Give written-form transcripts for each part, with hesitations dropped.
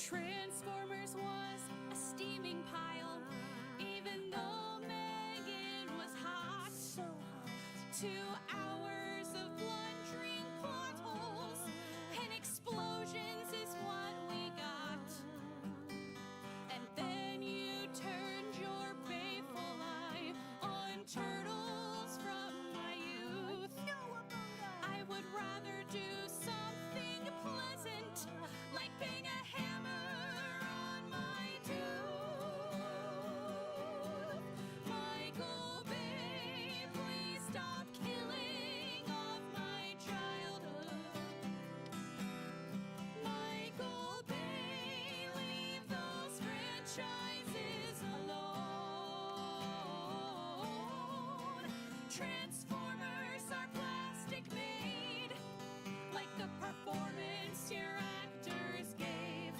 Transformers was a steaming pile, even though Megan was hot. So hot. 2 hours of blundering plot holes and explosions is what we got. And then you turned your baleful eye on turtles from my youth. I would rather do something pleasant, like bang a hammer on my tooth. Michael Bay, please stop killing off my childhood. Michael Bay, leave those franchises alone. Transformers are plastic made, like the performance your actors gave.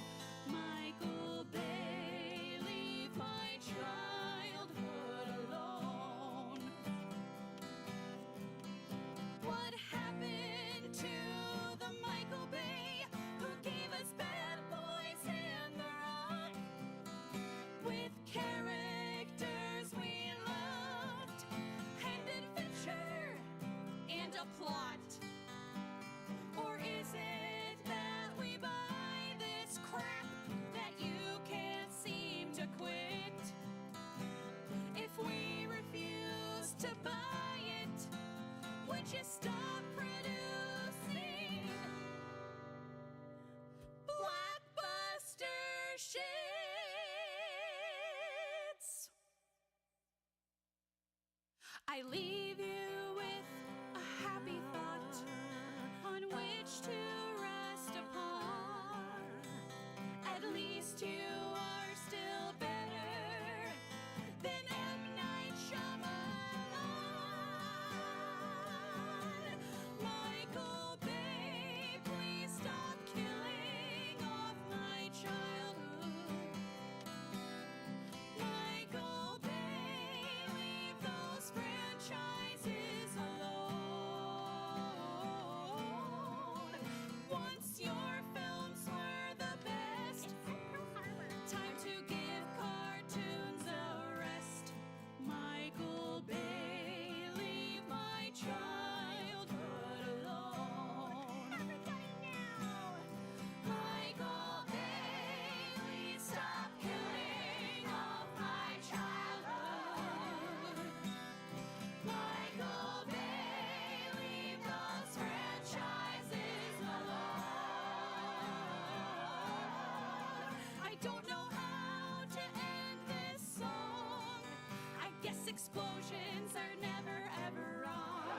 Michael Bay, leave my childhood alone. What happened to the Michael Bay who gave us Bad Boys and The Rock? With characters we loved, and adventure, and a plot. Or is it that we buy this crap that you can't seem to quit? If we refuse to buy it, would you stop producing blockbuster shits? I leave you with a happy thought on which to rest upon. At least you are still better than M. Night Shyamalan. Michael Bay, please stop killing off my childhood. Michael Bay, leave those franchises alone. Once your films were the best, time to give cartoons a rest. Michael Bay, leave my childhood alone. Michael Bay, please stop killing off my childhood. Michael Bay, leave those franchises alone. I don't know how to end this song. I guess explosions are never ever wrong.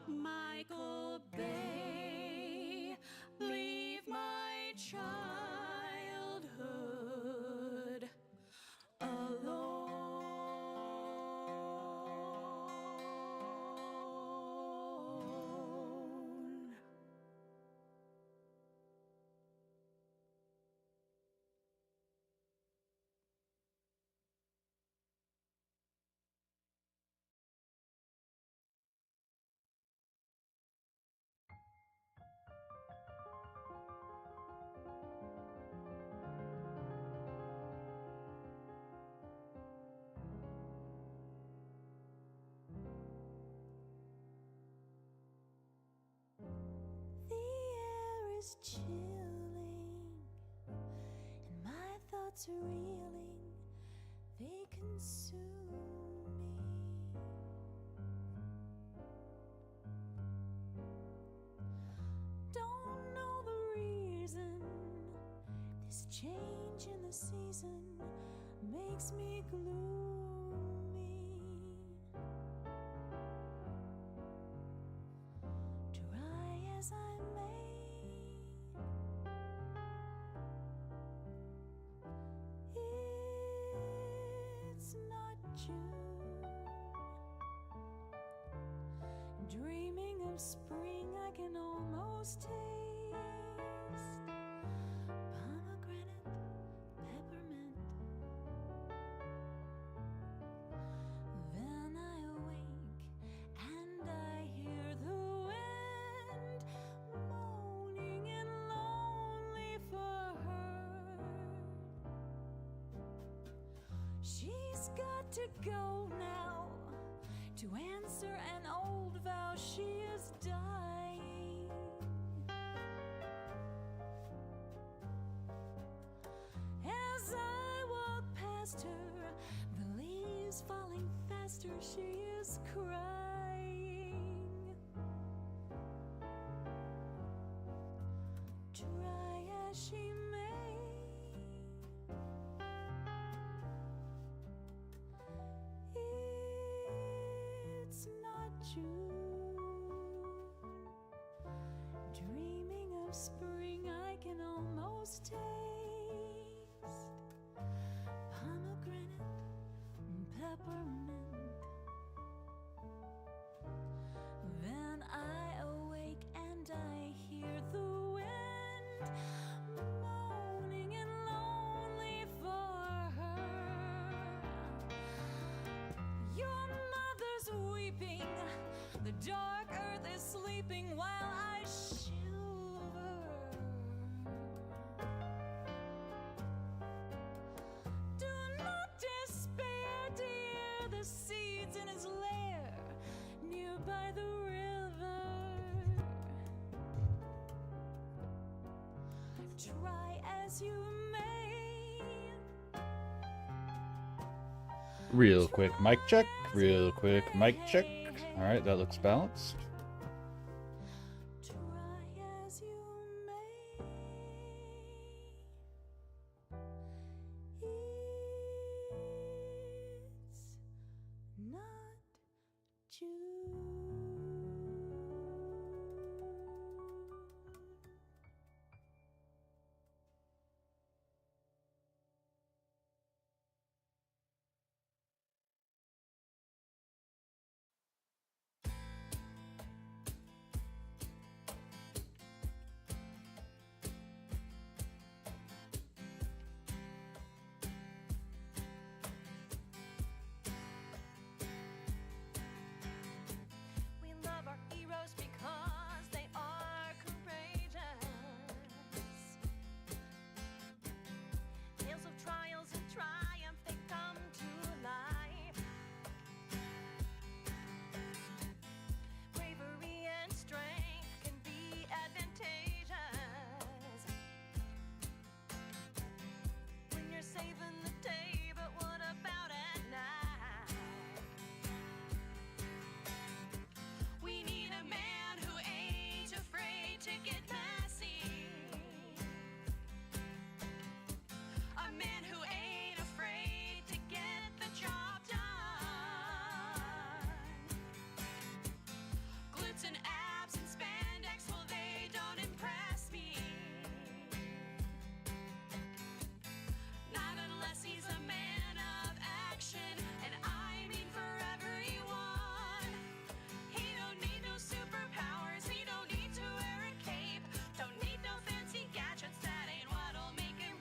Michael Bay, leave my childhood alone. The air is chilling, and my thoughts are reeling. They consume me. Don't know the reason this change in the season makes me gloomy. Try as I may, it's not June. Dreaming of spring, I can almost taste pomegranate, peppermint. Then I awake and I hear the wind moaning and lonely for got to go now to answer an old vow. She is dying. As I walk past her, the leaves falling faster, she is crying. Try as she may, it's not June. Dreaming of spring, I can almost taste pomegranate and peppermint. Then I awake and I hear the wind moaning and lonely for her. Your mother's weeping, the dark earth is sleeping while I shiver. Do not despair, dear, the seeds in his lair nearby the river. Try as you may. Real quick mic check. Real quick mic check. All right, that looks balanced. Try as you may. It's not June. We love our heroes because they are courageous. Tales of trials and triumph, they come to life. Bravery and strength can be advantageous when you're saving the day, but what about at night? We need a man who ain't afraid to get messy. A man who ain't afraid to get the job done. Glutes and abs and spandex, well, they don't impress me. Not unless he's a man of action, and I mean for everyone. He don't need no superpowers, he don't need to wear a cape, don't need no fancy gadgets, that ain't what'll make him.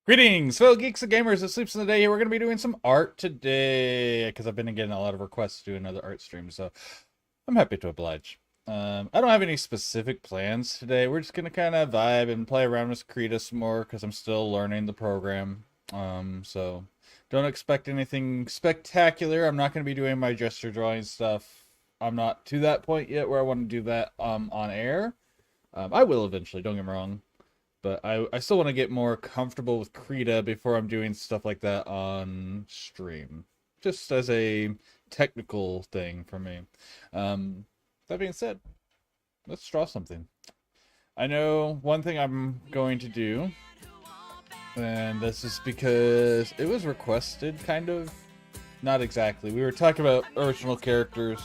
Greetings, fellow geeks and gamers that sleeps in the day. Here we're going to be doing some art today because I've been getting a lot of requests to do another art stream, so I'm happy to oblige. I don't have any specific plans today. We're just going to kind of vibe and play around with Krita some more because I'm still learning the program. So don't expect anything spectacular. I'm not going to be doing my gesture drawing stuff. I'm not to that point yet where I want to do that on air. I will eventually, don't get me wrong. But I still want to get more comfortable with Krita before I'm doing stuff like that on stream. Just as a technical thing for me. That being said, let's draw something. I know one thing I'm going to do, and this is because it was requested, kind of. Not exactly. We were talking about original characters.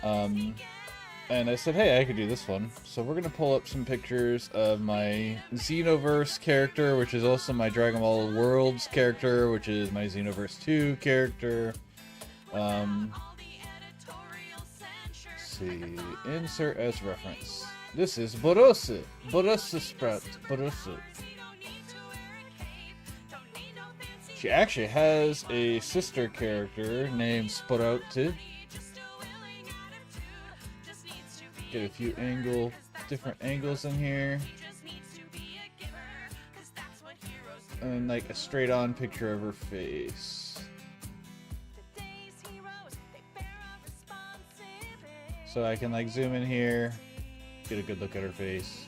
And I said, hey, I could do this one. So we're going to pull up some pictures of my Xenoverse character, which is also my Dragon Ball Worlds character, which is my Xenoverse 2 character. Let's see. Insert as reference. This is Borose. Borose Sprout. Borose. She actually has a sister character named Sprout. Get a few different angles in here. and like a straight on picture of her face. So I can like zoom in here, get a good look at her face.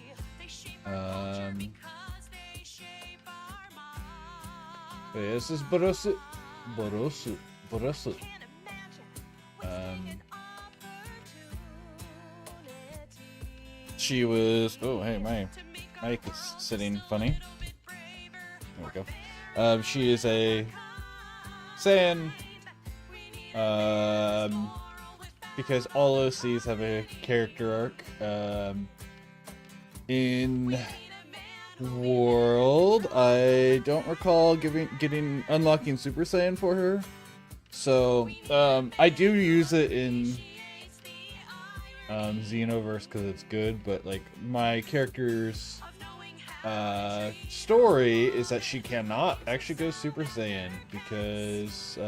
But yeah, this is Borosu. She was. Oh, hey, my mic is sitting funny. There we go. She is a Saiyan. Because all OCs have a character arc. In World, I don't recall unlocking Super Saiyan for her. So I do use it in Xenoverse because it's good, but like my character's story is that she cannot actually go Super Saiyan because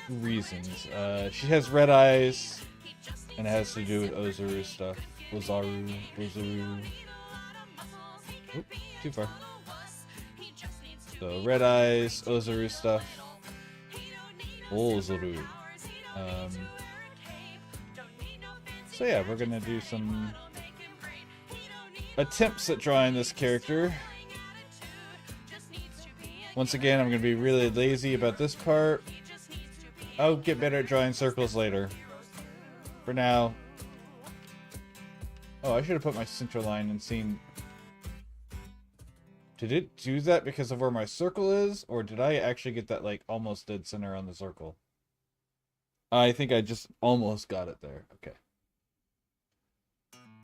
reasons. She has red eyes and it has to do with Ozaru stuff. Ozaru. Oop, too far. So red eyes, Ozaru stuff. Ozaru. So yeah, we're gonna do some attempts at drawing this character. Once again, I'm gonna be really lazy about this part. I'll get better at drawing circles later. For now. Oh, I should have put my center line and seen. Did it do that because of where my circle is? Or did I actually get that like almost dead center on the circle? I think I just almost got it there. Okay.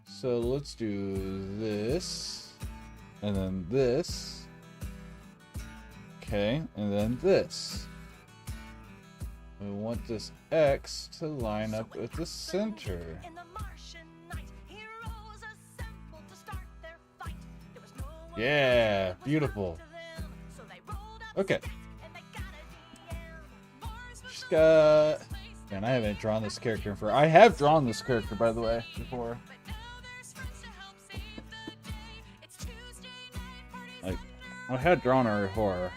So let's do this. And then this. Okay, and then this. We want this X to line up with the center. Yeah, beautiful. Okay. She's got... Man, I haven't drawn this character for... I have drawn this character, by the way, before. Like, I had drawn her before.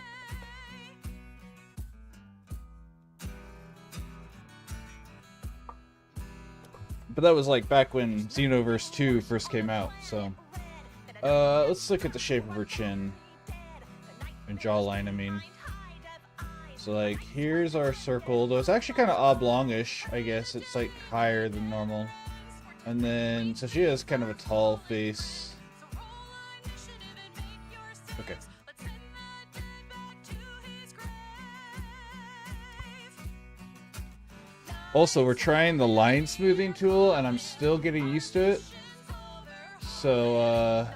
But that was like back when Xenoverse 2 first came out, so... let's look at the shape of her chin. And jawline, I mean. So like, here's our circle. Though it's actually kind of oblongish, I guess. It's like higher than normal. And then, so she has kind of a tall face. Okay. Also, we're trying the line smoothing tool, and I'm still getting used to it. So,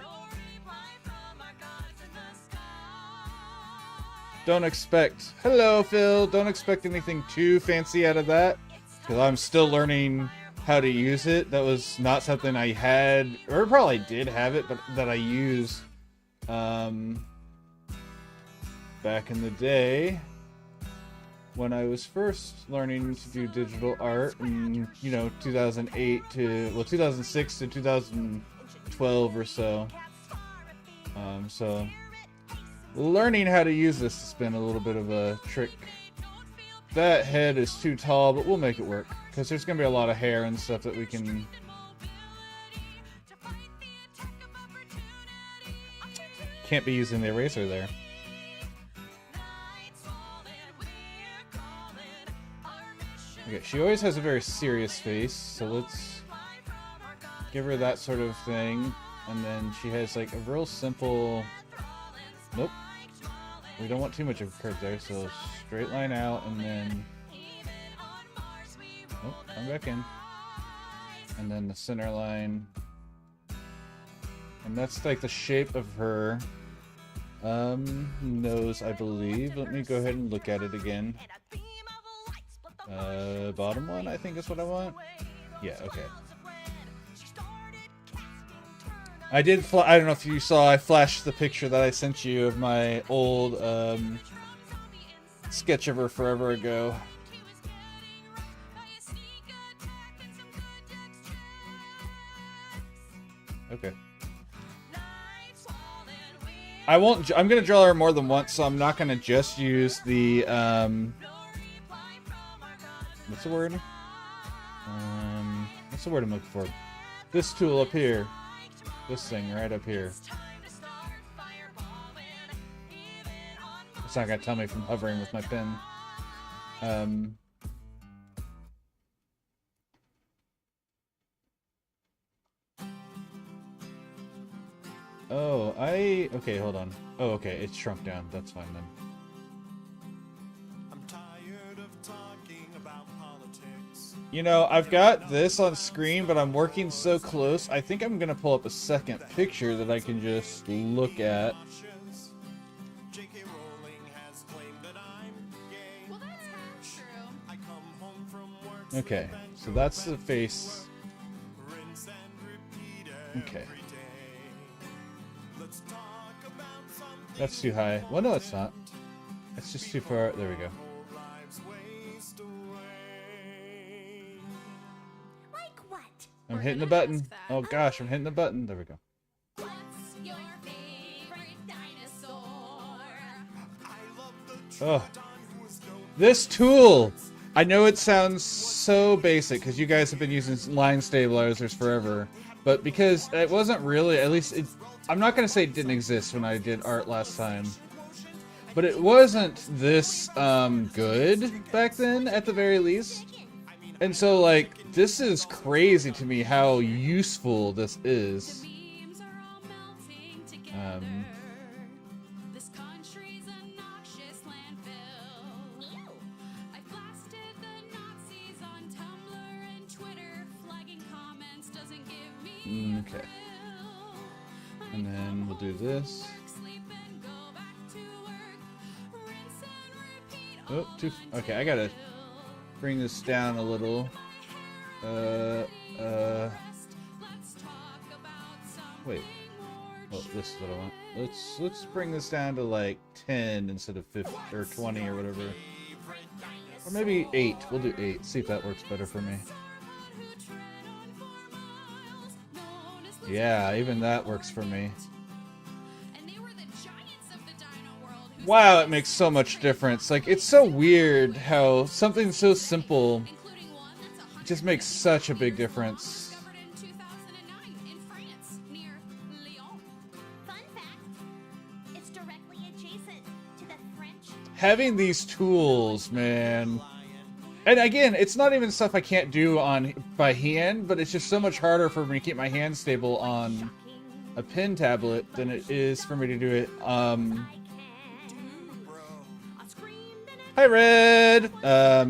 don't expect... Hello, Phil! Don't expect anything too fancy out of that, because I'm still learning how to use it. That was not something I had, or probably did have it, but that I used back in the day when I was first learning to do digital art in, 2008 to, well, 2006 to 2012 or so. So learning how to use this has been a little bit of a trick. That head is too tall, but we'll make it work, because there's going to be a lot of hair and stuff that we can... Can't be using the eraser there. Okay, she always has a very serious face, so let's give her that sort of thing. And then she has like a real simple... Nope. We don't want too much of a curve there, so straight line out and then... Nope, come back in. And then the center line. And that's like the shape of her nose, I believe. Let me go ahead and look at it again. Bottom one, I think is what I want. Yeah, okay. I did I don't know if you saw, I flashed the picture that I sent you of my old sketch of her forever ago. Okay. I won't. I'm gonna draw her more than once, so I'm not gonna just use the what's the word? What's the word I'm looking for? This tool up here. This thing right up here. It's not gonna tell me from hovering with my pen. Oh, okay, hold on. Oh, okay, it's shrunk down. That's fine then. I'm tired of talking about politics. You know, I've got this on screen, but I'm working so close. I think I'm gonna pull up a second picture that I can just look at. J.K. Rowling has claimed that I'm gay. Well, that's half true. I come home from work. Okay, so that's the face. Rinse and repeat Okay. every day. Let's talk about something. That's too high. Well, no, it's not. It's just too far. There we go. Lives waste away. Like what? I'm We're hitting the gonna button. ask that. Oh gosh, I'm hitting the button. There we go. What's your favorite dinosaur? I love the Oh, Triton who is no this tool! I know it sounds so basic because you guys have been using line stabilizers forever, but because it wasn't really, at least it, I'm not going to say it didn't exist when I did art last time, but it wasn't this good back then at the very least. And so like, this is crazy to me how useful this is. Beams are all melting together. This country's a noxious landfill. I blasted the Nazis on Tumblr and Twitter. Flagging comments doesn't give me a Okay. thrill. And then we'll do this. Work, sleep, and go back to work. Rinse and repeat Oh, all too, my okay, I gotta till. bring this down a little. Let's talk about something Wait. more Well, this is what I want. Let's bring this down to like 10 instead of 50 or 20 or whatever. Or maybe 8. We'll do 8. See if that works better for me. Yeah, even that works for me. And they were the giants of the dino world who Wow, it makes so much difference. Like, it's so weird how something so simple including one that's 100 just makes such a big difference. discovered in 2009 in France near Lyon. Fun fact, it's directly adjacent to the French. Having these tools, man. And again, it's not even stuff I can't do by hand, but it's just so much harder for me to keep my hand stable on a pen tablet than it is for me to do it. Hi, Red. I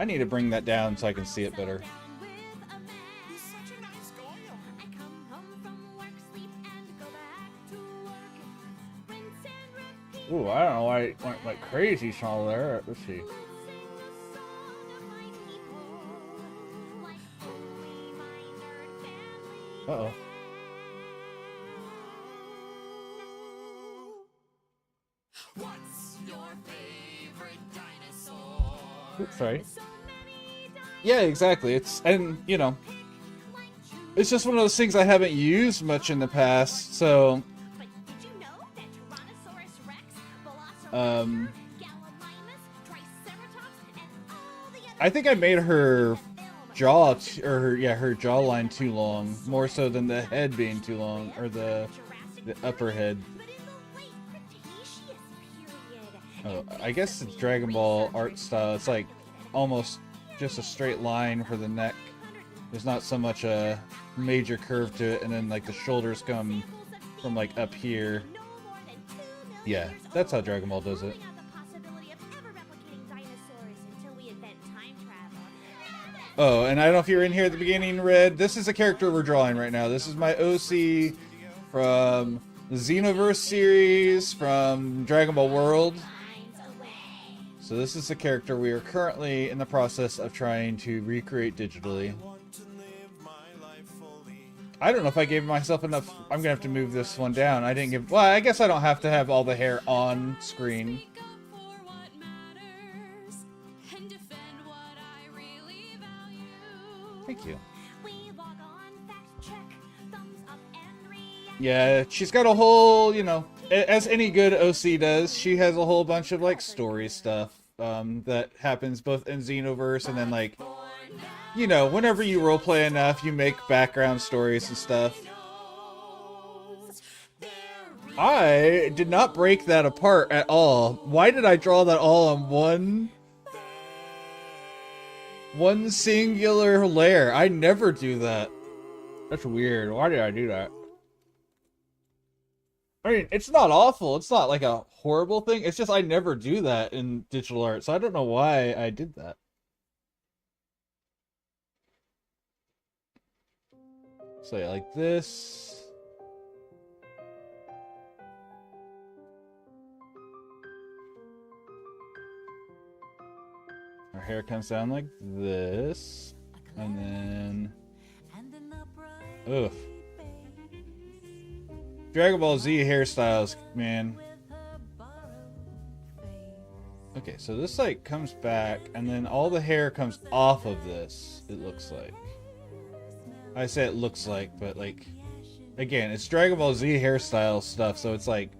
need to bring that down so I can see it better. He's such a nice guy. Ooh, I don't know why it went like crazy small there. Let's see. Uh-oh. What's your favorite dinosaur? Oops, sorry. Yeah, exactly. It's just one of those things I haven't used much in the past, so But did you know that Tyrannosaurus Rex, Um, Gallimimus, Triceratops, and all the other I think I made her jaw, her jawline too long, more so than the head being too long, or the upper head. But in the late Cretaceous period, Oh, I guess the Dragon Ball art style, it's like almost just a straight line for the neck. There's not so much a major curve to it, and then like the shoulders come from like up here. no more than 2 million Yeah, years that's how old, Dragon Ball does it. ruling out the possibility of ever replicating dinosaurs until we invent time travel. Oh, and I don't know if you were in here at the beginning, Red. This is a character we're drawing right now. This is my OC from the Xenoverse series from Dragon Ball World. Finds a way. So this is the character we are currently in the process of trying to recreate digitally. Want to live my life fully. I don't know if I gave myself enough. I'm gonna have to move this one down. I didn't give. Well, I guess I don't have to have all the hair on screen. Speak up for what matters and defend what I really value. Thank you. We log on, fact check, thumbs up and react. Yeah, she's got a whole, as any good OC does, she has a whole bunch of like story stuff that happens both in Xenoverse and then like, you know, whenever you roleplay enough, you make background stories and stuff. I did not break that apart at all. Why did I draw that all on one singular layer? I never do that. That's weird. Why did I do that? I mean, it's not awful. It's not like a horrible thing. It's just I never do that in digital art, so I don't know why I did that. So yeah, like this. Her hair comes down like this. And then... Ugh. Dragon Ball Z hairstyles, man. Okay, so this like comes back, and then all the hair comes off of this, it looks like. I say it looks like, but like, again, it's Dragon Ball Z hairstyle stuff, so it's like...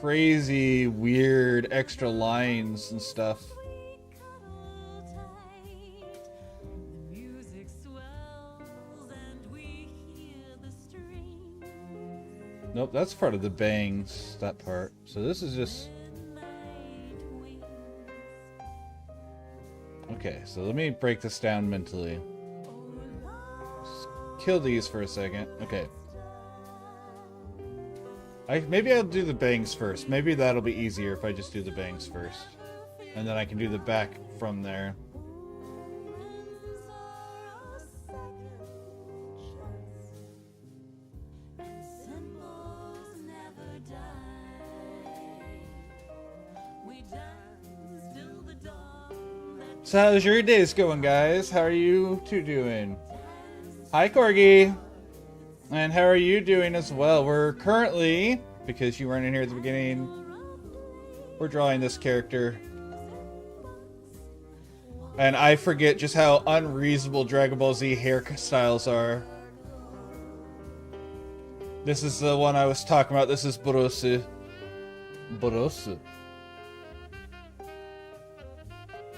crazy, weird, extra lines and stuff. Nope, that's part of the bangs, that part. So this is just... Okay, so let me break this down mentally. Just kill these for a second. Okay. Maybe I'll do the bangs first. Maybe that'll be easier if I just do the bangs first. And then I can do the back from there. So how's your days going, guys? How are you two doing? Hi, Corgi. And how are you doing as well? We're currently, because you weren't in here at the beginning, we're drawing this character. And I forget just how unreasonable Dragon Ball Z hairstyles are. This is the one I was talking about. This is Borosu. Borosu.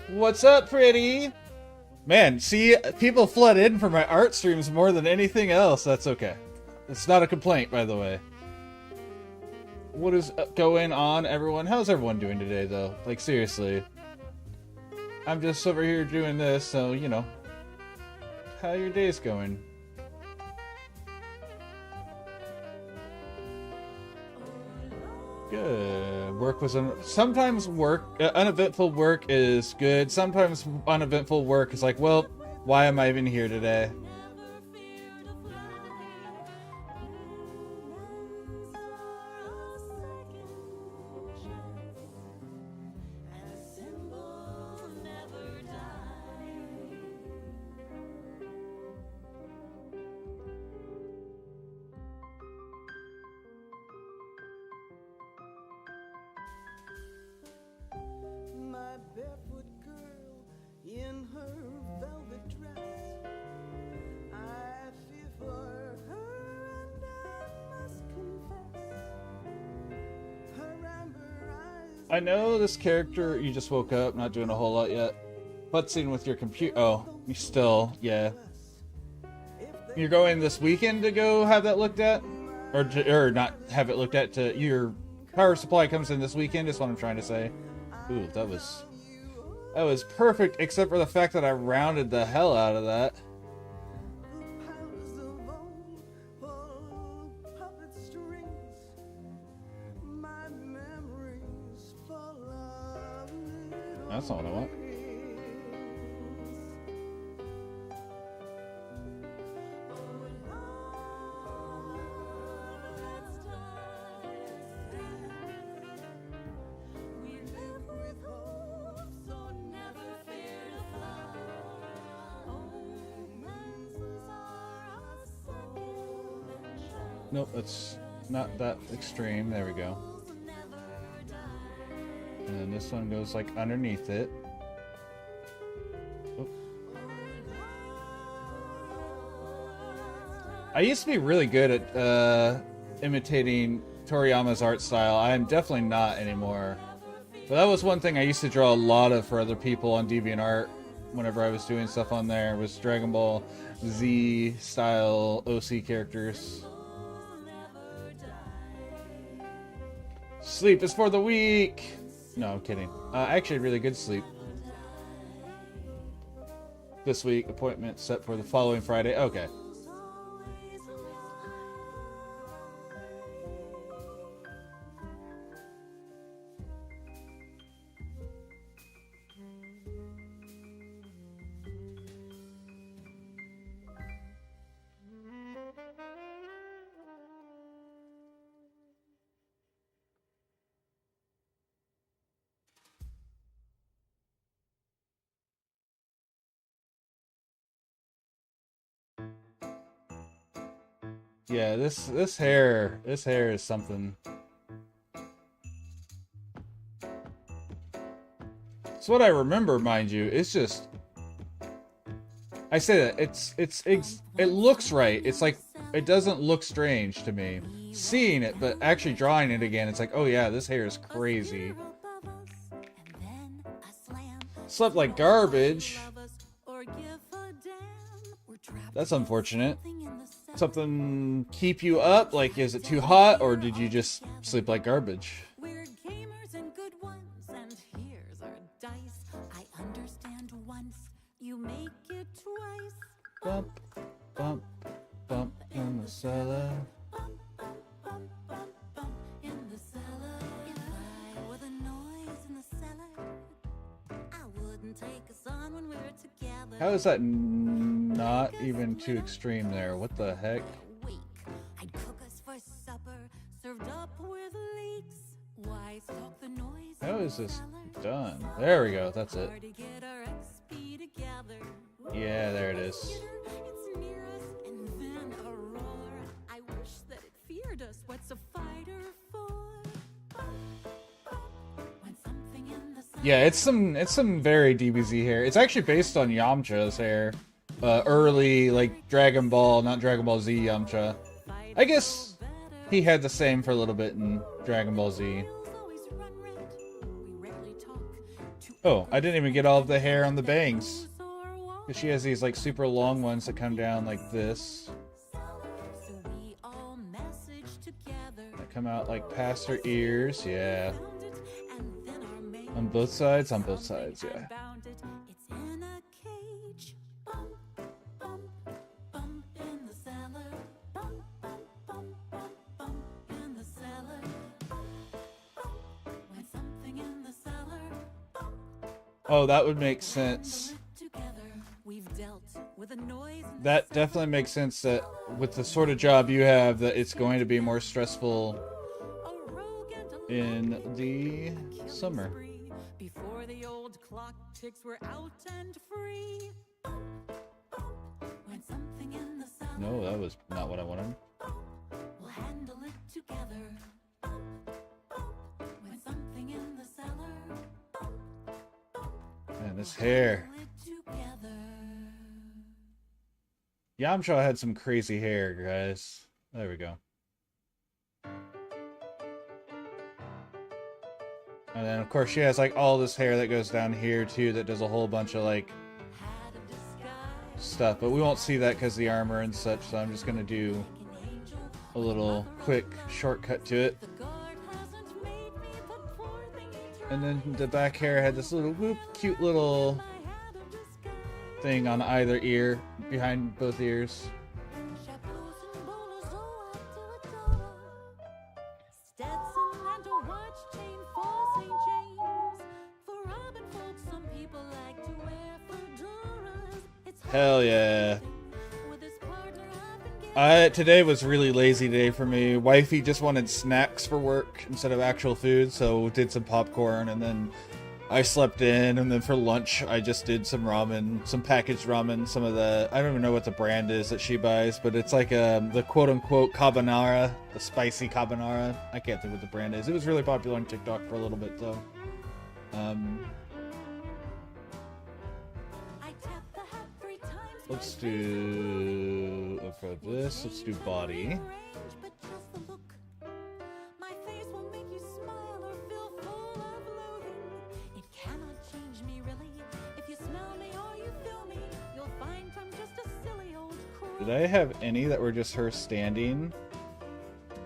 What's up, pretty? Man, see, people flood in for my art streams more than anything else. That's okay. It's not a complaint, by the way. What is going on, everyone? How's everyone doing today, though? Like, seriously. I'm just over here doing this, so, you know. How your day's going? Good. Work was sometimes uneventful work is good. Sometimes uneventful work is like, well, why am I even here today? Barefoot girl in her velvet dress. I fear for her and I must confess. Her amber eyes. I know this character, you just woke up, not doing a whole lot yet. Futzing with your computer. Oh, you still, yeah. You're going this weekend to go have that looked at? Or not have it looked at, to your power supply comes in this weekend, is what I'm trying to say. Ooh, that was perfect, except for the fact that I rounded the hell out of that. That's not what I want. Nope, that's not that extreme. There we go. And then this one goes like underneath it. Oh. I used to be really good at imitating Toriyama's art style. I am definitely not anymore. But that was one thing I used to draw a lot of for other people on DeviantArt whenever I was doing stuff on there, was Dragon Ball Z style OC characters. Sleep is for the weak. No, I'm kidding. Actually, really good sleep. This week, appointment set for the following Friday. Okay. Yeah, this hair is something. It's what I remember, mind you. It's just, I say that it looks right. It's like it doesn't look strange to me seeing it, but actually drawing it again, it's like, oh yeah, this hair is crazy. Slept like garbage. That's unfortunate. Something keep you up? Like, is it too hot, or did you just sleep like garbage? We're gamers and good ones, and here's our dice. I understand once, you make it twice. Bump, bump, bump in the cellar. Bump, bump, bump, bump, bump in the cellar. If I were the noise in the cellar, I wouldn't take us on when we're together. How is that not even too extreme there? What the heck? I'd cook us for supper, served up with leeks. Why stalk the noise? How is this done? There we go. That's it. Party, get our XP together. Yeah, there it is. It's near us, and then a roar. I wish that it feared us. What's a fighter for? When something in the sun. Yeah, it's some very DBZ hair. It's actually based on Yamcha's hair. Early, like, Dragon Ball, not Dragon Ball Z Yamcha. I guess he had the same for a little bit in Dragon Ball Z. Oh, I didn't even get all of the hair on the bangs. Because she has these, like, super long ones that come down like this. That come out, like, past her ears, yeah. On both sides? On both sides, yeah. Oh, that would make sense. That definitely makes sense that with the sort of job you have, that it's going to be more stressful in the summer. Before the old clock ticks were out and free. When something in the cellar, No, that was not what I wanted. we'll handle it together. When something in the cellar, Man, this hair. Yamcha had some crazy hair, guys. There we go. And then, of course, she has, like, all this hair that goes down here, too, that does a whole bunch of, like, stuff. But we won't see that because of the armor and such, so I'm just going to do a little quick shortcut to it. And then the back hair had this little whoop, cute little thing on either ear, behind both ears. Hell yeah. Today was really lazy day for me. Wifey just wanted snacks for work instead of actual food, so did some popcorn, and then I slept in, and then for lunch I just did some ramen, some packaged ramen, some of the, I don't even know what the brand is that she buys, but it's like the quote-unquote carbonara, the spicy carbonara. I can't think what the brand is. It was really popular on TikTok for a little bit, though. Let's do for this. Let's do body. But just the look. My face will make you smile or feel full of loathing. It cannot change me really. If you smell me or you feel me, you'll find I'm just a silly old crow. Did I have any that were just her standing?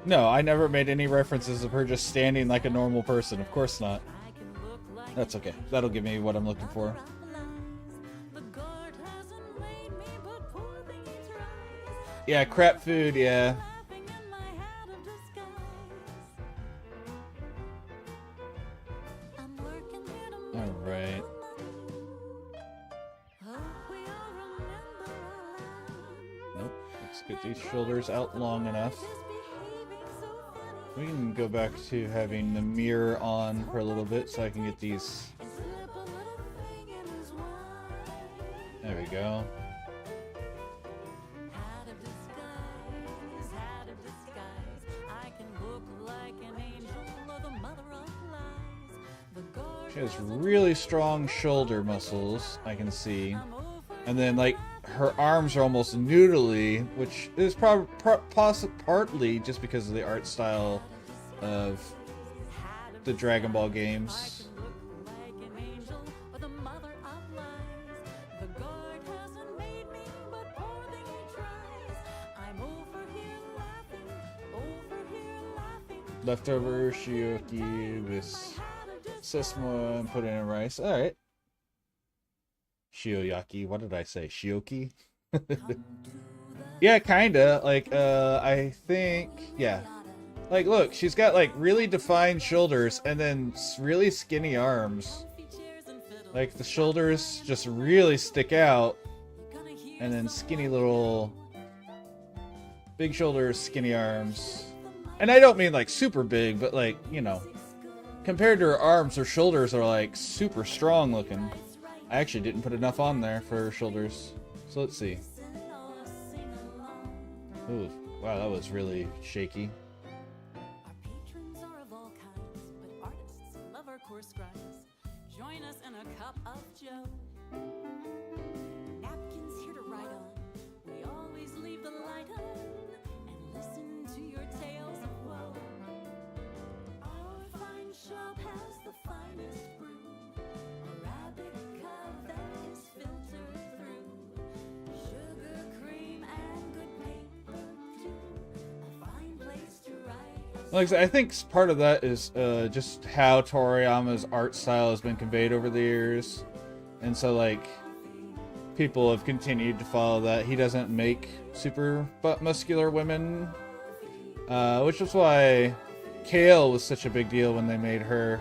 No, I never made any references of her just standing like a normal person. Of course not. I can look like That's okay. That'll give me what I'm looking for. the guard hasn't made me, but poor thing he tries. Yeah, crap food, yeah. Laughing in my hat of disguise. I'm working here to make Alright. hope we all remember our lines. Nope. Let's get these shoulders out long enough. Misbehaving so funny. We can go back to having the mirror on for a little bit so I can get these. And slip a little thing in his wine. There we go. Hat of disguise. I can look like an angel or the mother of lies. The guard She has really strong shoulder muscles, I can see. And then, like, her arms are almost noodly, which is partly just because of the art style of the Dragon Ball games. look like an angel or the mother of lies. The guard hasn't made me, but poor thing he tries. I'm over here laughing. Leftover shioki with sesamo and put it in rice. Alright. Shioyaki. What did I say? Shioki? Yeah, kinda. Like, I think... Yeah. Like, look, she's got, like, really defined shoulders and then really skinny arms. Like, the shoulders just really stick out. And then skinny little... Big shoulders, skinny arms. And I don't mean, like, super big, but, like, you know... Compared to her arms, her shoulders are, like, super strong looking. I actually didn't put enough on there for her shoulders. So let's see. Ooh, wow, that was really shaky. Our patrons are of all kinds, but artists love our coarse grinds. Join us in a cup of joe. Napkins here to write on. We always leave the light on and listen to your tales of woe. Our fine shop has the finest brew. Arabica that is filtered through. Sugar, cream, and good paper too. A fine place to write. Like I said, I think part of that is just how Toriyama's art style has been conveyed over the years. And so, like, people have continued to follow that. He doesn't make super butt muscular women. Which is why Kale was such a big deal when they made her.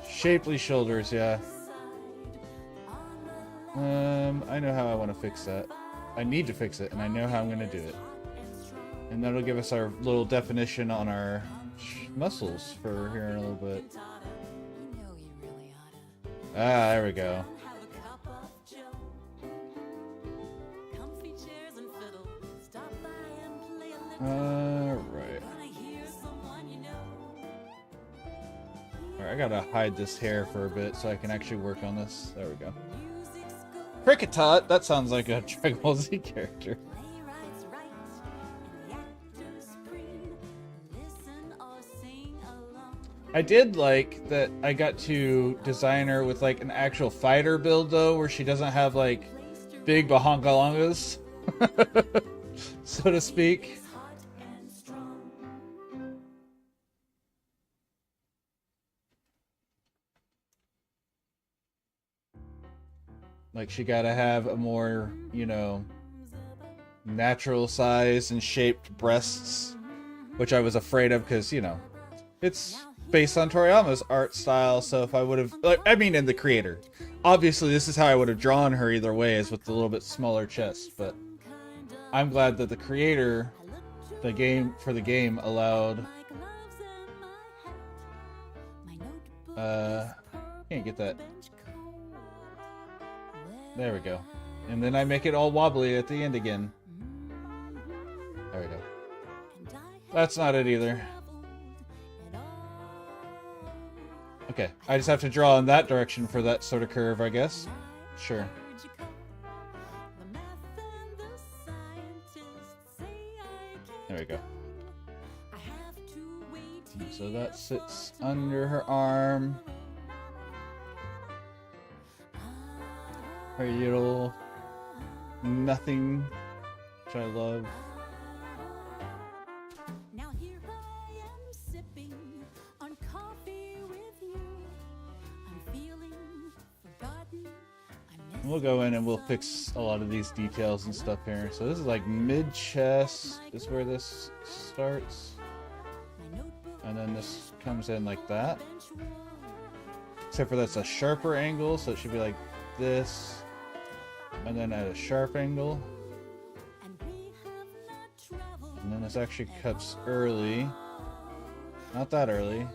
Shapely shoulders, yeah. I know how I want to fix that. I need to fix it, and I know how I'm going to do it. And that'll give us our little definition on our muscles for here in a little bit. Ah, there we go. Alright. Alright, I gotta hide this hair for a bit so I can actually work on this. There we go. Krita! That sounds like a Dragon Ball Z character. I did like that I got to design her with like an actual fighter build though, where she doesn't have like big bahongalongas, so to speak. Like she gotta have a more, you know, natural size and shaped breasts, which I was afraid of because, you know, it's based on Toriyama's art style. So if I would have, like, I mean, in the creator, obviously this is how I would have drawn her either way, is with a little bit smaller chest. But I'm glad that the creator, the game allowed. Can't get that. There we go. And then I make it all wobbly at the end again. There we go. That's not it either. Okay, I just have to draw in that direction for that sort of curve, I guess. Sure. There we go. So that sits under her arm. Her little nothing, which I love. Now here I am sipping on coffee with you. I'm feeling forgotten. We'll go in and we'll fix a lot of these details and stuff here. So this is like mid-chest is where this starts. And then this comes in like that. Except for that's a sharper angle, so it should be like this. And then at a sharp angle. And then this actually cuts early. Not that early.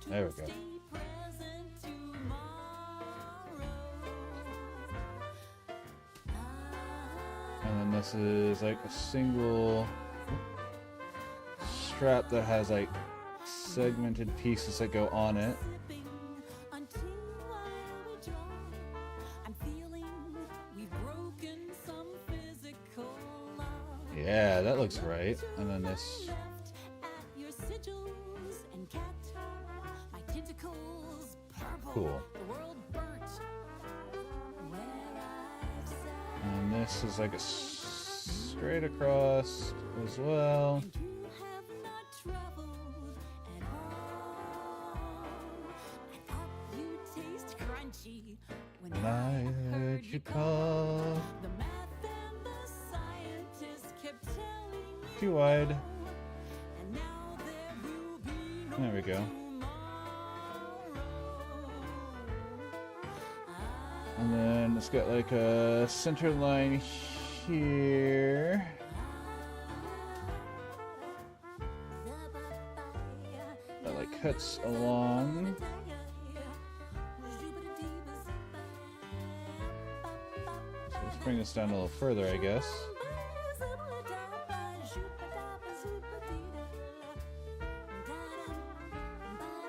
There we go. And then this is like a single strap that has like segmented pieces that go on it. Yeah, that looks right. And then this. Cool. And this is like a straight across as well. When I heard you call. Too wide. There we go. And then it's got like a center line here. That like cuts along. So let's bring this down a little further, I guess.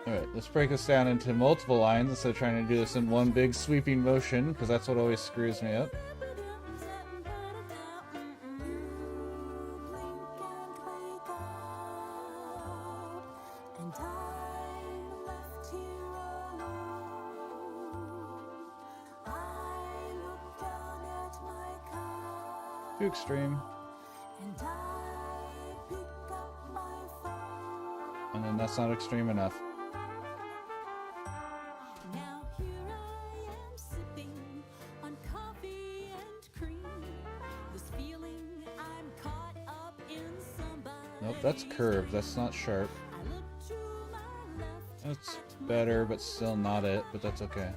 Alright, let's break this down into multiple lines instead of trying to do this in one big sweeping motion, because that's what always screws me up. Too extreme. And then that's not extreme enough. Nope, that's curved. That's not sharp. That's better, but still not it, but that's okay.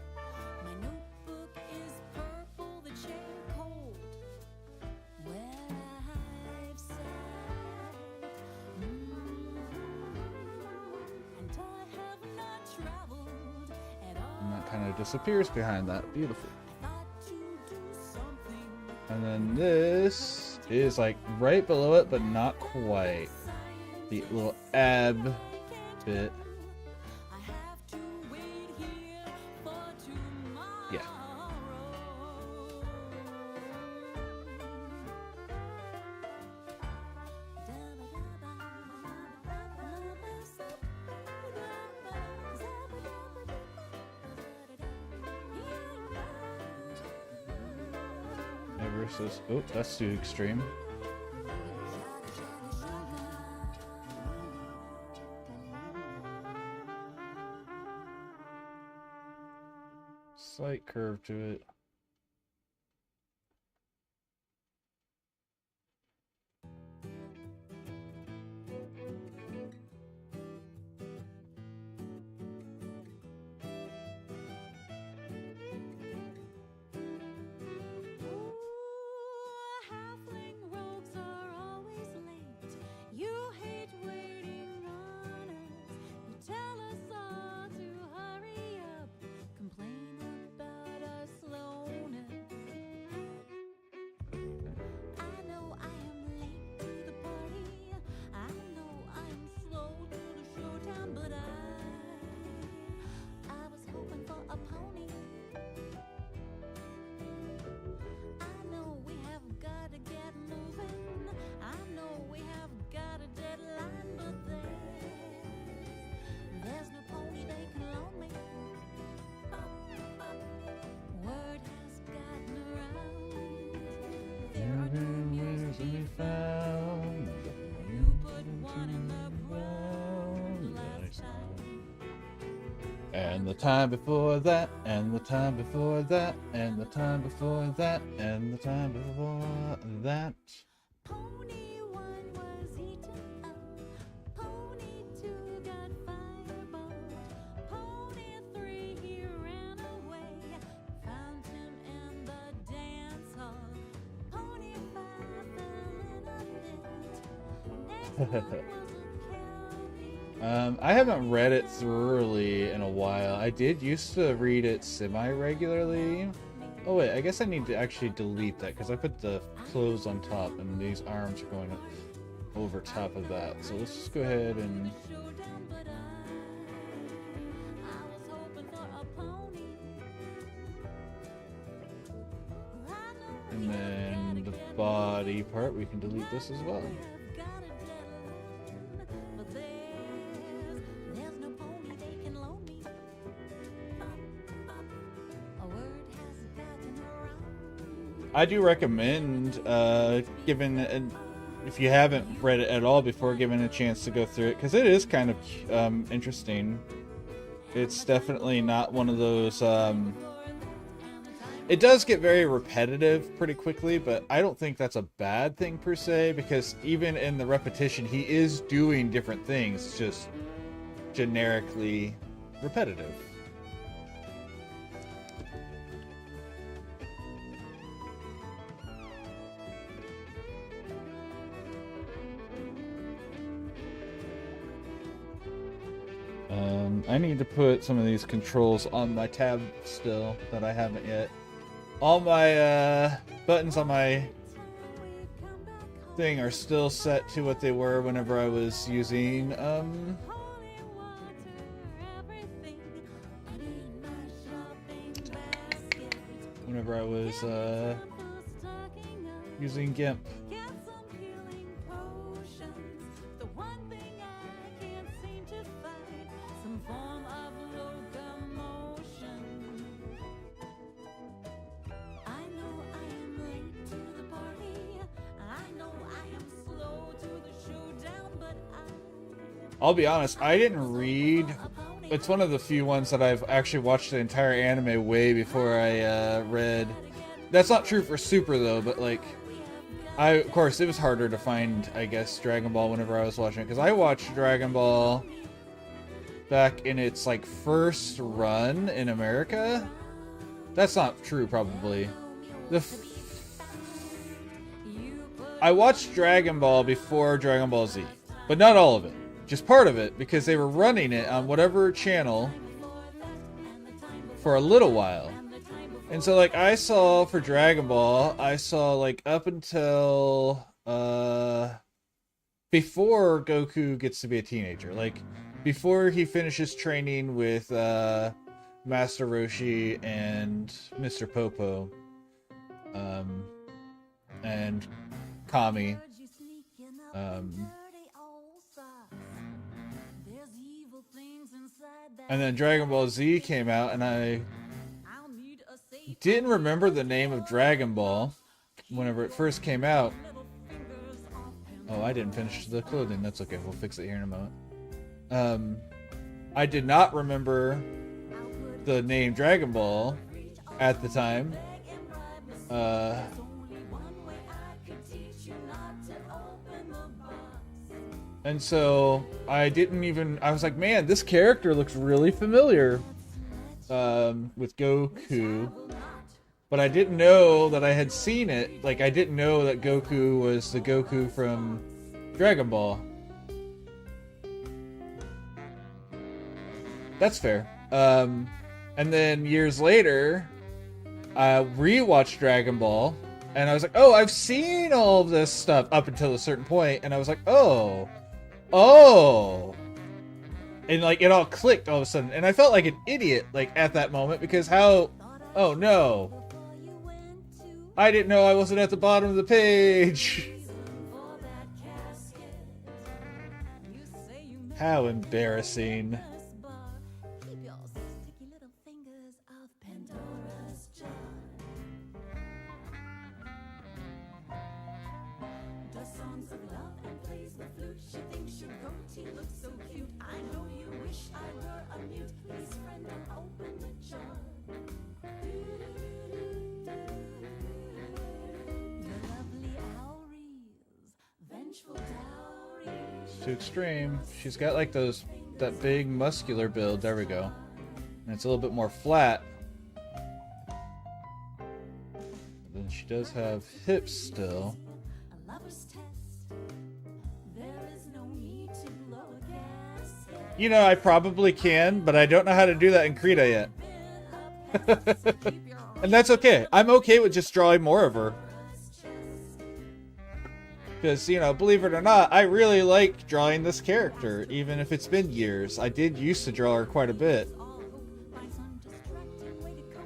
And that kind of disappears behind that. Beautiful. And then this is like right below it, but not quite. The little ab bit. Yeah. Versus, oh, that's too extreme. Slight curve to it. Complain about our slow And the time before that, and the time before that, and the time before that, and the time before that. Pony 1 was eaten up. Pony 2 got firebolt. Pony 3 he ran away. Found him in the dance hall. Pony 5 fell in a pit. Next one was a Kelpie. I haven't read it thoroughly in a while. I did used to read it semi-regularly. Oh wait, I guess I need to actually delete that because I put the clothes on top and these arms are going over top of that. So let's just go ahead and... And then the body part, we can delete this as well. I do recommend, if you haven't read it at all before, giving a chance to go through it, because it is kind of interesting. It's definitely not one of those... it does get very repetitive pretty quickly, but I don't think that's a bad thing per se, because even in the repetition, he is doing different things, just generically repetitive. I need to put some of these controls on my tab still that I haven't yet. All my buttons on my thing are still set to what they were whenever I was using using GIMP. I'll be honest, I didn't read... It's one of the few ones that I've actually watched the entire anime way before I read. That's not true for Super, though, but, like... of course, it was harder to find, I guess, Dragon Ball whenever I was watching it. Because I watched Dragon Ball back in its, like, first run in America. That's not true, probably. I watched Dragon Ball before Dragon Ball Z. But not all of it. Just part of it, because they were running it on whatever channel for a little while. And so, like, I saw for Dragon Ball, I saw, like, up until before Goku gets to be a teenager. Like, before he finishes training with Master Roshi and Mr. Popo and Kami. And then Dragon Ball Z came out, and I didn't remember the name of Dragon Ball whenever it first came out. Oh, I didn't finish the clothing. That's okay. We'll fix it here in a moment. I did not remember the name Dragon Ball at the time. And so I was like, man, this character looks really familiar with Goku. But I didn't know that I had seen it. Like, I didn't know that Goku was the Goku from Dragon Ball. That's fair. And then years later, I rewatched Dragon Ball. And I was like, oh, I've seen all of this stuff up until a certain point. And I was like, oh. And, like, it all clicked all of a sudden. And I felt like an idiot, like, at that moment. Because oh, no. I didn't know I wasn't at the bottom of the page. How embarrassing. wish I were a mute. Please, friend, don't open the jar. Your lovely Aurees, vengeful dowries. Too extreme. She's got like that big muscular build. There we go. And it's a little bit more flat. But then she does have hips still. A lover's test. There is no need to blow a gasket. You know, I probably can, but I don't know how to do that in Krita yet. And that's okay. I'm okay with just drawing more of her. Because, you know, believe it or not, I really like drawing this character, even if it's been years. I did used to draw her quite a bit.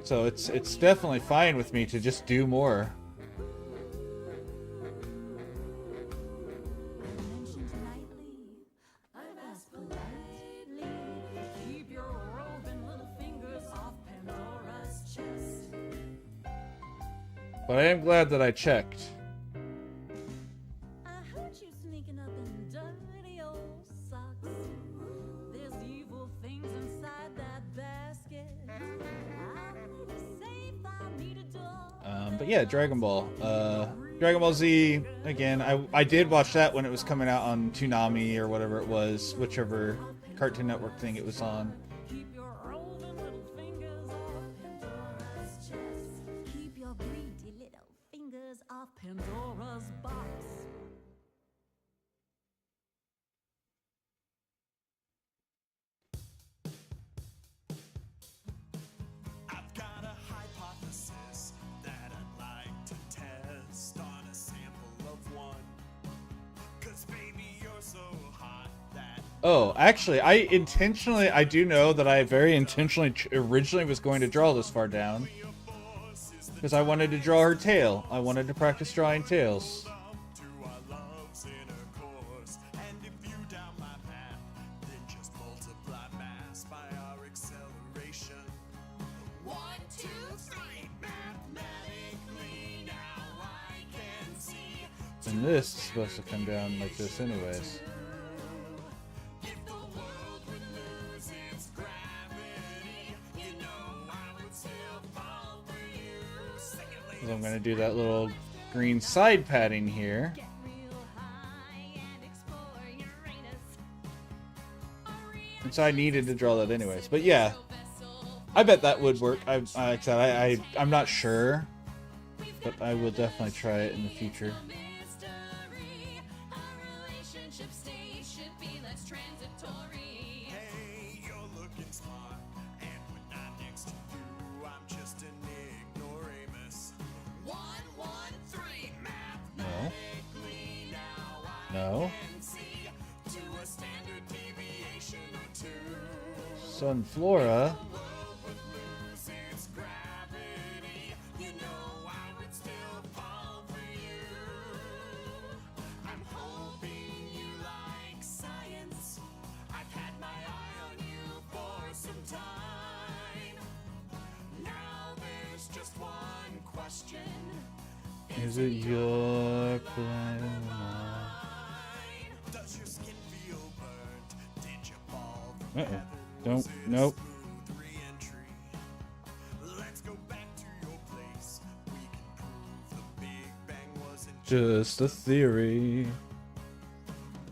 So it's definitely fine with me to just do more. Mentioned nightly, I've asked politely, keep your roving little fingers off Pandora's chest. But I am glad that I checked. I heard you sneaking up in dirty old socks. There's evil things inside that basket. I'll play it safe, I'll need a dog. But yeah, Dragon Ball. Dragon Ball Z, again, I did watch that when it was coming out on Toonami or whatever it was, whichever Cartoon Network thing it was on. Keep your roving little fingers off Pandora's chest. Keep your greedy little fingers off Pandora's box. I've got a hypothesis that I'd like to test on a sample of one. 'Cause baby, you're so hot that Oh, actually, I do know that I very intentionally originally was going to draw this far down. Because I wanted to draw her tail. I wanted to practice drawing tails. to our love's inner course. And if you doubt my path, then just multiply mass by our acceleration. 1, 2, 3, mathematically now I can see. And this is supposed to come down like this anyways. If the world would lose its gravity, you know I would still fall for you. Sing it, lady. So I'm going to do that little green side padding here. Get real high and explore Uranus. And so I needed to draw that anyways. But yeah, I bet that would work. Like I said, I'm not sure. But I will definitely try it in the future. Mystery. Our relationship state should be less transitory. Hey, you're looking smart, and when I'm next to you, I'm just an ignoramus. 1, 1, 3, mathematically now I No. can see to a standard deviation or 2. Sunflora. Lose its gravity, you know I would still fall for you. I'm hoping you like science. I've had my eye on you for some time. Now there's just one question. Is it your plan? Does your skin feel burnt? Did you fall from Uh-oh. heaven? Don't. Was it a Nope. smooth re-entry? Let's go back to your place. We can prove the Big Bang wasn't Just a theory.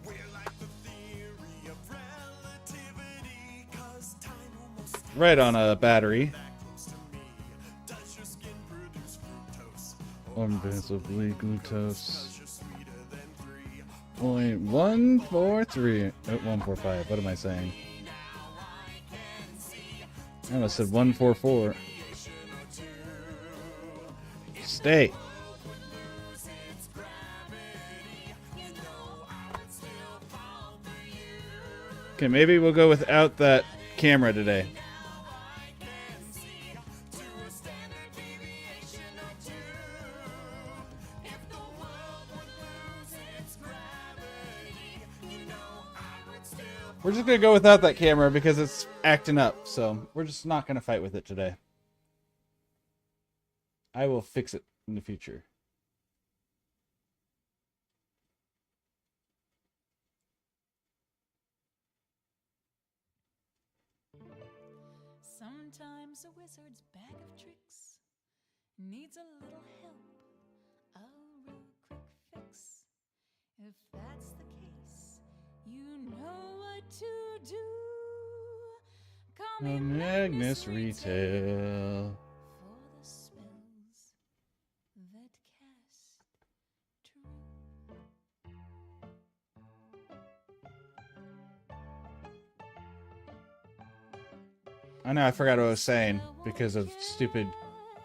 We're like the theory of relativity, 'cause time almost Right on a battery. that close to me. Does your skin produce fructose? Unbasically glucose. Does your sweeter than 3? 0.143. 145. What am I saying? I almost said 144. Stay. Okay, maybe we'll go without that camera today. We're just gonna go without that camera because it's acting up, so we're just not gonna fight with it today. I will fix it in the future. Sometimes a wizard's bag of tricks needs a little help, a real quick fix. If that's the case, you know what to do. Call me Magnus Retail. for the spells that cast true. I know I forgot what I was saying because of stupid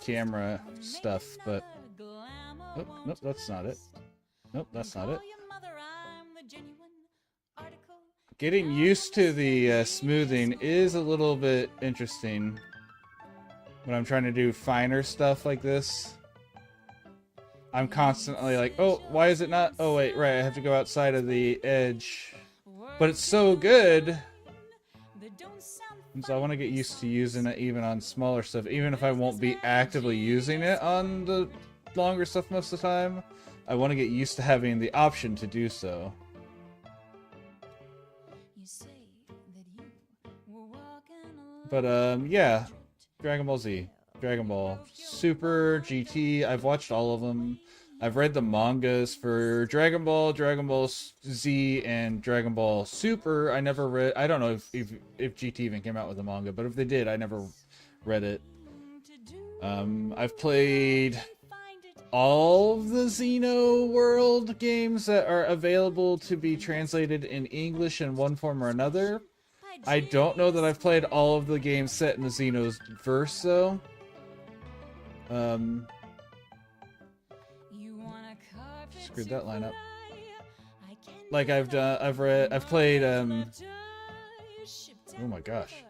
camera stuff, but oh, nope, that's not it. Nope, that's not it. Getting used to the smoothing is a little bit interesting when I'm trying to do finer stuff like this. I'm constantly like, oh, why is it not? Oh, wait, right, I have to go outside of the edge. But it's so good. And so I want to get used to using it even on smaller stuff, even if I won't be actively using it on the longer stuff most of the time. I want to get used to having the option to do so. But yeah, Dragon Ball Z, Dragon Ball Super, GT. I've watched all of them. I've read the mangas for Dragon Ball, Dragon Ball Z, and Dragon Ball Super. I never read. I don't know if GT even came out with a manga, but if they did, I never read it. I've played all of the Xeno World games that are available to be translated in English in one form or another. I don't know that I've played all of the games set in the Xeno's verse, though. Screwed that line up. Like I've played, oh my gosh.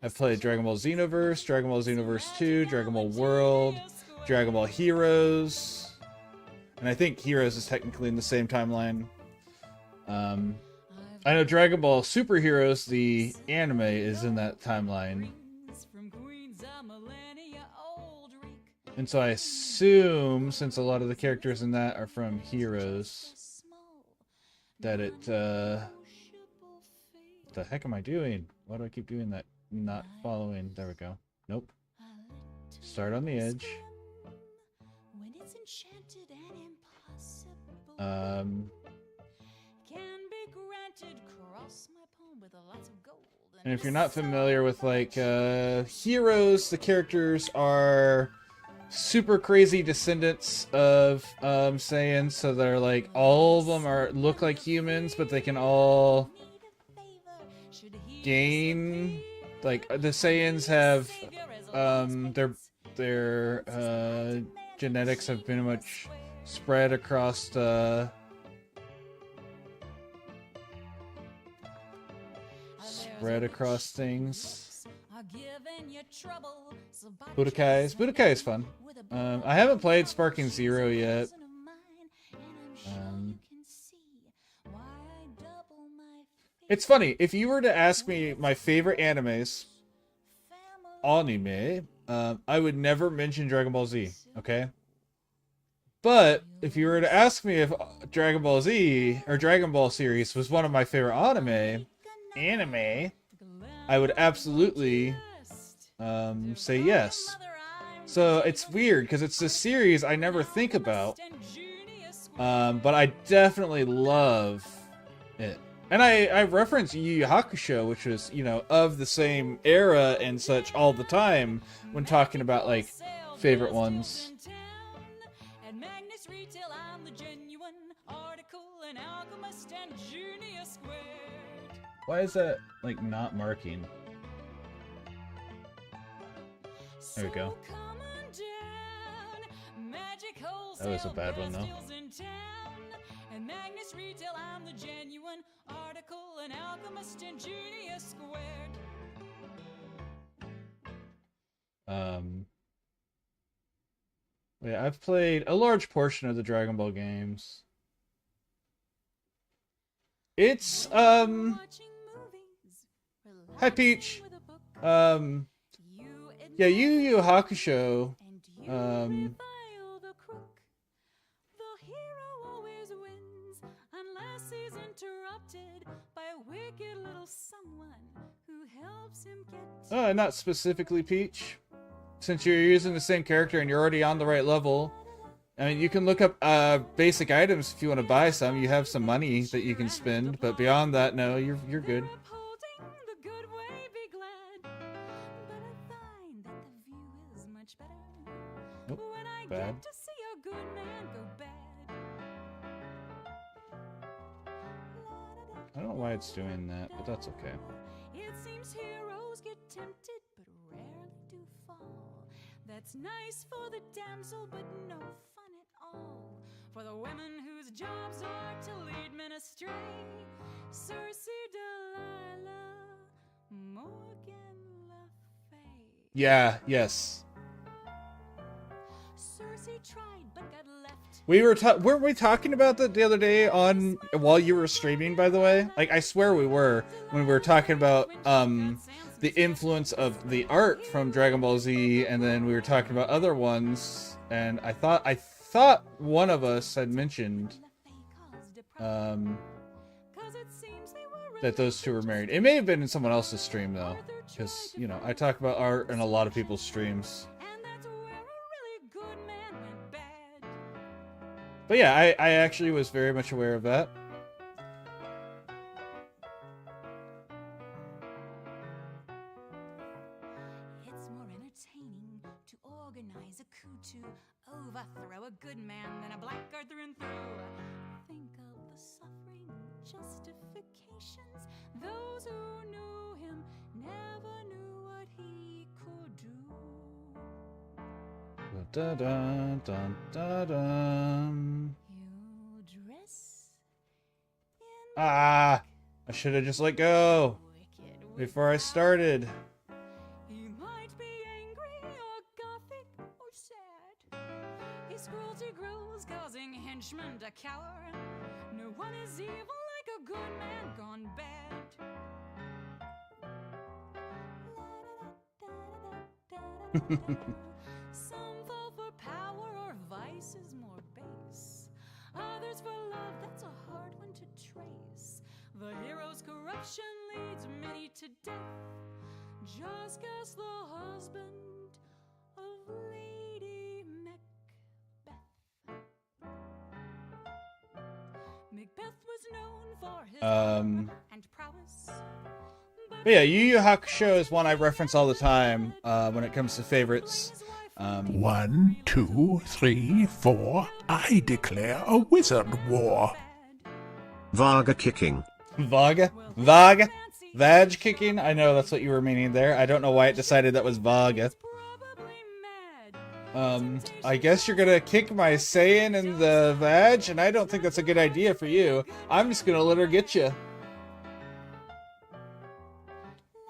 I've played Dragon Ball Xenoverse, Dragon Ball Xenoverse 2, Dragon Ball World, Dragon Ball Heroes. And I think Heroes is technically in the same timeline. I know Dragon Ball Super Heroes, the anime, is in that timeline. And so I assume, since a lot of the characters in that are from Heroes, that it, what the heck am I doing? Why do I keep doing that? Not following. There we go. Nope. Start on the edge. And if you're not familiar with, like, Heroes, the characters are super crazy descendants of Saiyans, so they're like, all of them look like humans, but they can all gain, like, the Saiyans have their genetics have been much spread across things. Budokai is fun. I haven't played Sparking Zero yet. It's funny, if you were to ask me my favorite anime, I would never mention Dragon Ball Z, okay? But if you were to ask me if Dragon Ball Z or Dragon Ball series was one of my favorite anime, I would absolutely say yes. So it's weird because it's a series I never think about, but I definitely love it. And I reference Yu Yu Hakusho, which was, you know, of the same era and such all the time when talking about, like, favorite ones. Why is that, like, not marking? There we go. That was a bad one, though. And Magnus Retail, I'm the genuine article, an alchemist and genius squared. Yeah, I've played a large portion of the Dragon Ball games. It's hi Peach. Yeah, Yu Yu Hakusho. Interrupted by a wicked little someone who held helps him get Not specifically Peach. Since you're using the same character and you're already on the right level, I mean, you can look up basic items if you want to buy some. You have some money that you can spend, but beyond that, no, you're good. upholding the good way, be glad. But I find that the view is much better Nope, when I bad. get to see a good man go bad. I don't know why it's doing that, but that's okay. It seems heroes get tempted, but rarely do fall. That's nice for the damsel, but no fun at all for the women whose jobs are to lead men astray. Circe, Delilah, Morgan Le Fay. Yeah, yes. Circe tried, but got left. Weren't we talking about that the other day on while you were streaming, by the way? Like, I swear we were, when we were talking about the influence of the art from Dragon Ball Z, and then we were talking about other ones, and I thought one of us had mentioned that those two were married. It may have been in someone else's stream though, because you know I talk about art in a lot of people's streams. And that's where a really good man went bad. But yeah, I actually was very much aware of that. It's more entertaining to organize a coup to overthrow a good man than a blackguard through and through. Think of the suffering justifications. Those who knew him never knew what he could do. Da da da da da. You dress in Ah, I should have just let go wicked before I started. He might be angry or gothic or sad. His cruelty grows, causing henchmen to cower. No one is evil like a good man gone bad. Some fall for power or vice is more base. Others for love, that's a hard one to trace. The hero's corruption leads many to death. Just guess the husband of Lady Macbeth. Macbeth was known for his honor and prowess. But yeah, Yu Yu Hakusho is one I reference all the time when it comes to favorites. 1, 2, 3, 4. I declare a wizard war. Vaga kicking. Vag kicking? I know that's what you were meaning there. I don't know why it decided that was Vaga. I guess you're gonna kick my Saiyan in the vag, and I don't think that's a good idea for you. I'm just gonna let her get you.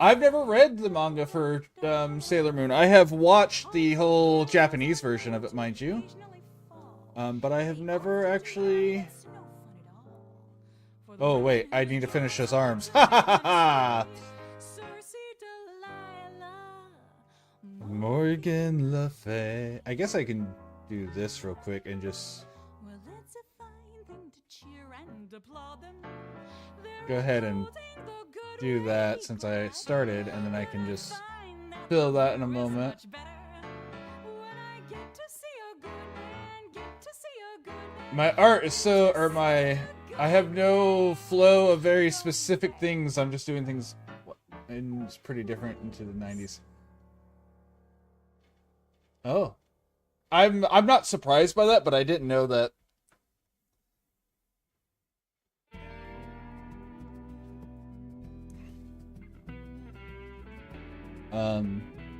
I've never read the manga for Sailor Moon. I have watched the whole Japanese version of it, mind you. But I have never actually... Oh, wait. I need to finish those arms. Ha ha ha ha! Morgan Le Fay. I guess I can do this real quick and just... Well, it's a fine thing to cheer and applaud them. Go ahead and do that since I started, and then I can just fill that in a moment. My art is so, or my, I have no flow of very specific things. I'm just doing things, and it's pretty different into the 90s. Oh, I'm not surprised by that, but I didn't know that.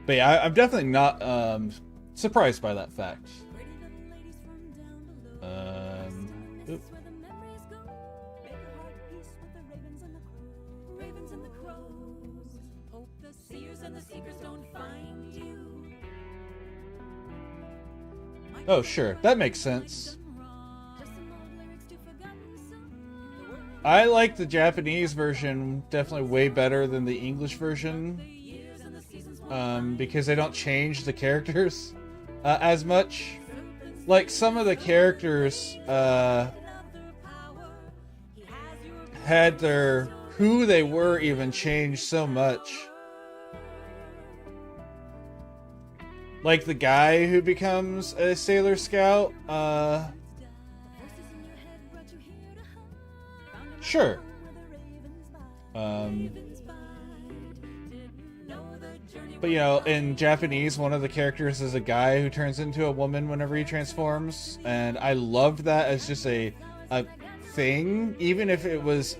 But yeah, I'm definitely not surprised by that fact. Oop. Oh, sure, that makes sense. I like the Japanese version definitely way better than the English version. Because they don't change the characters as much. Like, some of the characters had their who they were even changed so much like the guy who becomes a Sailor Scout. Sure. But you know, in Japanese, one of the characters is a guy who turns into a woman whenever he transforms, and I loved that as just a thing, even if it was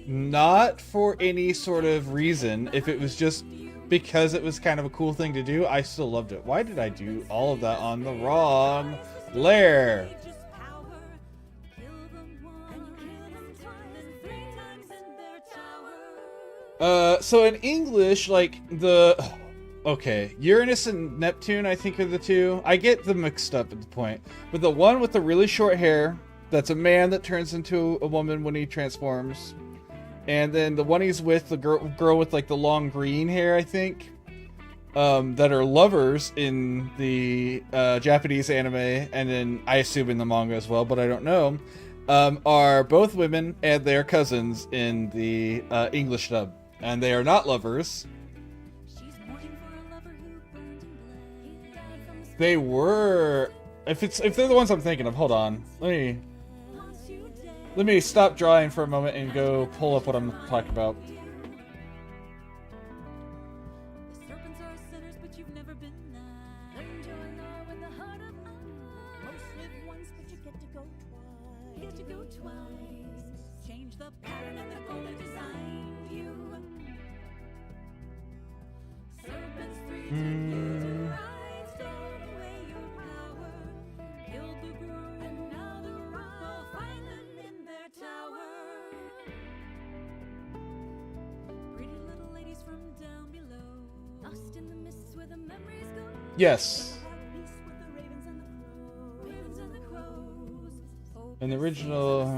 not for any sort of reason. If it was just because it was kind of a cool thing to do, I still loved it. Why did I do all of that on the wrong layer? So in English, like okay, Uranus and Neptune, I think, are the two. I get them mixed up at the point. But the one with the really short hair, that's a man that turns into a woman when he transforms. And then the one he's with, the girl with like the long green hair, I think, that are lovers in the Japanese anime, and then I assume in the manga as well, but I don't know, are both women, and they are cousins in the English dub. And they are not lovers. They were. If they're the ones I'm thinking of, hold on. Let me stop drawing for a moment and go pull up what I'm talking about. Yes. In the original...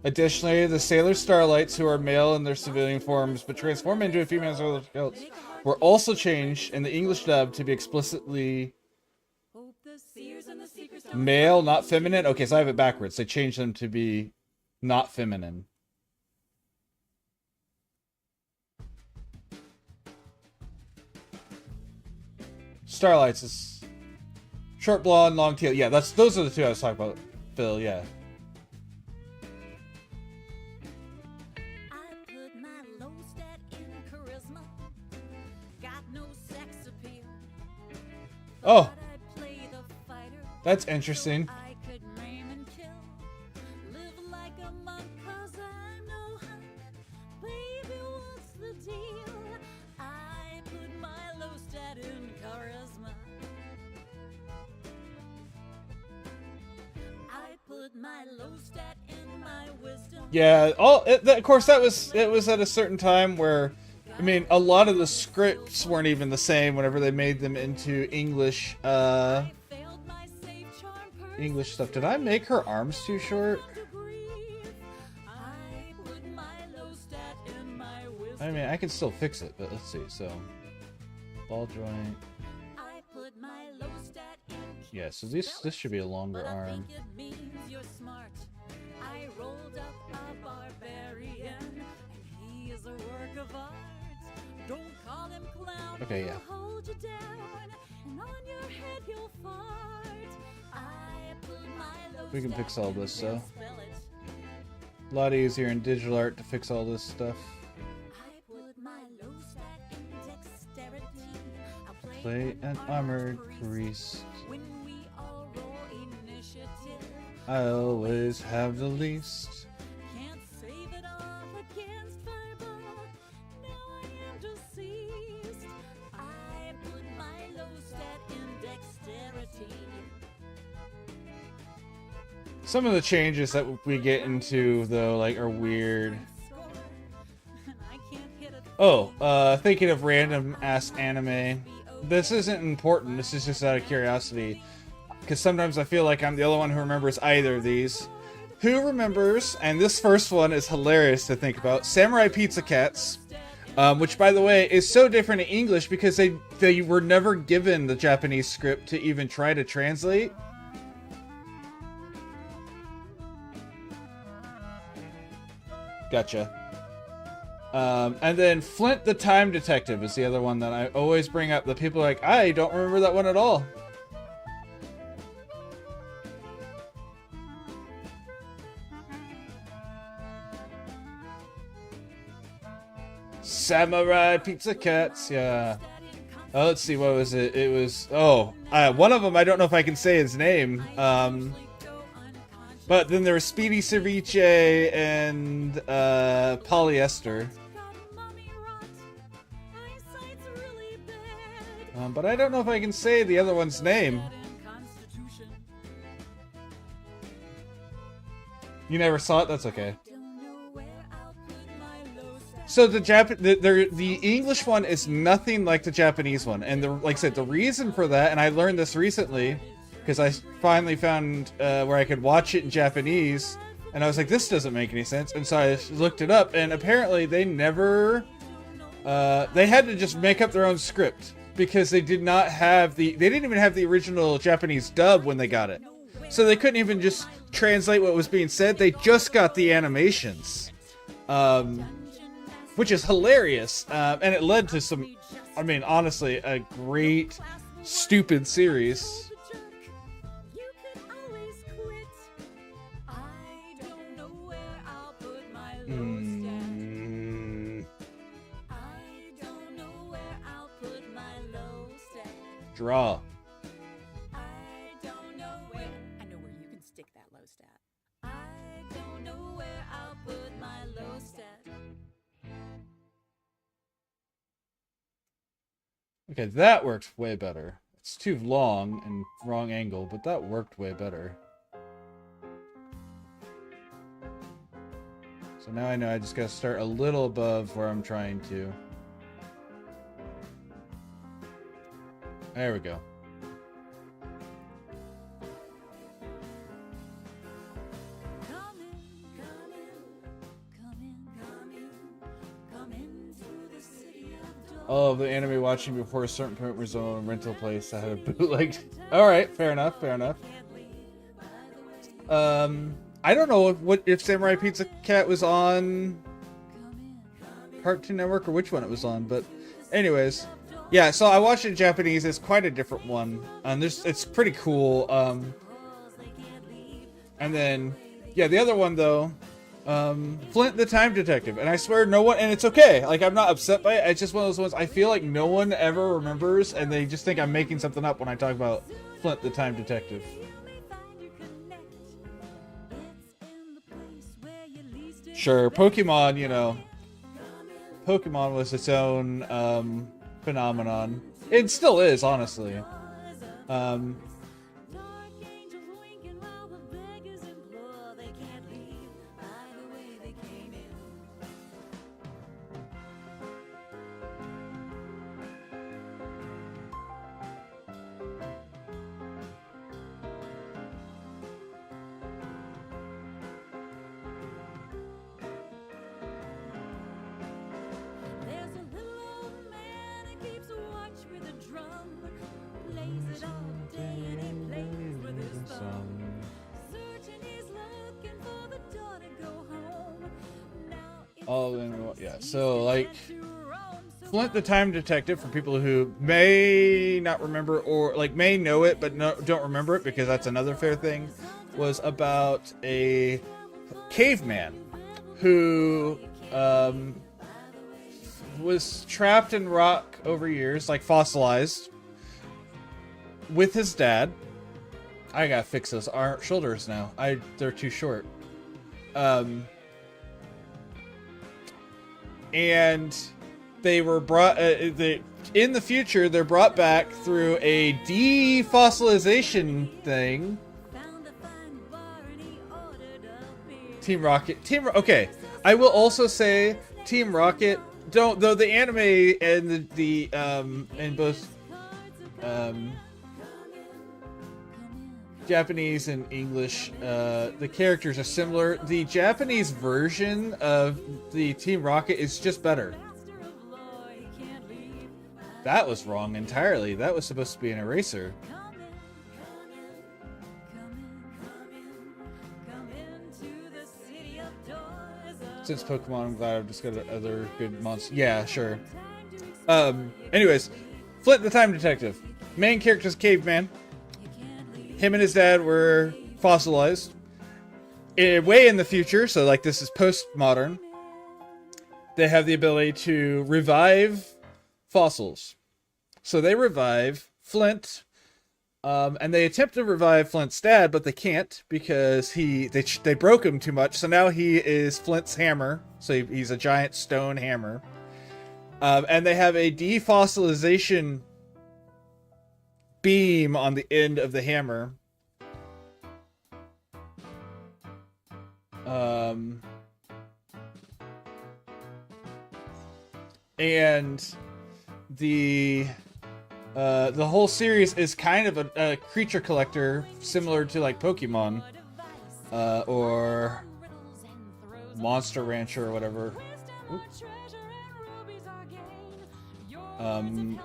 Additionally, the Sailor Starlights, who are male in their civilian forms but transform into a female Sailor Scouts, were also changed in the English dub to be explicitly male, not feminine. Okay, so I have it backwards. They changed them to be not feminine. Starlights is short blonde, long tail. Yeah, those are the two I was talking about, Phil. Yeah. I put my low stat in charisma. Got no sex appeal. Oh, But I'd play the fighter. that's interesting. I could maim and kill. Live like a monk 'cause I'm no hunk. Baby, what's the deal? I put my low stat in charisma. I put my low stat in my wisdom. Yeah, of course it was at a certain time where, I mean, a lot of the scripts weren't even the same whenever they made them into English I failed my safe charm English stuff. Did I make her arms too short? I put my low stat in my wisdom. I mean, I can still fix it, but let's see. So, ball joint. I put my low stat in. Yeah, so this should be a longer But I arm. think it means you're smart. I rolled up a barbarian, and he is a work of art. Don't call him clown. Okay, yeah. He'll hold you down, and on your head he'll fart. I put my low We can stat fix all in, this, they'll so. spell it. A lot easier in digital art to fix all this stuff. I put my low stat in dexterity. I'll Play an armored priest. when we all roll initiative. I always have the least. Can't save it all against fiber. Now I am deceased. I put my low stat in dexterity. Some of the changes that we get into, though, like, are weird. Score. I can't hit a Oh, thinking of random ass anime. This isn't important, this is just out of curiosity. Because sometimes I feel like I'm the only one who remembers either of these. Who remembers, and this first one is hilarious to think about, Samurai Pizza Cats. Which, by the way, is so different in English because they were never given the Japanese script to even try to translate. Gotcha. And then Flint the Time Detective is the other one that I always bring up. The people are like, I don't remember that one at all. Samurai Pizza Cats, yeah. Oh, let's see, what was it? It was, one of them, I don't know if I can say his name. But then there was Speedy Ceviche and Polyester. But I don't know if I can say the other one's name. You never saw it? That's okay. So the English one is nothing like the Japanese one, and like I said, the reason for that, and I learned this recently because I finally found where I could watch it in Japanese, and I was like, this doesn't make any sense, and so I looked it up, and apparently they never they had to just make up their own script because they didn't even have the original Japanese dub when they got it, so they couldn't even just translate what was being said. They just got the animations. Which is hilarious, and it led to some, I mean, honestly, a great, stupid series. Draw. Okay, that worked way better. It's too long and wrong angle, but that worked way better. So now I know I just gotta start a little above where I'm trying to. There we go. All of the anime watching before a certain point was on a rental place that had a bootleg. Alright, fair enough, fair enough. I don't know if Samurai Pizza Cat was on Cartoon Network or which one it was on, but anyways. Yeah, so I watched it in Japanese. It's quite a different one. And it's pretty cool. And then, yeah, the other one though, Flint the Time Detective, and I swear no one, and it's okay, like I'm not upset by it, it's just one of those ones I feel like no one ever remembers, and they just think I'm making something up when I talk about Flint the Time Detective. Sure, Pokemon, you know, Pokemon was its own phenomenon. It still is, honestly. Yeah, so like Flint the Time Detective, for people who may not remember or like may know it but don't remember it, because that's another fair thing, was about a caveman who was trapped in rock over years, like fossilized, with his dad. I gotta fix those shoulders now. They're too short. And they were brought in the future. They're brought back through a defossilization thing. Team Rocket. Okay, I will also say Team Rocket. Though the anime and the and both Japanese and English, the characters are similar. The Japanese version of the Team Rocket is just better. That was wrong entirely. That was supposed to be an eraser. Since Pokemon, I'm glad I've discovered other good monsters. Yeah, sure. Anyways, Flint the Time Detective. Main character's caveman. Him and his dad were fossilized. Way in the future, so like this is postmodern. They have the ability to revive fossils. So they revive Flint, and they attempt to revive Flint's dad, but they can't because they broke him too much. So now he is Flint's hammer. So he's a giant stone hammer. And they have a defossilization beam on the end of the hammer. And the whole series is kind of a creature collector, similar to like Pokemon, or Monster Rancher or whatever. Oops.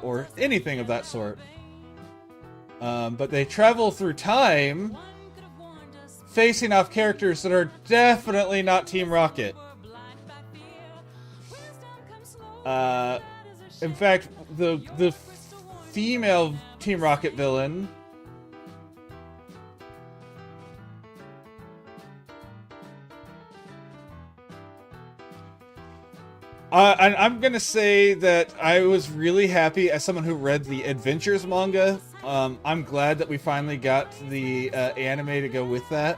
Or anything of that sort. But they travel through time, facing off characters that are definitely not Team Rocket. In fact, the female Team Rocket villain I'm gonna say that I was really happy as someone who read the Adventures manga. I'm glad that we finally got the anime to go with that.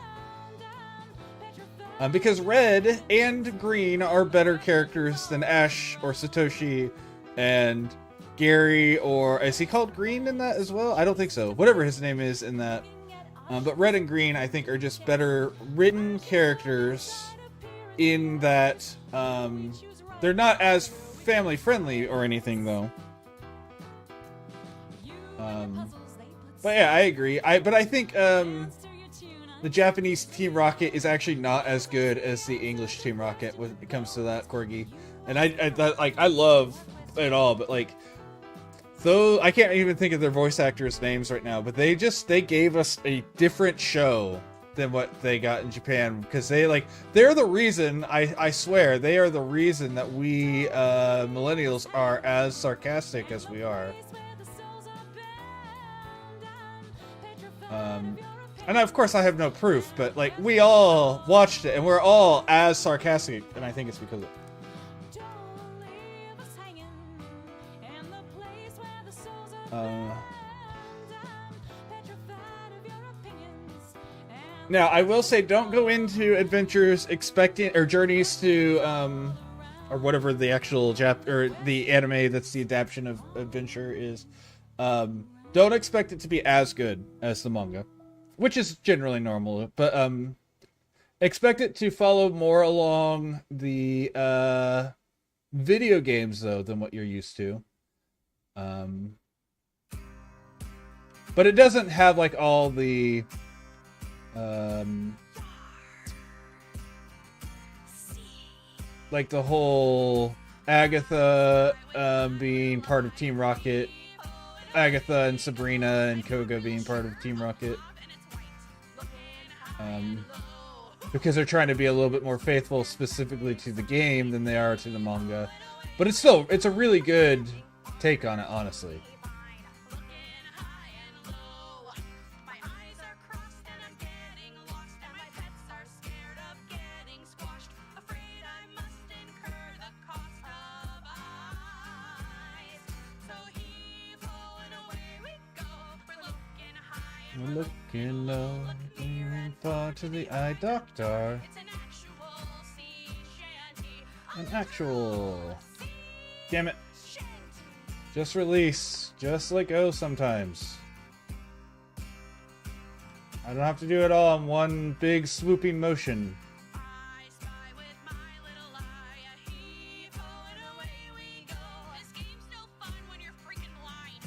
Because Red and Green are better characters than Ash or Satoshi and Gary, or is he called Green in that as well? I don't think so. Whatever his name is in that. But Red and Green, I think, are just better written characters in that they're not as family friendly or anything, though. But yeah, I agree. But I think the Japanese Team Rocket is actually not as good as the English Team Rocket when it comes to that, Corgi. And I love it all, but like, though I can't even think of their voice actors' names right now. But they gave us a different show than what they got in Japan, because they're the reason, I swear, they are the reason that we millennials are as sarcastic as we are. And of course I have no proof, but like, we all watched it and we're all as sarcastic, and I think it's because of it. Now, I will say, don't go into Adventures expecting, or Journeys to, or whatever the actual or the anime that's the adaptation of Adventure is. Don't expect it to be as good as the manga, which is generally normal. But expect it to follow more along the video games, though, than what you're used to. But it doesn't have like all the like the whole Agatha being part of Team Rocket, Agatha and Sabrina and Koga being part of Team Rocket, because they're trying to be a little bit more faithful specifically to the game than they are to the manga. But it's a really good take on it, honestly. We're looking low, peering far to the eye doctor. An actual. Damn it. Just release. Just let go sometimes. I don't have to do it all in one big swooping motion.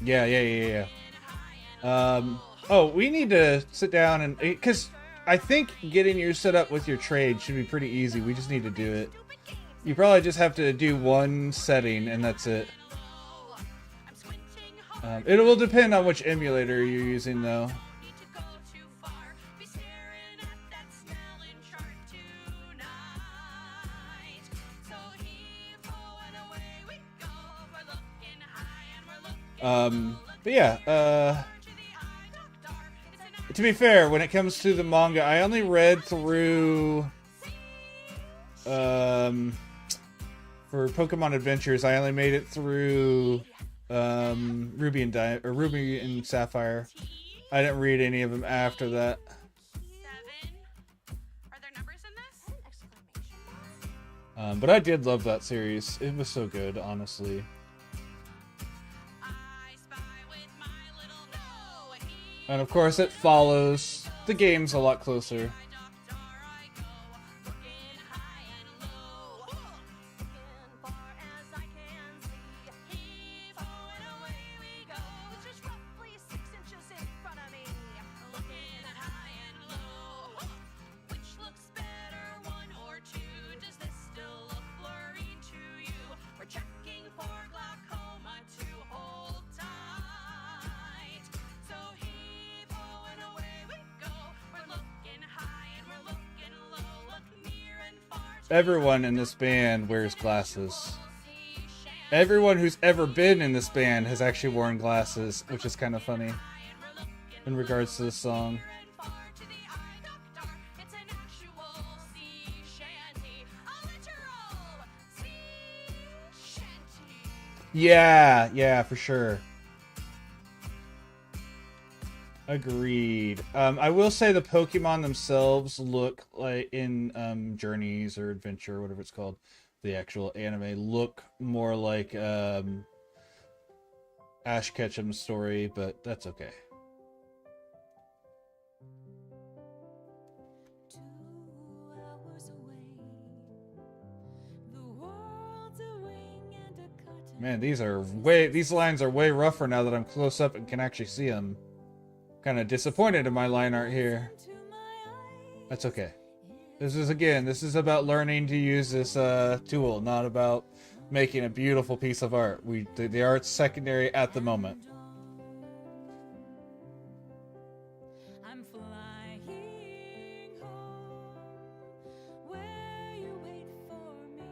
Yeah. Oh, we need to sit down and, because I think getting you set up with your trade should be pretty easy. We just need to do it. You probably just have to do one setting and that's it. It will depend on which emulator you're using, though. But yeah, to be fair, when it comes to the manga, I only read through, for Pokemon Adventures, I only made it through, Ruby and Sapphire. I didn't read any of them after that. 7. Are there numbers in this? But I did love that series. It was so good, honestly. I spy with my little no, and he And of course, it follows the games a lot closer. doctor I go, looking high and low, looking far as I can see. Heave ho and away we go, just roughly 6 inches in front of me. Looking high and low, which looks better, 1 or 2? Does this still look blurry to you? We're checking for glaucoma to hold tight. So heave ho and away we go. We're looking high and we're looking low. Look near and far. Everyone in this band wears glasses. Everyone who's ever been in this band has actually worn glasses, which is kind of funny in regards to this song. It's an actual sea shanty, a literal sea shanty. Yeah, for sure. Agreed. I will say the Pokemon themselves look like in Journeys or Adventure or whatever it's called, the actual anime, look more like Ash Ketchum's story, but that's okay. 2 hours away, the world's a wing and a cotton. Man, these lines are way rougher now that I'm close up and can actually see them. Kind of disappointed in my line art here. To my eyes, That's okay. This is about learning to use this tool, not about making a beautiful piece of art. The art's secondary at the moment. I'm flying home, where you wait for me.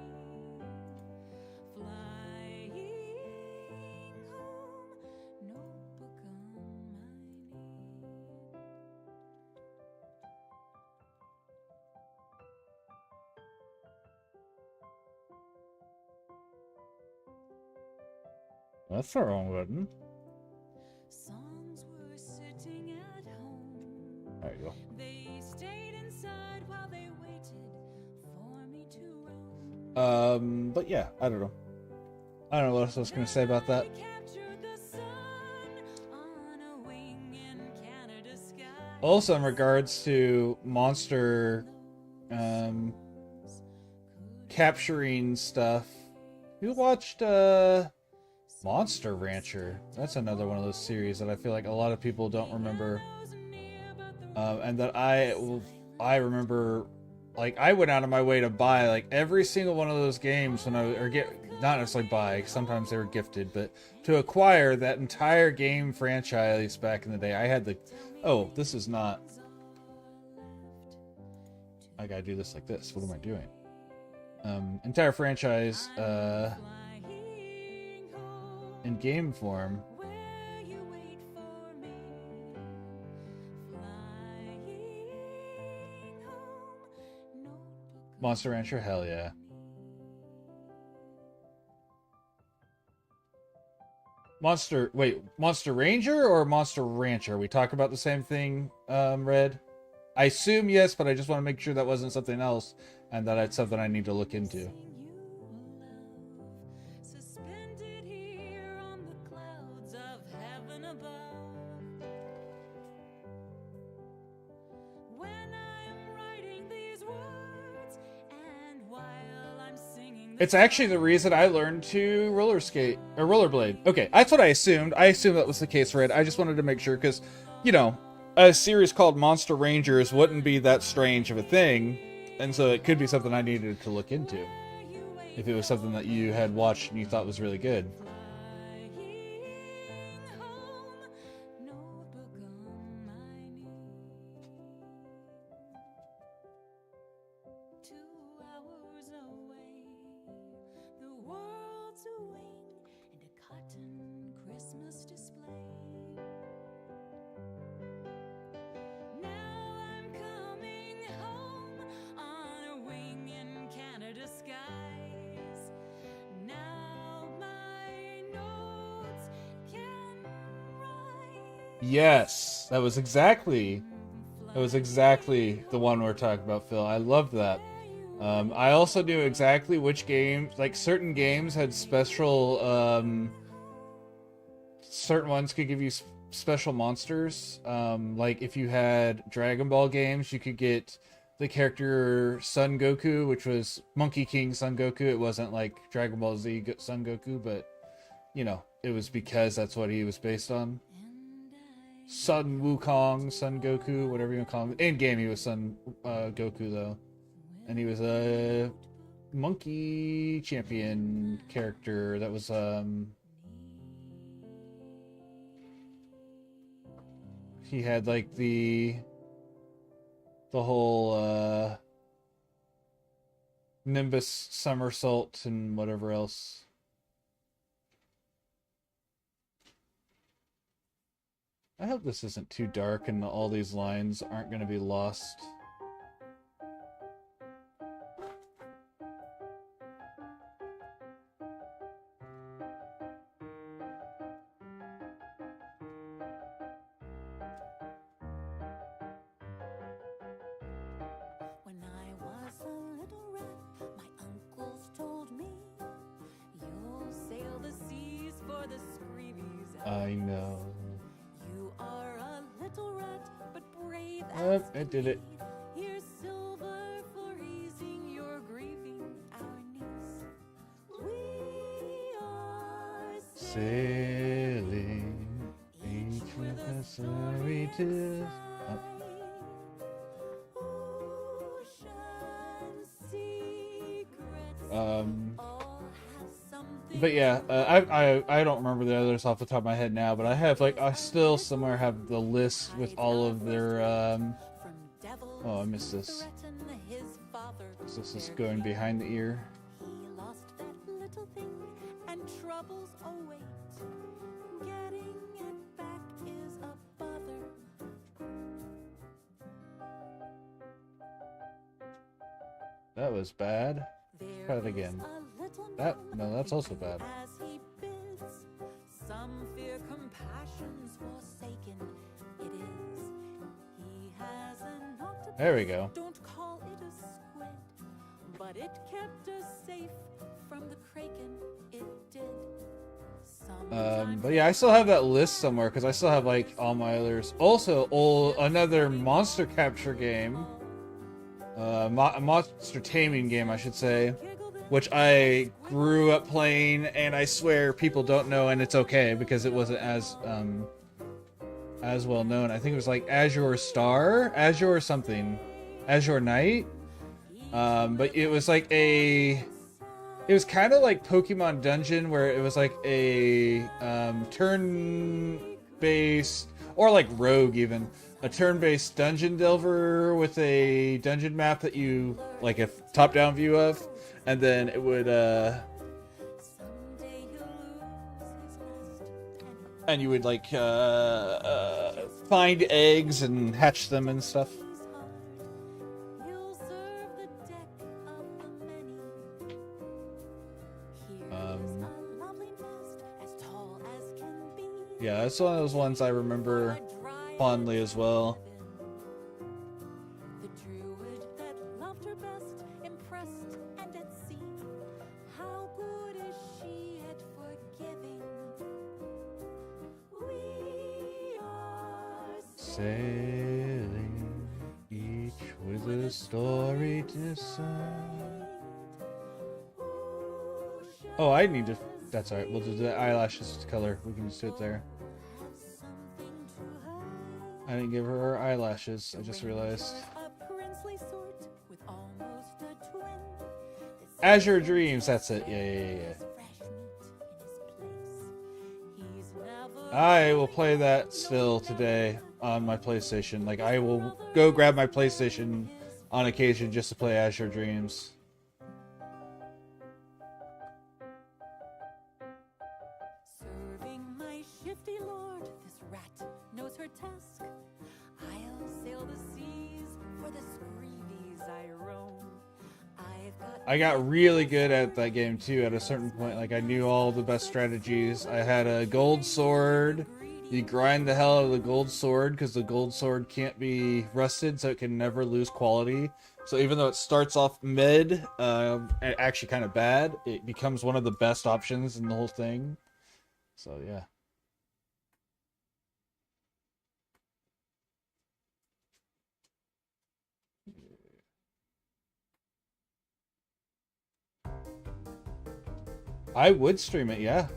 Flying home, notebook on my knee. That's the wrong button. Songs were sitting at home. There you go. They stayed inside while they waited for me to roam. But yeah, I don't know. I don't know what else I was gonna say about that. I captured the sun on a wing in Canada sky. Also, in regards to Monster, capturing stuff, you watched Monster Rancher. That's another one of those series that I feel like a lot of people don't remember, and that I remember. Like, I went out of my way to buy like every single one of those games when not necessarily buy, sometimes they were gifted, but to acquire that entire game franchise back in the day. I had this is not. I gotta do this like this. What am I doing? Entire franchise in game form. Where you wait for me. Flying home, notebook Monster Rancher, hell yeah. Monster Ranger or Monster Rancher? We talk about the same thing, Red? I assume yes, but I just want to make sure that wasn't something else and that it's something I need to look into. you love, suspended here on the clouds of heaven above. When I'm writing these words, and while I'm singing, It's actually the reason I learned to roller skate or rollerblade. Okay, that's what I assumed. I assumed that was the case, Red. I just wanted to make sure because, a series called Monster Rangers wouldn't be that strange of a thing, and so it could be something I needed to look into if it was something that you had watched and you thought was really good. flying home, notebook on my knee. 2 hours away, the world's a wing and a cotton Christmas Yes, that was exactly the one we're talking about, Phil. I loved that. I also knew exactly which games, like certain games had special, certain ones could give you special monsters. Like if you had Dragon Ball games, you could get the character Son Goku, which was Monkey King Son Goku. It wasn't like Dragon Ball Z Son Goku, but you know, it was because that's what he was based on. Sun Wukong, Son Goku, whatever you want to call him. In game, he was Son Goku though, and he was a monkey champion character that was he had like the whole Nimbus somersault and whatever else. I hope this isn't too dark and all these lines aren't going to be lost. When I was a little rat, my uncles told me, you'll sail the seas for the screevies. I know. You are a little rat, but brave Yep, as it did it. can be. Here's silver for easing your grieving, our niece. We are Sailing, each with a story to... Oh. ocean secrets. All have something. But yeah, I don't remember the others off the top of my head now, but I have like I still somewhere have the list with all of their From devils oh, I missed this. threaten his father. So this is going behind the ear. He lost that little thing, and troubles await. Getting it back is a bother. That was bad. Try it again. That no, that's also bad. As he bids, some fear compassion's forsaken. It is. He has an octopus. There we go. Don't call it a squid, but it kept us safe from the kraken. It did. But yeah, I still have that list somewhere because I still have like all my others. Also, another monster capture game, monster taming game, I should say, which I grew up playing, and I swear people don't know, and it's okay because it wasn't as well known. I think it was like Azure Star, Azure something, Azure Knight. But it was like it was kind of like Pokemon Dungeon, where it was like a turn-based, or like Rogue even, a turn-based dungeon delver with a dungeon map that you, like a top-down view of, and then it would, and you would like find eggs and hatch them and stuff. You'll serve the deck of the many. Here's a lovely nest as tall as can be. Yeah, that's one of those ones I remember fondly as well. The druid that loved her best, impressed and at sea. How good is she at forgiving? We are Sailing, each with a story to sing. Oh, I need to. That's alright. We'll do the eyelashes color. We can just do it there. I didn't give her her eyelashes. I just realized. a princely sort with almost a twin. Azure Dreams. That's it. Yeah. I will play that still today on my PlayStation. Like, I will go grab my PlayStation on occasion just to play Azure Dreams. Serving my shifty lord, this rat knows her task. I'll sail the seas for the screevies I roam. I got really good at that game too at a certain point. Like, I knew all the best strategies. I had a gold sword You grind the hell out of the gold sword because the gold sword can't be rusted, so it can never lose quality. So even though it starts off mid, and actually kind of bad, it becomes one of the best options in the whole thing. So yeah. I would stream it, yeah.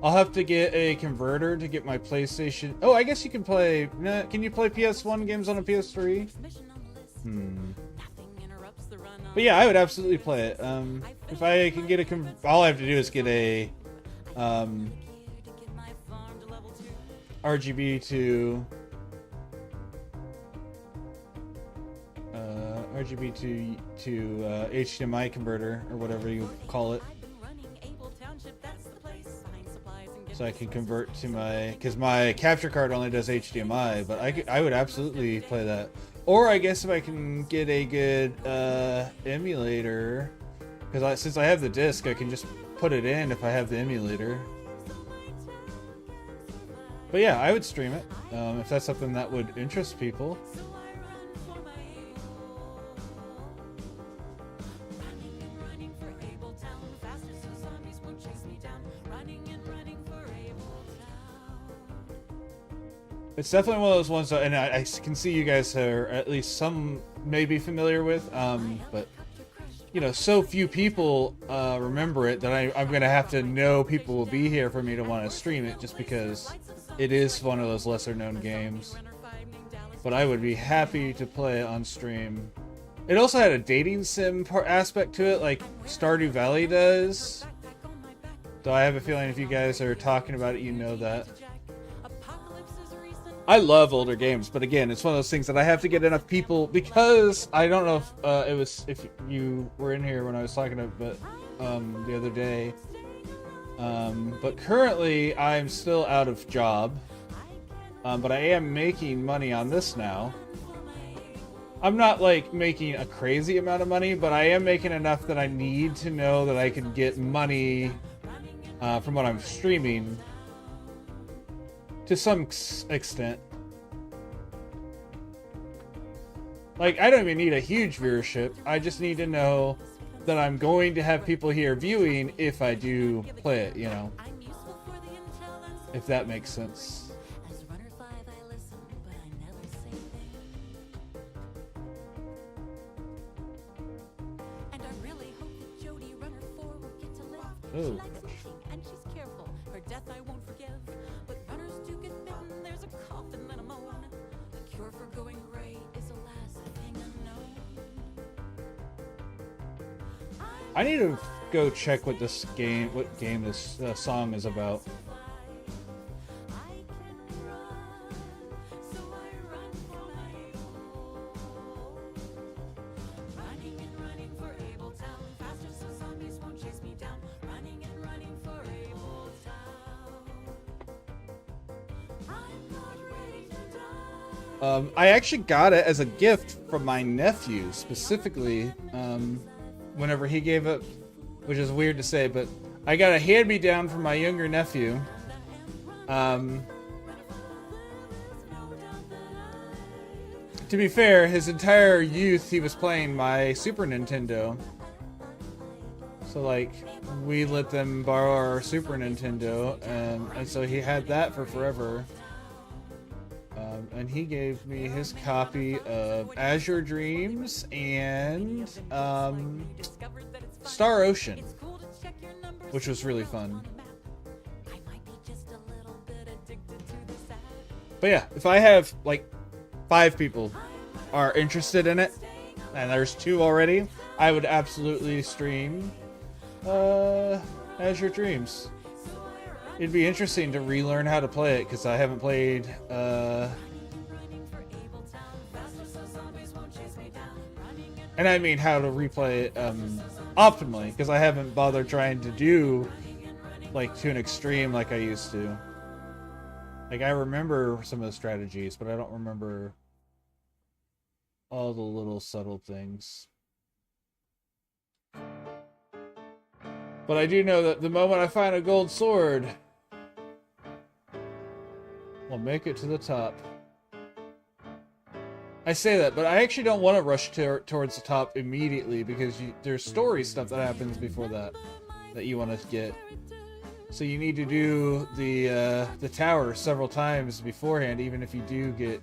I'll have to get a converter to get my PlayStation. Oh, I guess you can play. Nah, can you play PS1 games on a PS3? But yeah, I would absolutely play it. If I can get a all I have to do is get a RGB to HDMI converter or whatever you call it. So I can convert to my, because my capture card only does HDMI, but I would absolutely play that. Or I guess if I can get a good emulator, because since I have the disc, I can just put it in if I have the emulator. But yeah, I would stream it if that's something that would interest people. It's definitely one of those ones, and I can see you guys are at least some may be familiar with, but you know, so few people remember it that I'm gonna have to know people will be here for me to want to stream it, just because it is one of those lesser known games. But I would be happy to play it on stream. It also had a dating sim aspect to it, like Stardew Valley does. So I have a feeling if you guys are talking about it, you know that. I love older games, but again, it's one of those things that I have to get enough people, because I don't know if you were in here when I was talking about the other day. But currently I'm still out of job, but I am making money on this now. I'm not like making a crazy amount of money, but I am making enough that I need to know that I can get money from what I'm streaming. To some extent. Like, I don't even need a huge viewership. I just need to know that I'm going to have people here viewing if I do play it, you know. If that makes sense. Oh. I need to go check what this game this song is about. I actually got it as a gift from my nephew, specifically, whenever he gave it, which is weird to say, but I got a hand-me-down from my younger nephew. To be fair, his entire youth he was playing my Super Nintendo. So, like, we let them borrow our Super Nintendo, and so he had that for forever. And he gave me his copy of Azure Dreams and Star Ocean, which was really fun. But yeah, if I have like 5 people are interested in it, and there's 2 already, I would absolutely stream Azure Dreams. It'd be interesting to relearn how to play it, because I haven't played and I mean how to replay it optimally, because I haven't bothered trying to do like to an extreme like I used to. Like, I remember some of the strategies, but I don't remember all the little subtle things. But I do know that the moment I find a gold sword, make it to the top. I say that, but I actually don't want to rush towards the top immediately because there's story stuff that happens before that you want to get. So you need to do the tower several times beforehand, even if you do get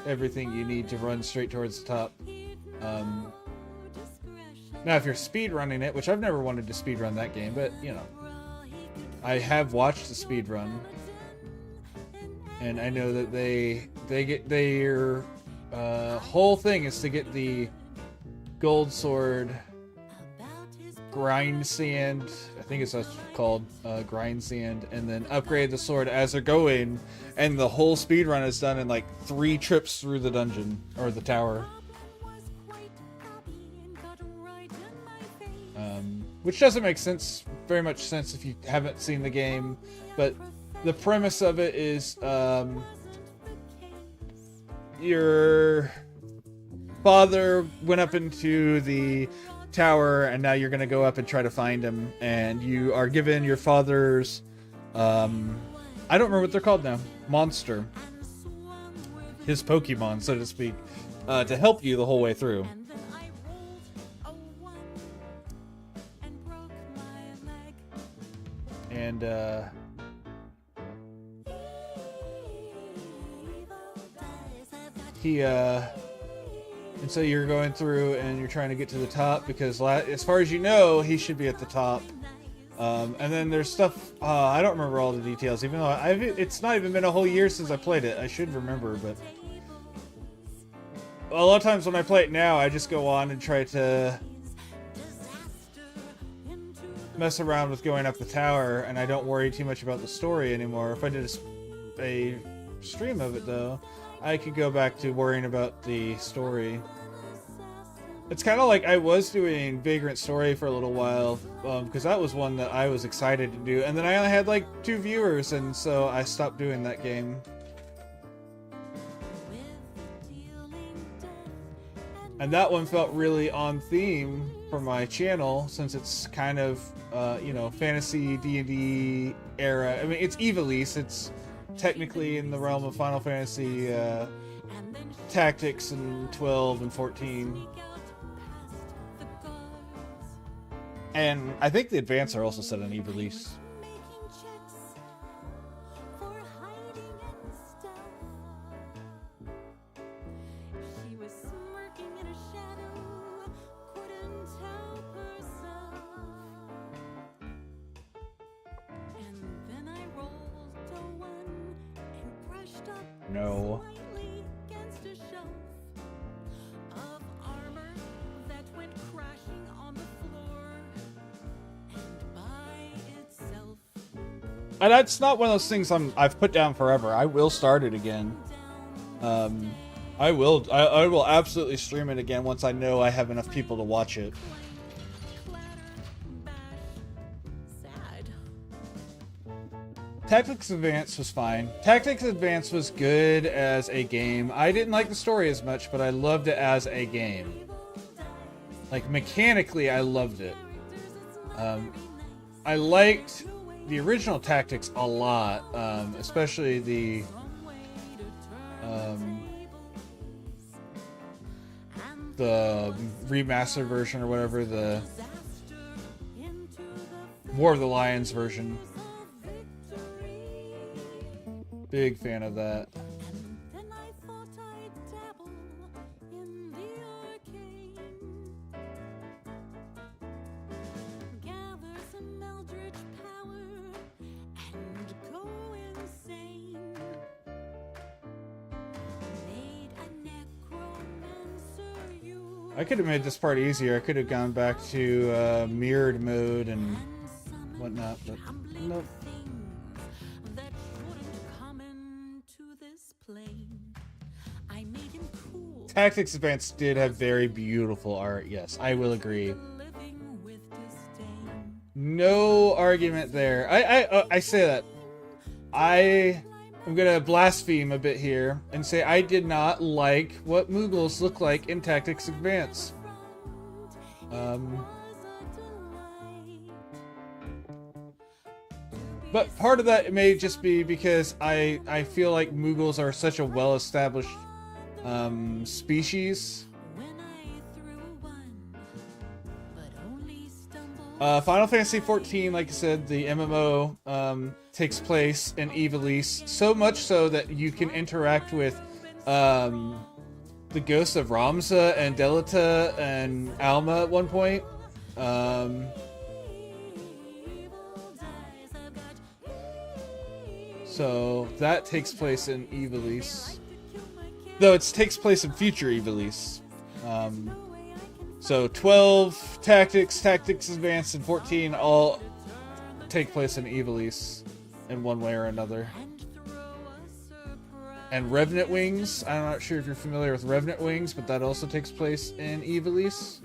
everything you need to run straight towards the top. Now, if you're speed running it, which I've never wanted to speed run that game, but you know, I have watched the speed run, and I know that their whole thing is to get the gold sword, grind sand, I think it's called grind sand, and then upgrade the sword as they're going, and the whole speed run is done in like 3 trips through the dungeon or the tower. Which doesn't make very much sense if you haven't seen the game, but the premise of it is your father went up into the tower, and now you're going to go up and try to find him, and you are given your father's I don't remember what they're called now, monster, his Pokemon, so to speak, to help you the whole way through. And and so you're going through and you're trying to get to the top because as far as you know, he should be at the top. And then there's stuff, I don't remember all the details, even though it's not even been a whole year since I played it. I should remember, but a lot of times when I play it now, I just go on and try to mess around with going up the tower, and I don't worry too much about the story anymore. If I did a stream of it, though, I could go back to worrying about the story. It's kind of like I was doing Vagrant Story for a little while, because that was one that I was excited to do, and then I only had like 2 viewers, and so I stopped doing that game. And that one felt really on theme for my channel, since it's kind of, you know, fantasy D&D era. I mean, it's Ivalice. It's technically in the realm of Final Fantasy Tactics and 12 and 14. And I think the Advance are also set on Ivalice. No. And that's not one of those things I've put down forever. I will start it again. I will absolutely stream it again once I know I have enough people to watch it. Tactics Advance was fine. Tactics Advance was good as a game. I didn't like the story as much, but I loved it as a game. Like, mechanically, I loved it. I liked the original Tactics a lot, especially the remastered version or whatever, the War of the Lions version. Big fan of that. I could have made this part easier. I could have gone back to mirrored mode and whatnot, but nope. Tactics Advance did have very beautiful art, yes, I will agree. No argument there. I say that. I am gonna blaspheme a bit here and say I did not like what Moogles look like in Tactics Advance. But part of that may just be because I feel like Moogles are such a well-established species. Final Fantasy XIV, like I said, the MMO takes place in Ivalice, so much so that you can interact with the ghosts of Ramza and Delita and Alma at one point. So that takes place in Ivalice. Though it takes place in future Ivalice. So 12, Tactics Advanced, and 14 all take place in Ivalice in one way or another. And Revenant Wings, I'm not sure if you're familiar with Revenant Wings, but that also takes place in Ivalice.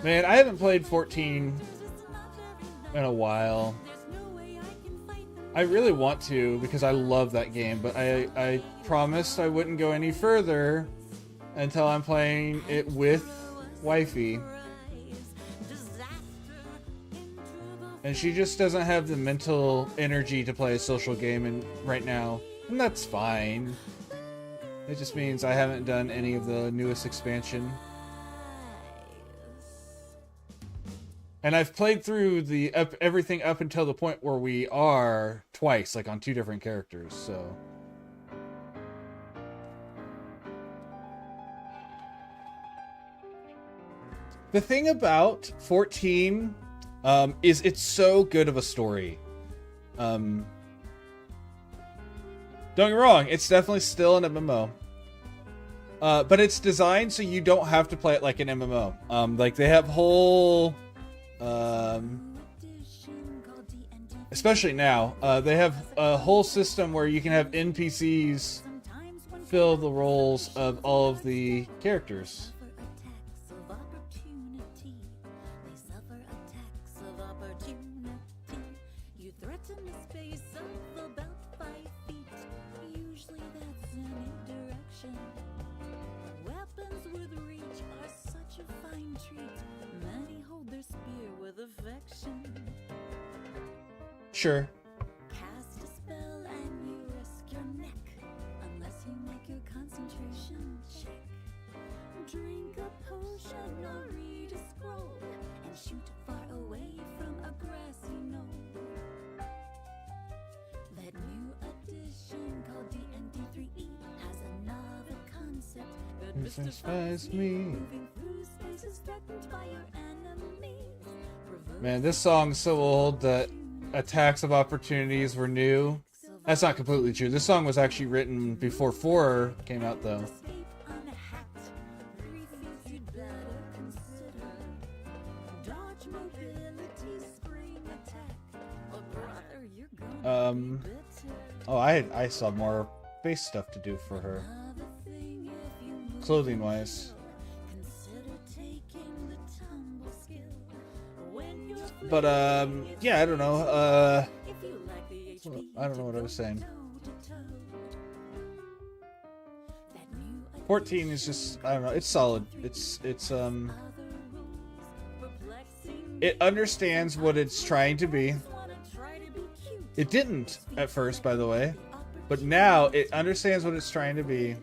Man, I haven't played 14 in a while. I really want to because I love that game, but I promised I wouldn't go any further until I'm playing it with wifey. And she just doesn't have the mental energy to play a social game right now. And that's fine. It just means I haven't done any of the newest expansion. And I've played through everything up until the point where we are twice, like on 2 different characters, so. The thing about 14 is it's so good of a story. Don't get me wrong, it's definitely still an MMO. But it's designed so you don't have to play it like an MMO. Like they have whole... especially now, they have a whole system where you can have NPCs fill the roles of all of the characters. Sure. Cast a spell and you risk your neck unless you make your concentration check. Drink a potion or read a scroll and shoot far away from a grassy knoll. That new edition called D&D 3E has a novel concept that mystifies me. Moving through spaces threatened by your enemies. Man, this song's so old that Attacks of Opportunities were new. That's not completely true. This song was actually written before 4 came out, though. Oh, I saw more base stuff to do for her. Clothing-wise. But, yeah, I don't know. I don't know what I was saying. 14 is just, I don't know, it's solid. It understands what it's trying to be. It didn't at first, by the way. But now it understands what it's trying to be.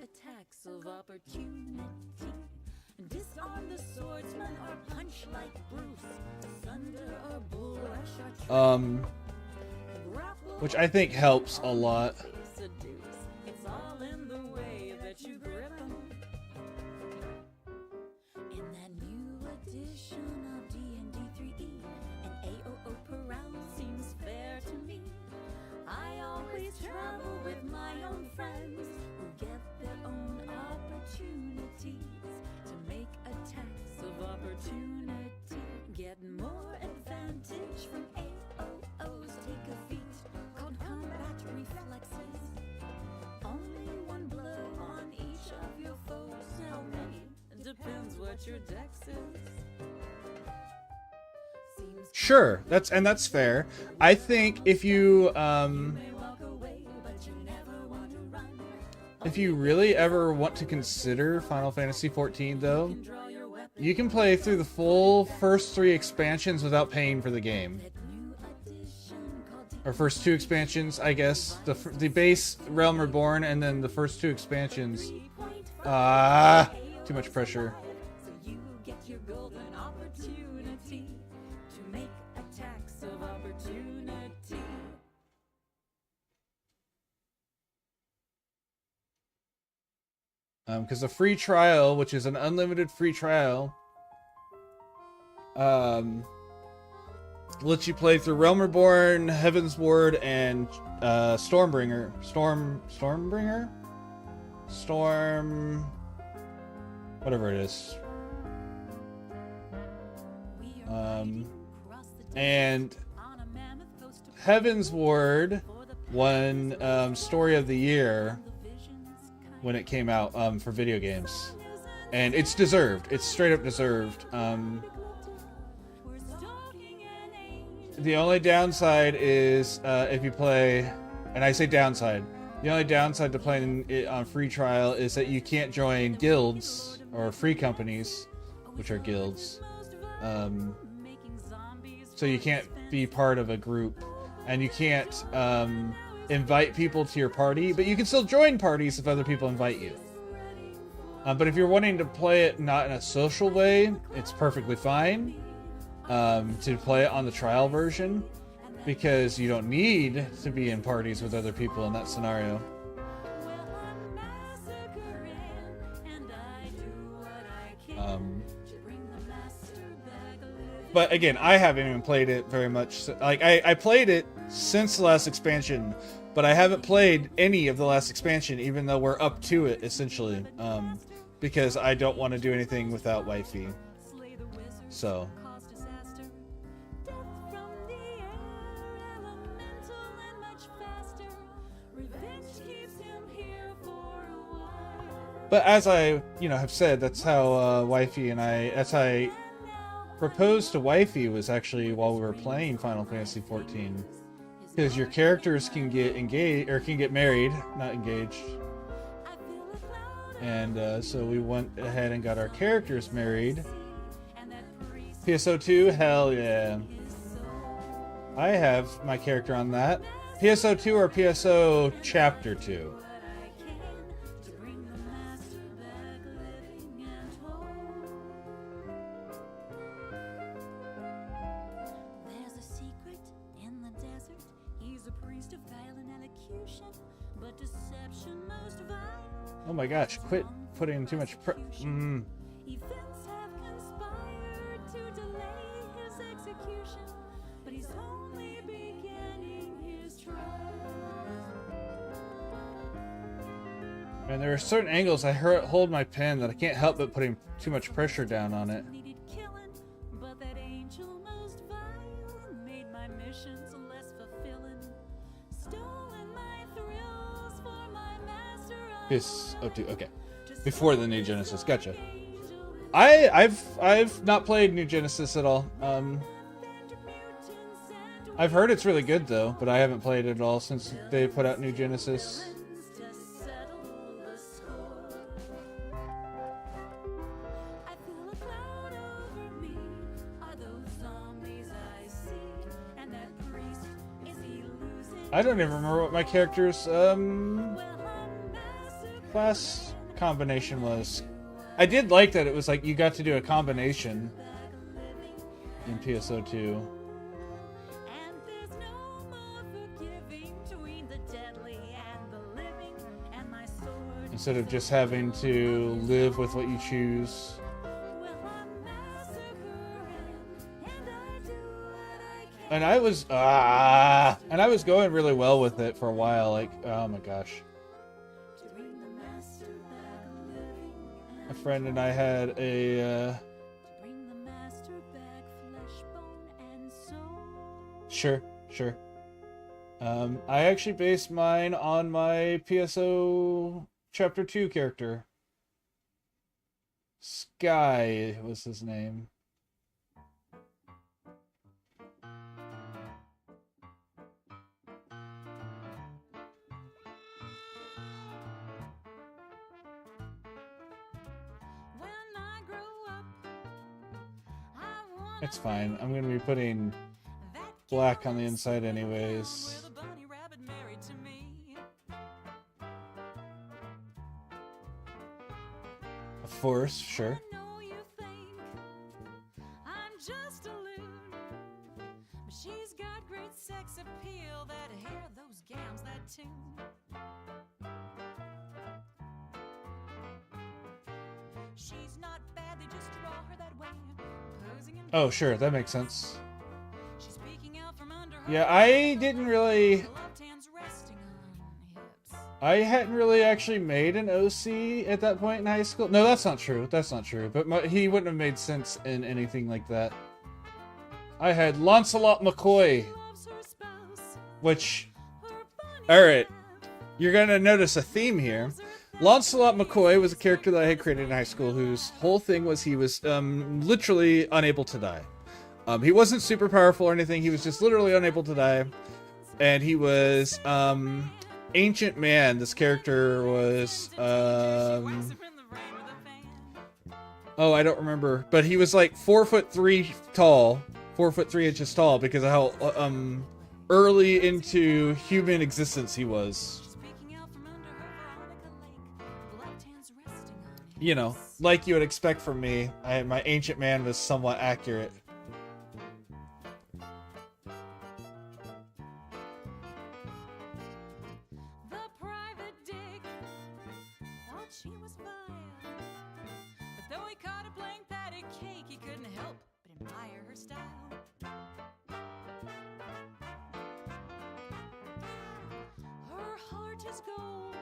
Which I think helps a lot. Travel with my own friends who get their own opportunities to make attacks of opportunity. Get more advantage from AOOs. Take a feat called combat reflexes. Only one blow on each of your foes. How many? Depends what your dex is. Sure, that's fair. I think if you if you really ever want to consider Final Fantasy XIV, though, you can play through the full first 3 expansions without paying for the game. Or first 2 expansions, I guess. The base Realm Reborn and then the first 2 expansions. Too much pressure. So you get your golden opportunity to make a tax of opportunity. Because the free trial, which is an unlimited free trial, lets you play through Realm Reborn, Heaven's Ward, and Stormbringer. Stormbringer? Whatever it is. And Heaven's Ward won Story of the Year when it came out for video games. And it's deserved. It's straight up deserved. The only downside is if you play, and I say downside, the only downside to playing it on free trial is that you can't join guilds or free companies, which are guilds. So you can't be part of a group, and you can't invite people to your party, but you can still join parties if other people invite you. But if you're wanting to play it not in a social way, it's perfectly fine to play it on the trial version, because you don't need to be in parties with other people in that scenario. But again, I haven't even played it very much. Like, I played it since the last expansion, but I haven't played any of the last expansion, even though we're up to it, essentially. Because I don't want to do anything without wifey. So. But as I, have said, that's how wifey and that's how I proposed to wifey, was actually while we were playing Final Fantasy XIV. Because your characters can get engaged, or can get married, not engaged. And so we went ahead and got our characters married. PSO2, hell yeah. I have my character on that. PSO2 or PSO Chapter 2? Oh my gosh, quit putting too much Events have conspired to delay his execution, but he's only beginning his trial. And there are certain angles I hold my pen that I can't help but putting too much pressure down on it. Needed killing, but that angel most vile made my missions less fulfilling. Stolen my thrills for my master. PSO2, okay. Before the New Genesis, gotcha. I've not played New Genesis at all. I've heard it's really good though, but I haven't played it at all since they put out New Genesis. I don't even remember what my character's class combination was. I did like that it was like you got to do a combination in PSO2. Instead of just having to live with what you choose. And I was going really well with it for a while, like, oh my gosh. A friend and I had a Sure. I actually based mine on my PSO Chapter 2 character. Sky was his name. It's fine. I'm gonna be putting black on the inside anyways. With a bunny rabbit married to me. A forest, sure. I know you think I'm just a loon, but she's got great sex appeal. That hair, those gams, that tune. She's not bad, they just draw her that way. Posing in Oh, sure, that makes sense. she's peeking out from under her. Yeah, I didn't really. Gloved hands resting on hips. I hadn't really actually made an OC at that point in high school. No, that's not true. That's not true. But he wouldn't have made sense in anything like that. I had Lancelot McCoy, Loves her spouse, which. her bunny Alright, rabbit. you're gonna notice a theme here. Lancelot McCoy was a character that I had created in high school whose whole thing was he was literally unable to die. He wasn't super powerful or anything, he was just literally unable to die. And he was Ancient Man. This character was oh, I don't remember, but he was like 4'3" tall, 4'3" tall because of how early into human existence he was. You know, like you would expect from me, my Ancient Man was somewhat accurate. The private dick thought she was fine, but though he caught her playing patty cake, he couldn't help but admire her style. Her heart is gold,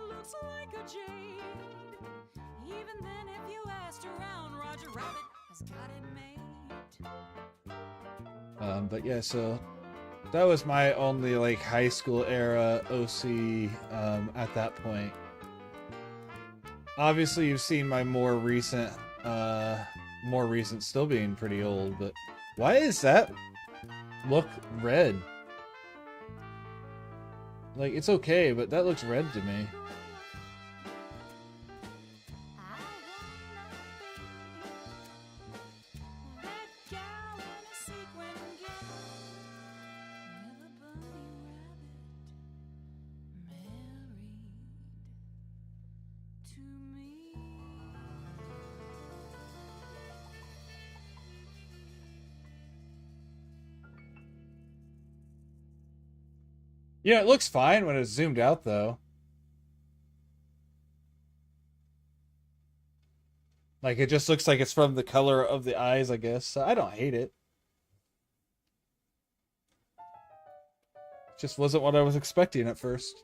looks like a jade. Even then, if you asked around, Roger Rabbit has got it made. But yeah, so that was my only like high school era OC at that point. Obviously, you've seen my more recent, still being pretty old. But why is that look red? Like it's okay, but that looks red to me. Yeah, it looks fine when it's zoomed out, though. Like, it just looks like it's from the color of the eyes, I guess. So I don't hate it. Just wasn't what I was expecting at first.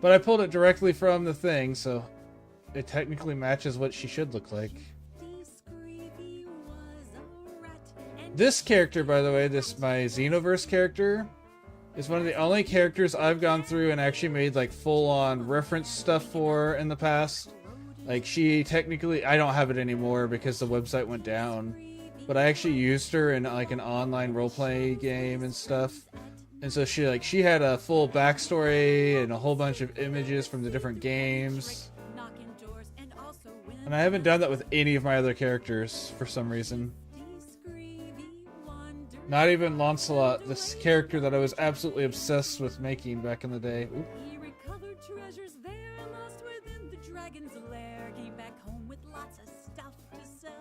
But I pulled it directly from the thing, so it technically matches what she should look like. This character, by the way, my Xenoverse character, is one of the only characters I've gone through and actually made like full-on reference stuff for in the past. Like she technically, I don't have it anymore because the website went down, but I actually used her in like an online roleplay game and stuff. And so she had a full backstory and a whole bunch of images from the different games. And I haven't done that with any of my other characters for some reason. Not even Lancelot, this character that I was absolutely obsessed with making back in the day. Oop. He recovered treasures there, lost within the dragon's lair. Came back home with lots of stuff to sell.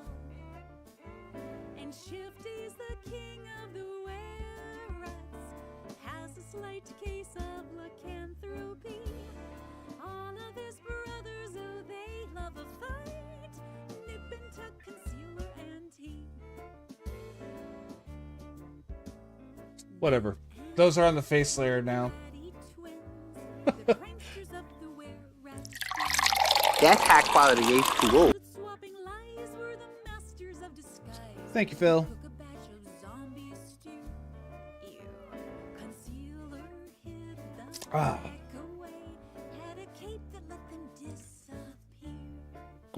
And Shifty's the king of the were-rats, has a slight case of lycanthropy. All of his brothers, oh, they love a fight. Nip and tuck, concealer, and he. Whatever. Those are on the face layer now. That's high quality H2O. Thank you, Phil. Ah.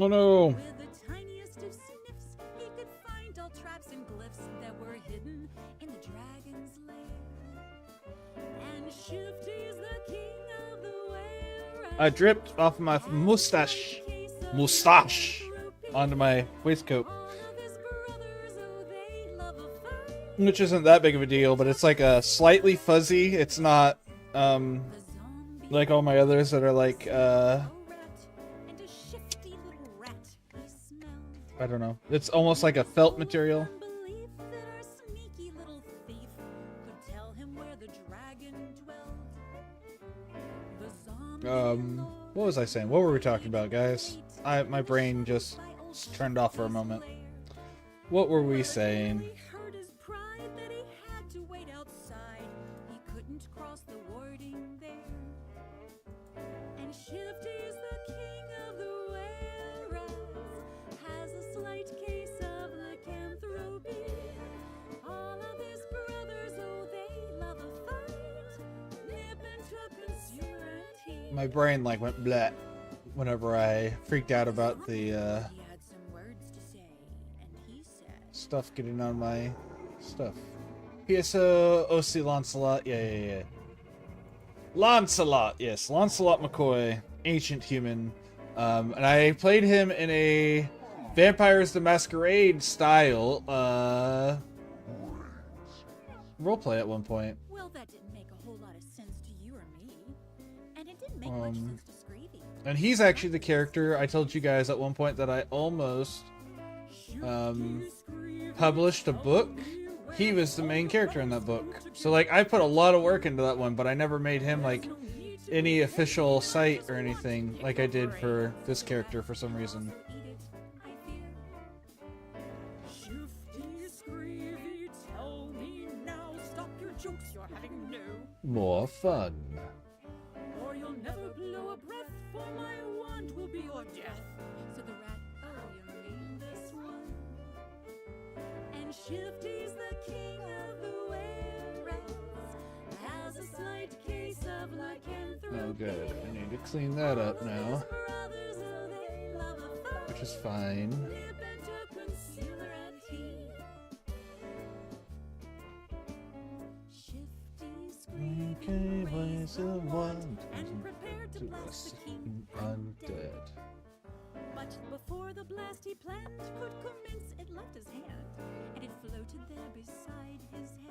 Oh no. I dripped off my mustache. Mustache. onto my waistcoat. All of his brothers, oh, they love a fight. Which isn't that big of a deal, but it's like a slightly fuzzy. It's not The zombie like all my others that are like a rat, and a shifty little rat he smelled. I don't know. It's almost like a felt material. Belief that our sneaky little thief could tell him where the dragon dwelled. The zombie What was I saying? What were we talking about, guys? My brain just turned off for a moment. What were we saying? We hurt his pride that he had to wait outside. He couldn't cross the warding there. And Shifty's the king of the were-rats, has a slight case of lycanthropy. All of his brothers, oh, they love a fight. Nip into consumer and tea. My brain like went bleh whenever I freaked out about the He had some words to say, and he said, stuff getting on my stuff. PSO OC Lancelot, yeah. Lancelot, yes, Lancelot McCoy, ancient human. And I played him in a Vampires the Masquerade style roleplay at one point. well, that didn't make a whole lot of sense to you or me. And it didn't make much sense to Screevy. And he's actually the character I told you guys at one point that I almost published a book. He was the main character in that book. So like I put a lot of work into that one, but I never made him like any official site or anything like I did for this character for some reason. Eat it, I fear. Shifty Screevy, tell me now. Stop your jokes, you're having no. More fun. Or you'll never blow a breath, for my wand will be your death. So the rat, oh, you mean this one? And Shifty's the king of the were-rats, has a slight case of lycanthropy. Oh good, I need to clean that up now, Brothers, oh, they love a fight. which is fine. Nip into concealer and tea. Shifty Okay, Screevy ways of one and prepared to blast the king undead. But before the blast he planned could commence, it left his hand, and it floated there beside his head.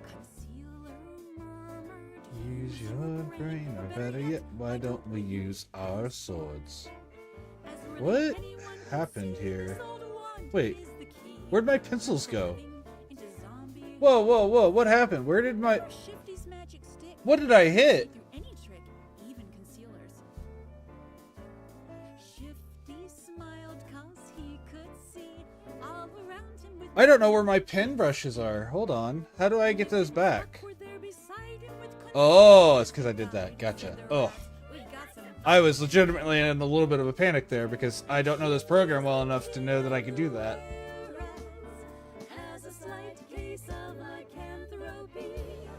Concealer murmured, Use your brain, or better yet, why don't we use our swords? as What really anyone could happened see, here? this old wand Wait, is the key. where'd my pencils go? Into zombie Whoa, what happened? Where did my... Shifty's magic stick. What did I hit? Through any trick, even concealers. Shifty smiled 'cause he could see all around him with I don't know where my pen brushes are. Hold on. How do I get those back? were there beside him with Oh, it's because I did that. Gotcha. Oh, we got some I was legitimately in a little bit of a panic there because I don't know this program well enough to know that I could do that. rats, has a slight case of lycanthropy.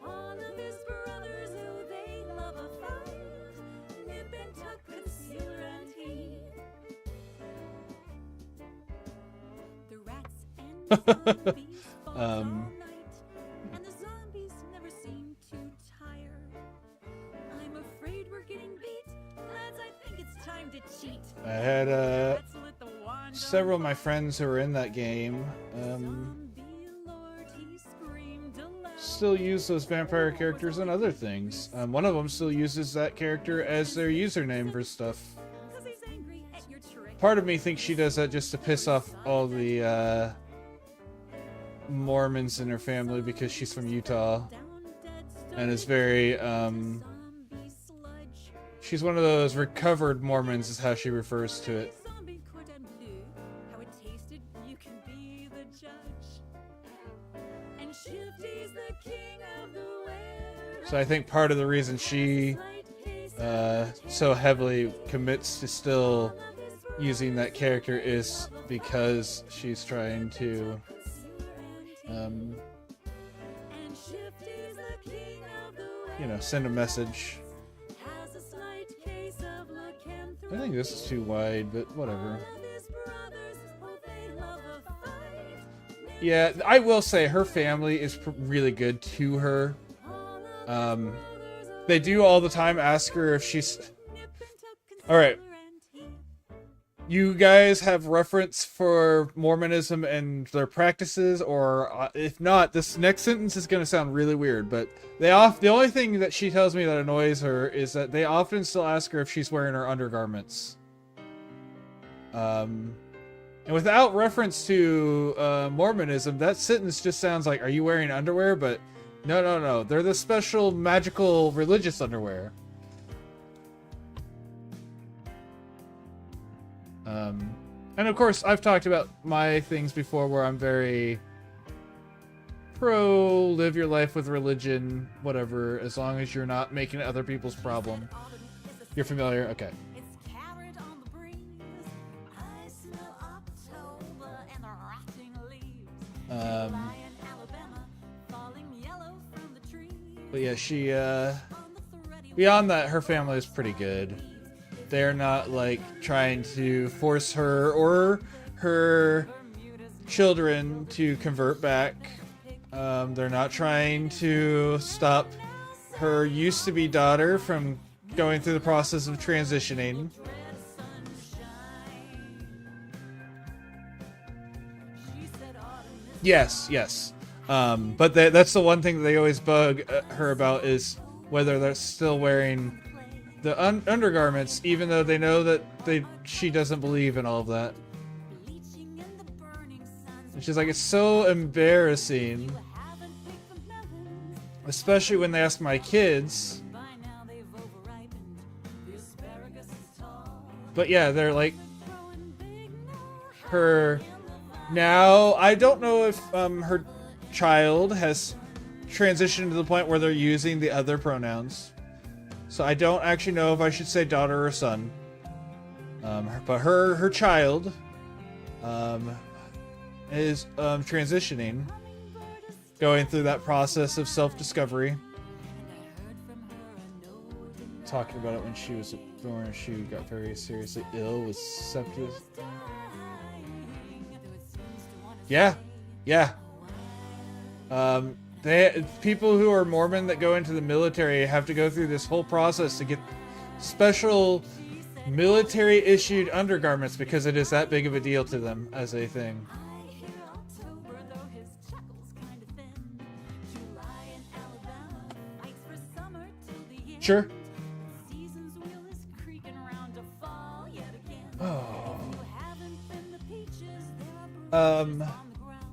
All of his brothers, oh, they love a fight. Nip and tuck, concealer and tea. The rats and zombies fought all night, and the zombies never seem to tire. I'm afraid we're getting beat, lads. I think it's time to cheat. I had Rats lit the wand on several of my friends who were in that game zombie lord, he screamed aloud. still use those vampire characters and other things. One of them still uses that character as their username for stuff. 'Cause he's angry at your trick. Part of me thinks she does that just to piss off all the Mormons in her family because she's from Utah Down dead and is very zombie sludge. she's one of those recovered Mormons is how she refers to it. Zombie cordon bleu. How it tasted, you can be the judge. And Shifty's the king of the were. So I think part of the reason she so heavily commits to still using that character is because she's trying to send a message. I think this is too wide, but whatever. Yeah, I will say her family is really good to her. They do all the time ask her if she's... Alright. you guys have reference for Mormonism and their practices, or if not, this next sentence is going to sound really weird, but the only thing that she tells me that annoys her is that they often still ask her if she's wearing her undergarments. And without reference to Mormonism, that sentence just sounds like, are you wearing underwear? But no. They're the special magical religious underwear. And of course, I've talked about my things before where I'm very pro live your life with religion, whatever, as long as you're not making it other people's problem. You're familiar? Okay. It's carrot on the breeze. I smell October and the rotting leaves. July in Alabama, falling yellow from the trees. But yeah, she, On the thready beyond that, her family is pretty good. They're not, like, trying to force her or her children to convert back. They're not trying to stop her used-to-be daughter from going through the process of transitioning. Yes. But that's the one thing that they always bug her about, is whether they're still wearing the undergarments, even though they know that she doesn't believe in all of that. bleaching in the burning sun. And she's like, it's so embarrassing, Haven't picked the melons. especially when they ask my kids. By now they've overripened. The asparagus is tall. But yeah, they're like, Growing big now. her now. I don't know if her child has transitioned to the point where they're using the other pronouns, so I don't actually know if I should say daughter or son. But her child is transitioning, going through that process of self-discovery. Talking about it when she was born, she got very seriously ill with sepsis. Yeah. People who are Mormon that go into the military have to go through this whole process to get special military issued undergarments because it is that big of a deal to them as a thing. I hear October, though his chuckle's kind of thin. July in Alabama fights for summer till the end. Sure. Season's wheel is creaking around to fall yet again. Oh. If you haven't been the peaches, there are bruises on the ground.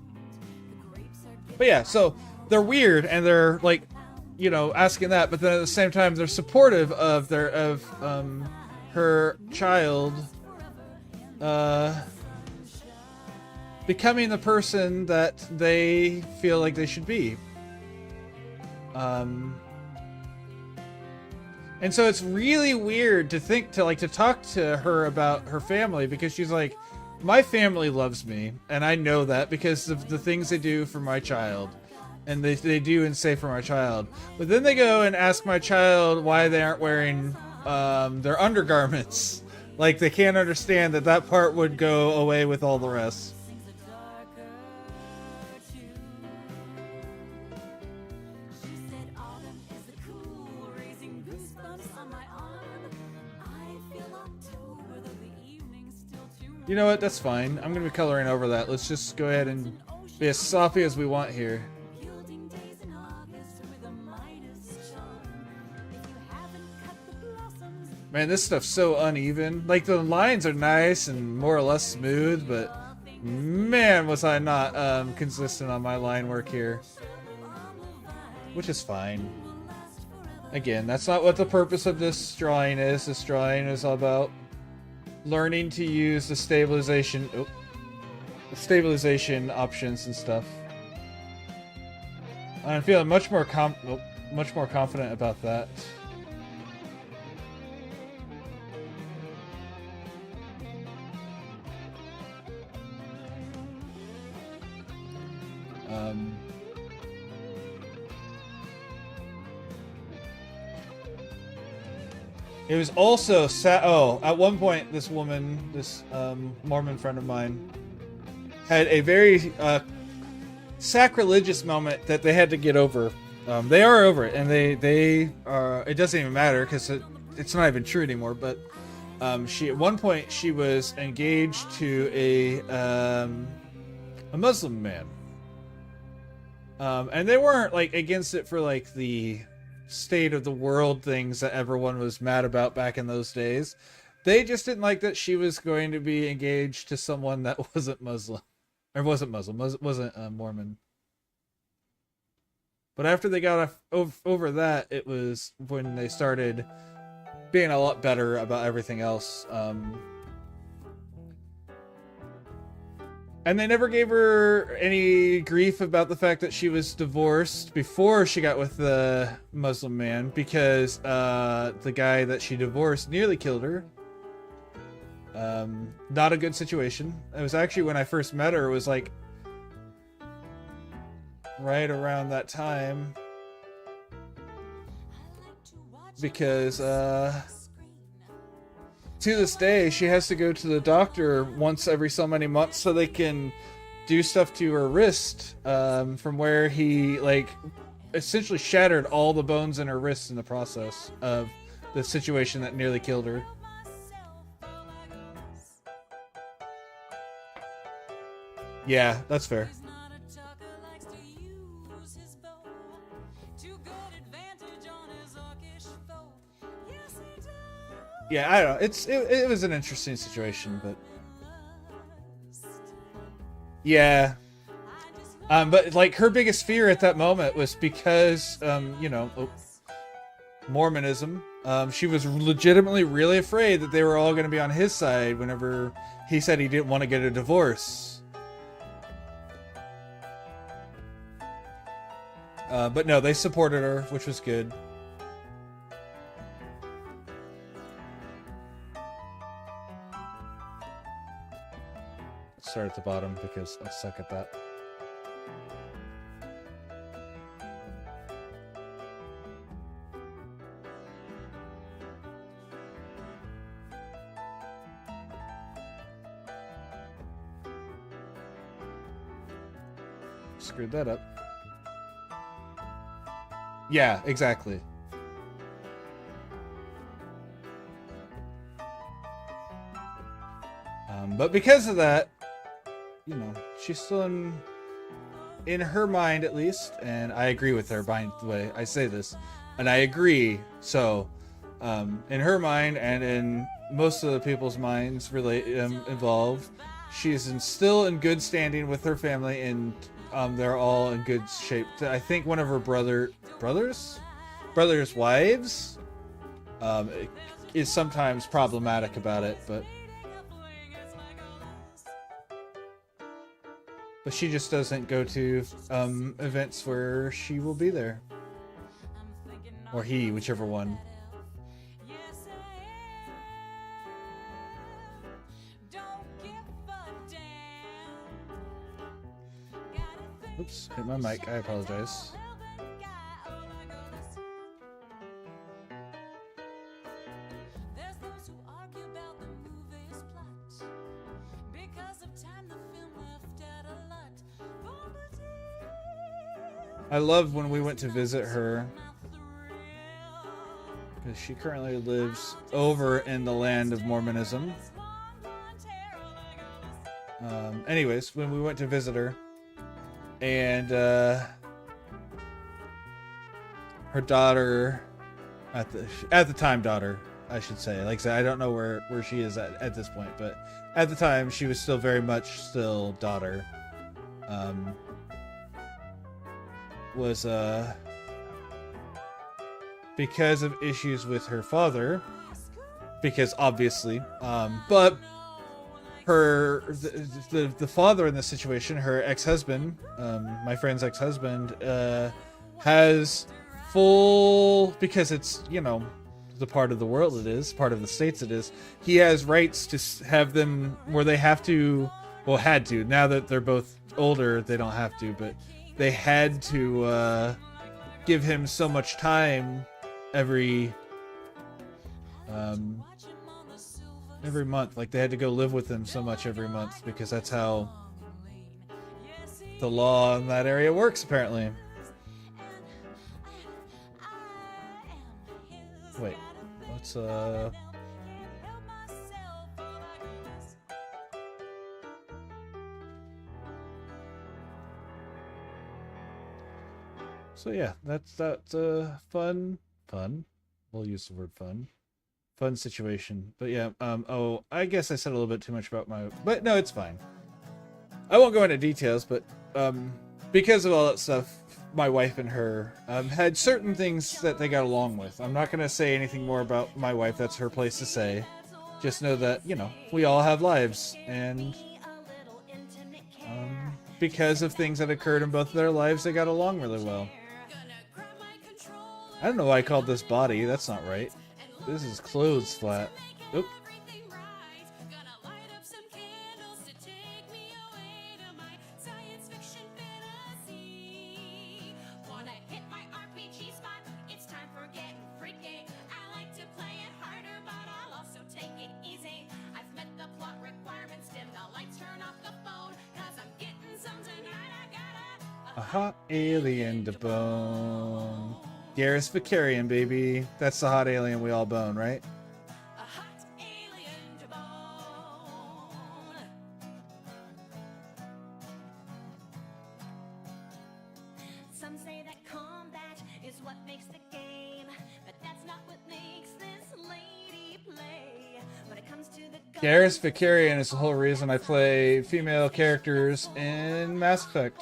The grapes are getting But yeah, so they're weird and they're like, you know, asking that, but then at the same time they're supportive of her child becoming the person that they feel like they should be. And so it's really weird to talk to her about her family, because she's like, my family loves me, and I know that because of the things they do for my child. And they do and say for my child. But then they go and ask my child why they aren't wearing their undergarments. Like, they can't understand that part would go away with all the rest. She said autumn is the cool, raising goosebumps on my arm. I feel October, though the evening's still too You know what? That's fine. I'm going to be coloring over that. Let's just go ahead and be as sloppy as we want here. gilding days in August with a Midas charm. If you haven't cut the blossoms, Man, this stuff's so uneven. Like, the lines are nice and more or less smooth, but man, was I not consistent on my line work here. Which is fine. Again, that's not what the purpose of this drawing is. This drawing is all about learning to use the stabilization options and stuff. I'm feeling much more confident about that. It was also at one point, this woman, this Mormon friend of mine, had a very sacrilegious moment that they had to get over. They are over it, and they are. It doesn't even matter because it's not even true anymore. But She at one point she was engaged to a Muslim man. And they weren't like against it for like the state of the world things that everyone was mad about back in those days. They just didn't like that she was going to be engaged to someone that wasn't Muslim. Or wasn't Mormon. But after they got over that, it was when they started being a lot better about everything else. And they never gave her any grief about the fact that she was divorced before she got with the Muslim man, because the guy that she divorced nearly killed her. Not a good situation. It was actually when I first met her, it was like right around that time, because to this day she has to go to the doctor once every so many months so they can do stuff to her wrist, from where he like essentially shattered all the bones in her wrist in the process of the situation that nearly killed her. Yeah, that's fair. Yeah, I don't know. It was an interesting situation, but yeah. But like her biggest fear at that moment was because Mormonism. She was legitimately really afraid that they were all going to be on his side whenever he said he didn't want to get a divorce. But no, they supported her, which was good. Let's start at the bottom because I suck at that. Screwed that up. Yeah, exactly. But because of that, she's still in her mind at least, and I agree with her by the way I say this, and I agree. So, in her mind and in most of the people's minds involved, she is still in good standing with her family, and they're all in good shape. I think one of her brother's wives is sometimes problematic about it, but she just doesn't go to events where she will be there, or he, whichever one. Oops, hit my mic. I apologize. I love when we went to visit her, because she currently lives over in the land of Mormonism. Anyways, when we went to visit her, and her daughter, at the time daughter, I should say. Like I said, I don't know where she is at this point, but at the time she was still very much still daughter. Was because of issues with her father, because obviously, but the father in this situation, her ex-husband, my friend's ex-husband, has full, because it's the part of the world it is, part of the states it is, he has rights to have them where they have to, well, had to, now that they're both older they don't have to, but they had to give him so much time every month. Like they had to go live with him so much every month, because that's how the law in that area works apparently. Wait, let's So yeah, that's fun. We'll use the word fun. Fun situation. But yeah, oh, I guess I said a little bit too much about but no, it's fine. I won't go into details, but because of all that stuff, my wife and her had certain things that they got along with. I'm not gonna say anything more about my wife. That's her place to say. Just know that, you know, we all have lives, and because of things that occurred in both of their lives, they got along really well. I don't know why I called this body. That's not right. This is clothes flat. Oop. A hot alien to bone. Garrus Vicarian, baby. That's the hot alien we all bone, right? A hot alien to bone. Some say that combat is what makes the game, but that's not what makes this lady play. When it comes to the Garrus Vicarian is the whole reason I play female characters in Mass Effect.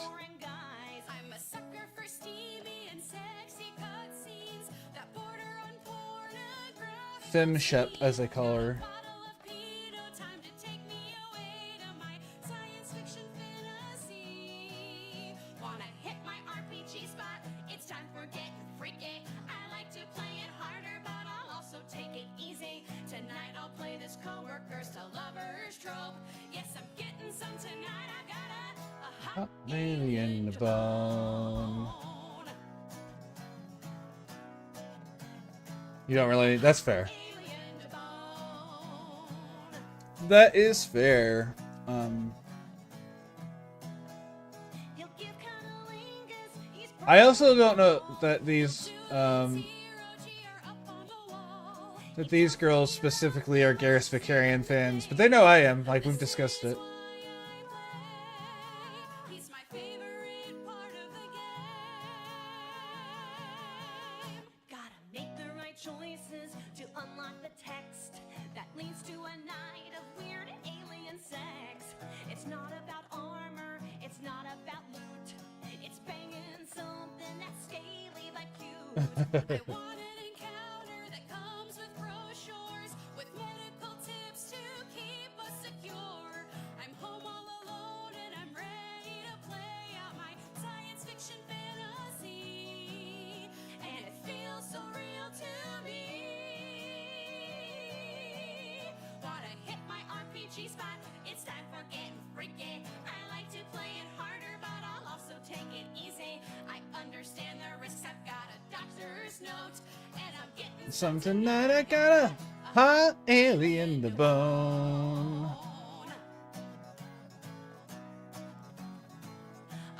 I'm a sucker for steamy and sexy cutscenes that border on pornography. Femshep, as they call her. Bottle of pedo time to take me away to my science fiction fantasy. Wanna hit my RPG spot? It's time for getting freaky. I like to play it harder, but I'll also take it easy. Tonight I'll play this coworkers to lovers trope. Yes, I'm getting some tonight. I got a hot Hot alien to bone. You don't really. That's fair. alien to bone. That is fair. He'll give cunnilingus. He's I also don't know that these that these girls specifically are Garrus Vicarian fans, but they know I am. Like, we've discussed it. He's my favorite part of the game. Gotta make the right choices to unlock the text that leads to a night of weird alien sex. It's not about armor, it's not about loot. It's banging something that's scaly but cute. I want an encounter that comes with brochures, with medical tips to keep us secure. I'm home all alone and I'm ready to play out my science fiction fantasy. And it feels so real to me. Wanna hit my RPG spot? It's time for getting freaky. I like to play it harder, but I'll also take it easy. I understand the risks. I've got a doctor's note, and I'm getting Some tonight I got a hot alien to bone.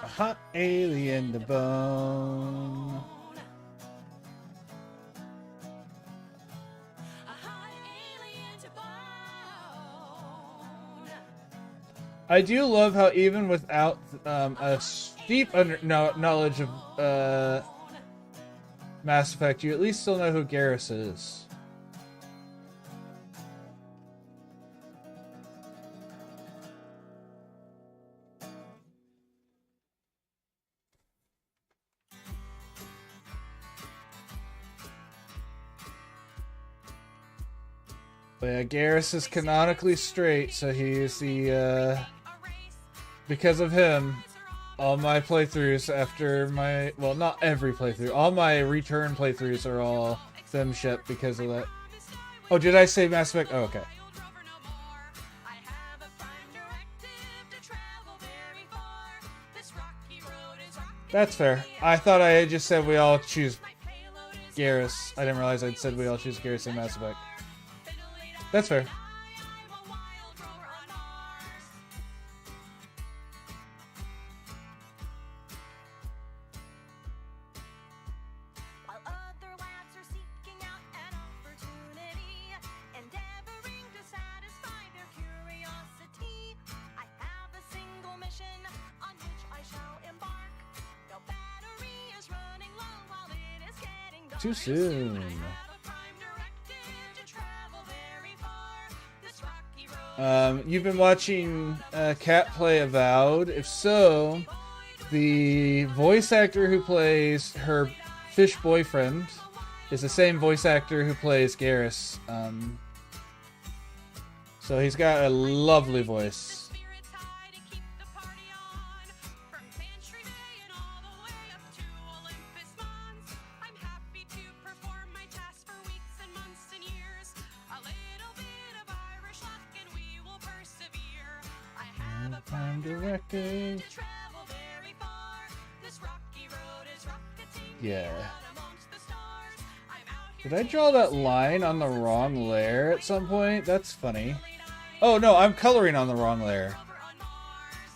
A hot alien to bone. a hot alien to bone. I do love how even without a deep knowledge of Mass Effect, you at least still know who Garrus is. But yeah, Garrus is canonically straight, so he's the because of him, all my playthroughs after my, well, not every playthrough, all my return playthroughs are all femshep because of that. Oh, did I say Mass Effect? Oh, okay. That's fair. I thought I had just said we all choose Garrus. I didn't realize I'd said we all choose Garrus in Mass Effect. That's fair. While other labs are seeking out an opportunity, endeavoring to satisfy their curiosity, I have a single mission on which I shall embark. No battery is running too soon. Have a prime directive to travel very far. This rocky road You've been watching Kat play Avowed. If so, the voice actor who plays her fish boyfriend is the same voice actor who plays Garrus. So he's got a lovely voice. spirits high to keep the party on. From Pantry Bay and all the way up to Olympus Mons. I'm happy to perform my task for weeks and months and years. A little bit of Irish luck and we will persevere. I have a prime directive to travel very far. This rocky road is rocketing me Yeah. out amongst the stars. I'm out here Did I draw that line on the wrong layer at some point? That's funny. Oh no, I'm coloring on the wrong layer. over on Mars.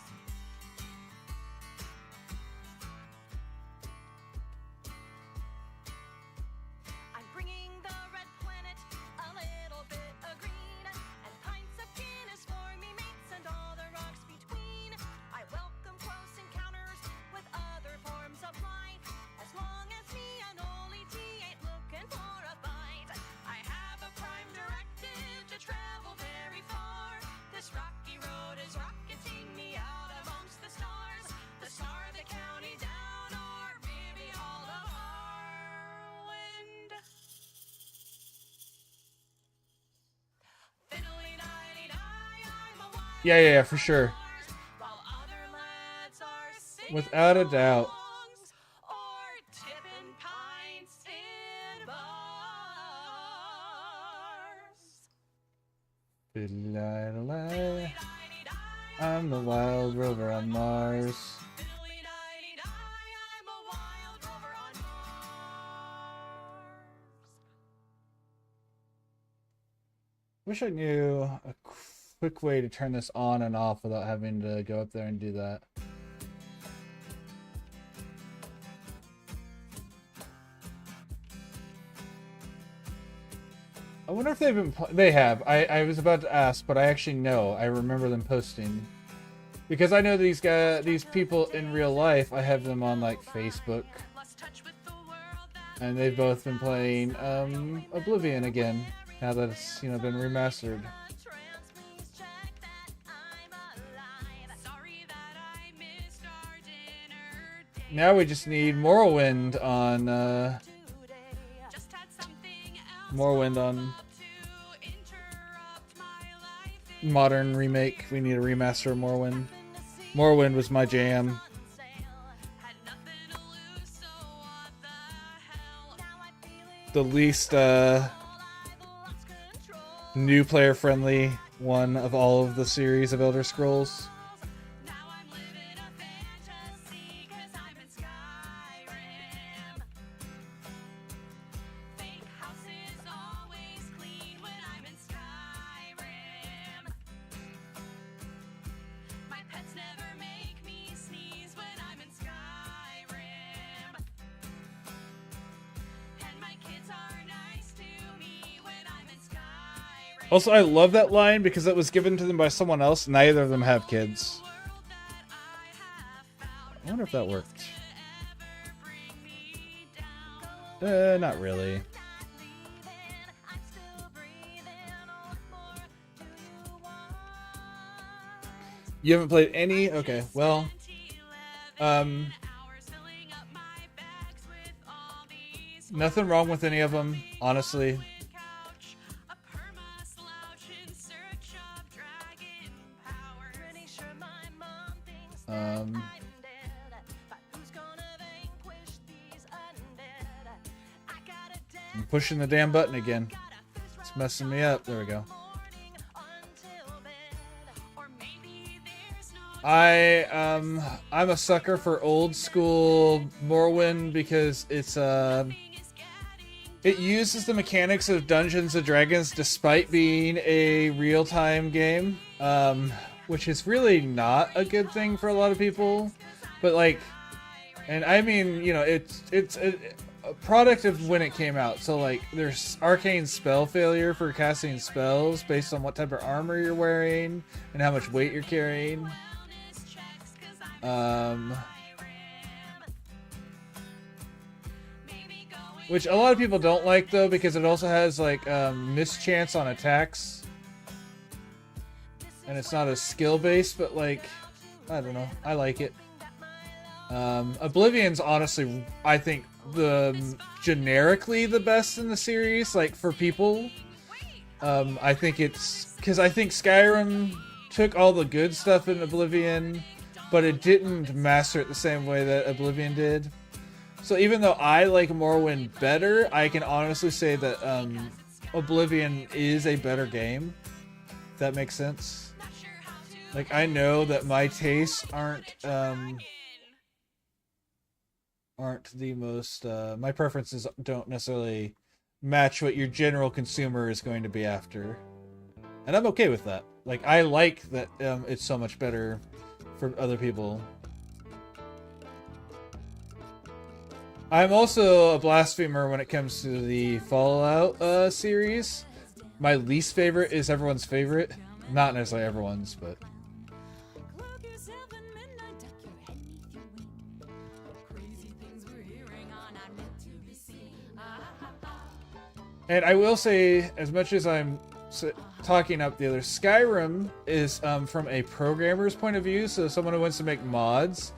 I'm bringing the red planet a little bit of green and pints of Guinness for me mates and all the rocks between. I welcome close encounters with other forms of life as long as me and only T ain't looking for a fight. I have a prime directive to travel very far. This rocky road is rocketing me out amongst the stars. The star of the county down or maybe all of our wind. Fiddly-di-di-di, I'm a wild Yeah, for sure. while other lads are singing Without a doubt. songs or tipping pints in bars. Fiddle-di-di-di. I'm the wild rover on Mars. Fiddly-di-di-di, I'm a wild rover on Mars. Wish I knew a quick way to turn this on and off without having to go up there and do that. I wonder if they've been. They have. I was about to ask, but I actually know. I remember them posting because I know these people in real life. I have them on like Facebook, Lost touch with the world that and they've both been playing Oblivion again. Now that it's been remastered. transmits check that I'm alive. Sorry that I missed our dinner date Now we just need Morrowind on today. Just had something else Morrowind on to interrupt my life. modern remake. We need a remaster of Morrowind. Morrowind was my jam. Had nothing to lose, so what the hell? Now I feel it The least I've lost control. new player friendly one of all of the series of Elder Scrolls. Now I'm living a fantasy 'cause I'm in Skyrim. Fake house is always clean when I'm in Skyrim. My pets never make me sneeze when I'm in Skyrim. And my kids are nice to me when I'm in Skyrim. Also, I love that line because it was given to them by someone else. Neither of them have kids. World that I have found I wonder if that worked. ever bring me down. Not really. I'm still breathing. What more do you want? You haven't played any? Okay, well, Hours filling up my bags with all these nothing wrong with any of them, honestly. couch, a perma slouch in search of dragon power. Pretty sure my mom thinks that I'm dead, but who's gonna vanquish these undead? I got a dead I'm pushing the damn button again. got a fist It's messing me up. There we go. morning until bed, or maybe there's no I'm a sucker for old school Morrowind because it's it uses the mechanics of Dungeons and Dragons despite being a real-time game, which is really not a good thing for a lot of people. But like, and I mean, it's a product of when it came out. So like, there's arcane spell failure for casting spells based on what type of armor you're wearing and how much weight you're carrying. wellness checks 'cause I'm Um, Maybe going which a lot of people don't like though because it also has like mischance on attacks, and it's not as skill based. But like, I don't know, I like it. Oblivion's honestly, I think, generically the best in the series. Like for people, I think it's because I think Skyrim took all the good stuff in Oblivion, but it didn't master it the same way that Oblivion did. So even though I like Morrowind better, I can honestly say that Oblivion is a better game. If that makes sense. Like, I know that my tastes aren't the most... my preferences don't necessarily match what your general consumer is going to be after. And I'm okay with that. Like, I like that it's so much better for other people. I'm also a blasphemer when it comes to the Fallout series. My least favorite is everyone's favorite. Not necessarily everyone's, but... Cloak yourself in midnight, duck your head 'neath your wing. Crazy things we're hearing are not meant to be seen. And I will say, as much as I'm talking up the other, Skyrim is, from a programmer's point of view, so someone who wants to make mods,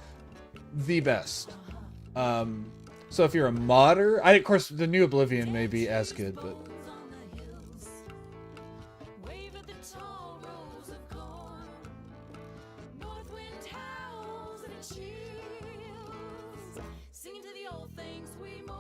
the best. So if you're a modder, of course, the new Oblivion may be as good, but... On the hills, wave at the tall rows of corn. North wind howls and it chills, singing to the old things we mourn.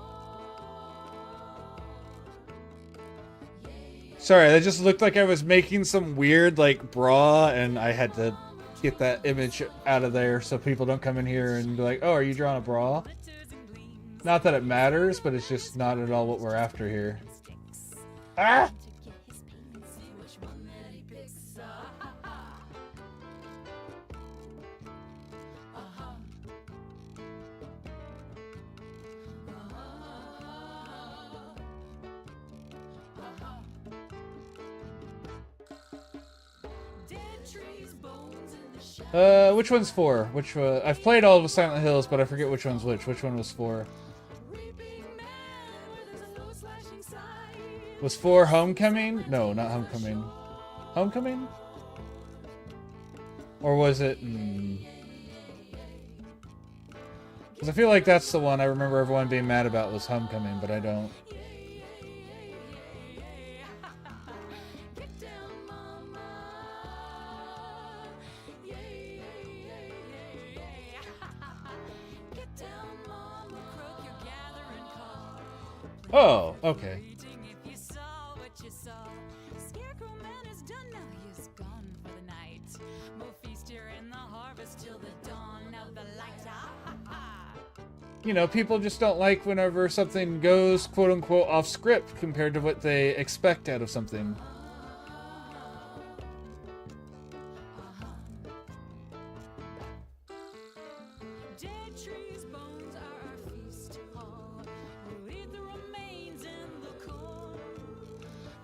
Sorry, that just looked like I was making some weird, like, bra, and I had to get that image out of there so people don't come in here and be like, oh, are you drawing a bra? Not that it matters, but it's just not at all what we're after here. Ah! To get his pain and see which one that he picks. Dead trees, bones in the shadow. Which one's for? Which one? I've played all of Silent Hills, but I forget which one's which. Which one was for? Reaping man where there's a low slashing side. Was for Homecoming? No, not Homecoming. Homecoming? Or was it... Because I feel like that's the one I remember everyone being mad about was Homecoming, but I don't. Get down, mama. Yeah, yeah, yeah, yeah, yeah. Get down, mama. Croak, you're gathering call. Oh, okay. Waiting if you saw what you saw. Scarecrow man is done now. He's gone for the night. We'll feast here in the harvest till the dawn of the light. You know, people just don't like whenever something goes quote-unquote off script compared to what they expect out of something. Dead trees, bones are our feast. We'll eat the remains in the corn.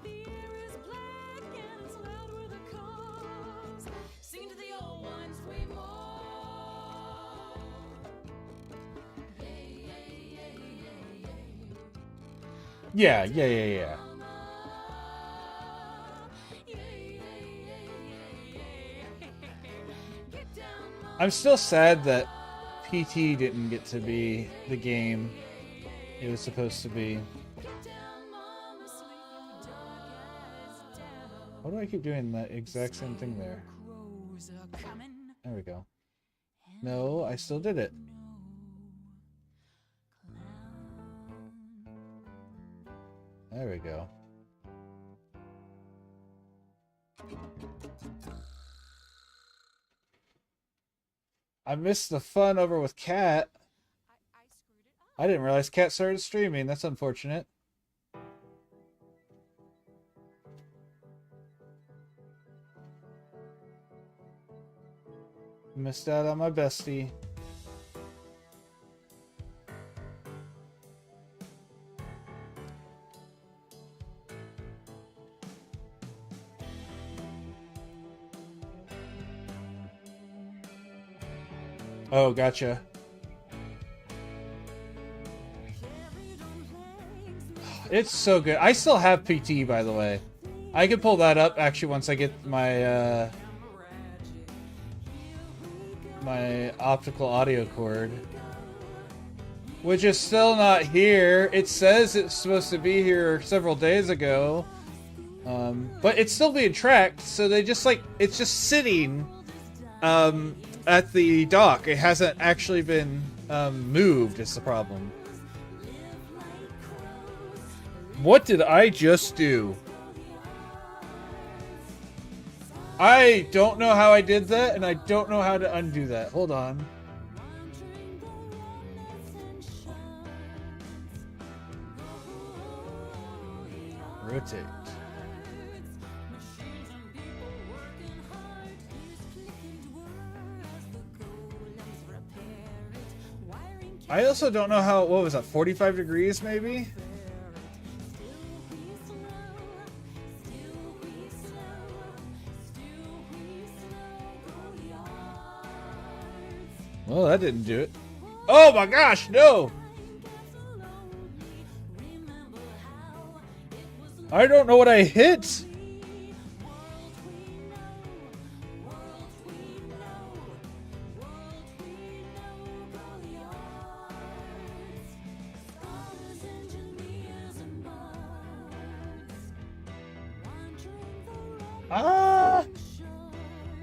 The air is black and it's loud with the calls. Sing to the old ones we mourn. Yeah, yeah, yeah, yeah. I'm still sad that PT didn't get to be the game it was supposed to be. Why do I keep doing that exact same thing there? There we go. No, I still did it. There we go. I missed the fun over with Kat. I screwed it up. I didn't realize Kat started streaming. That's unfortunate. Missed out on my bestie. Oh, gotcha. Carry, don't play, It's so good. I still have PT, by the way. I could pull that up actually once I get my my optical audio cord, which is still not here. It says it's supposed to be here several days ago, but it's still being tracked. So they just like it's just sitting at the dock. It hasn't actually been moved. Is the problem? What did I just do? I don't know how I did that, and I don't know how to undo that. Hold on. Rotate. I also don't know how, what was that, 45 degrees maybe? Well, that didn't do it. Oh my gosh, no! I don't know what I hit! Ah!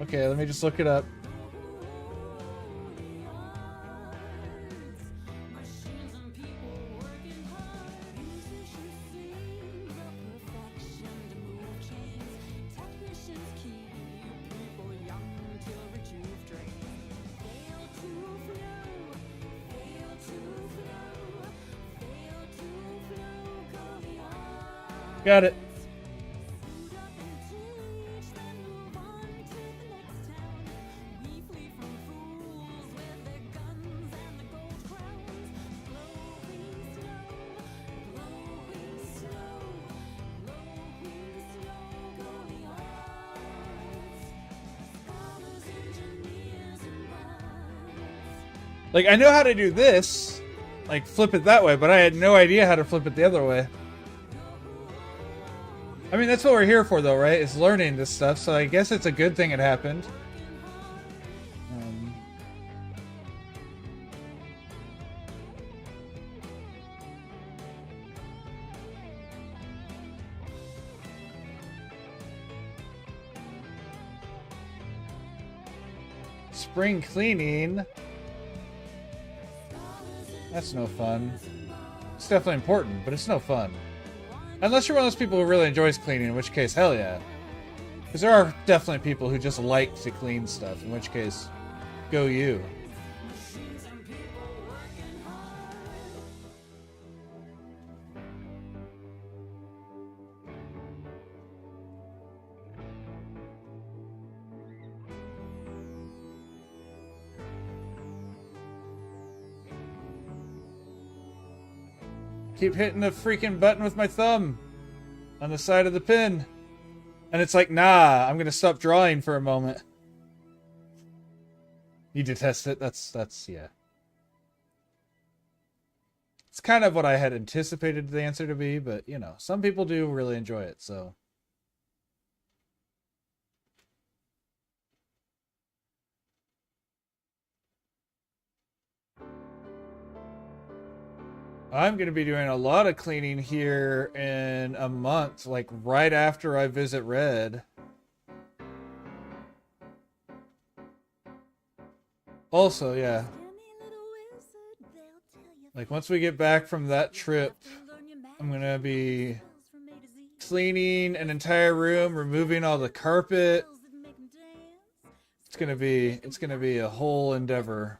Okay, let me just look it up. Got it. Like, I know how to do this, like flip it that way, but I had no idea how to flip it the other way. I mean, that's what we're here for, though, right? Is learning this stuff, so I guess it's a good thing it happened. Spring cleaning. That's no fun. It's definitely important, but it's no fun. Unless you're one of those people who really enjoys cleaning, in which case, hell yeah. Because there are definitely people who just like to clean stuff, in which case, go you. Keep hitting the freaking button with my thumb on the side of the pin. And it's like, nah, I'm gonna stop drawing for a moment. You detest it? That's yeah. It's kind of what I had anticipated the answer to be, but you know, some people do really enjoy it, so. I'm going to be doing a lot of cleaning here in a month, like right after I visit Red. Also, yeah. Like once we get back from that trip, I'm going to be cleaning an entire room, removing all the carpet. It's going to be a whole endeavor.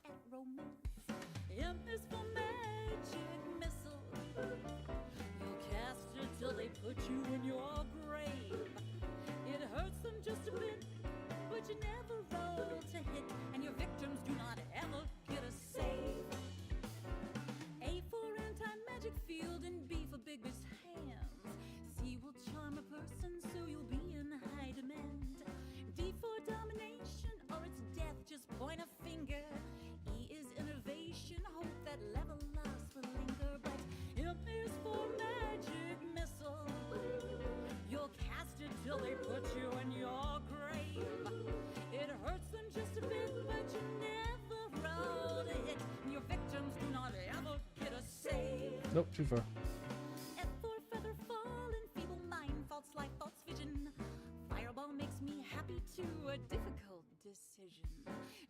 Nope, too far. F for feather fall and feeble mind, false life, false vision. Fireball makes me happy to a difficult decision.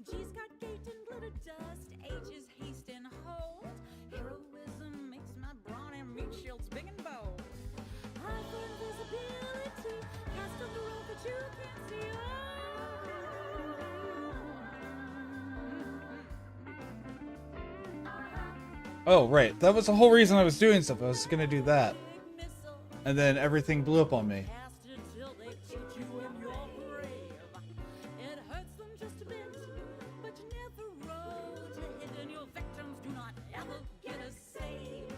G's got gate and glitter dust. H is haste and hold. Heroism makes my brawny meat shields big and bold. I for invisibility, cast on the road that you can't see. Oh, right. That was the whole reason I was doing stuff. I was gonna do that. Big missile. And then everything blew up on me. Cast it till they shoot you in your grave. It hurts them just a bit, but you never roll to hit, and your victims do not ever get a save.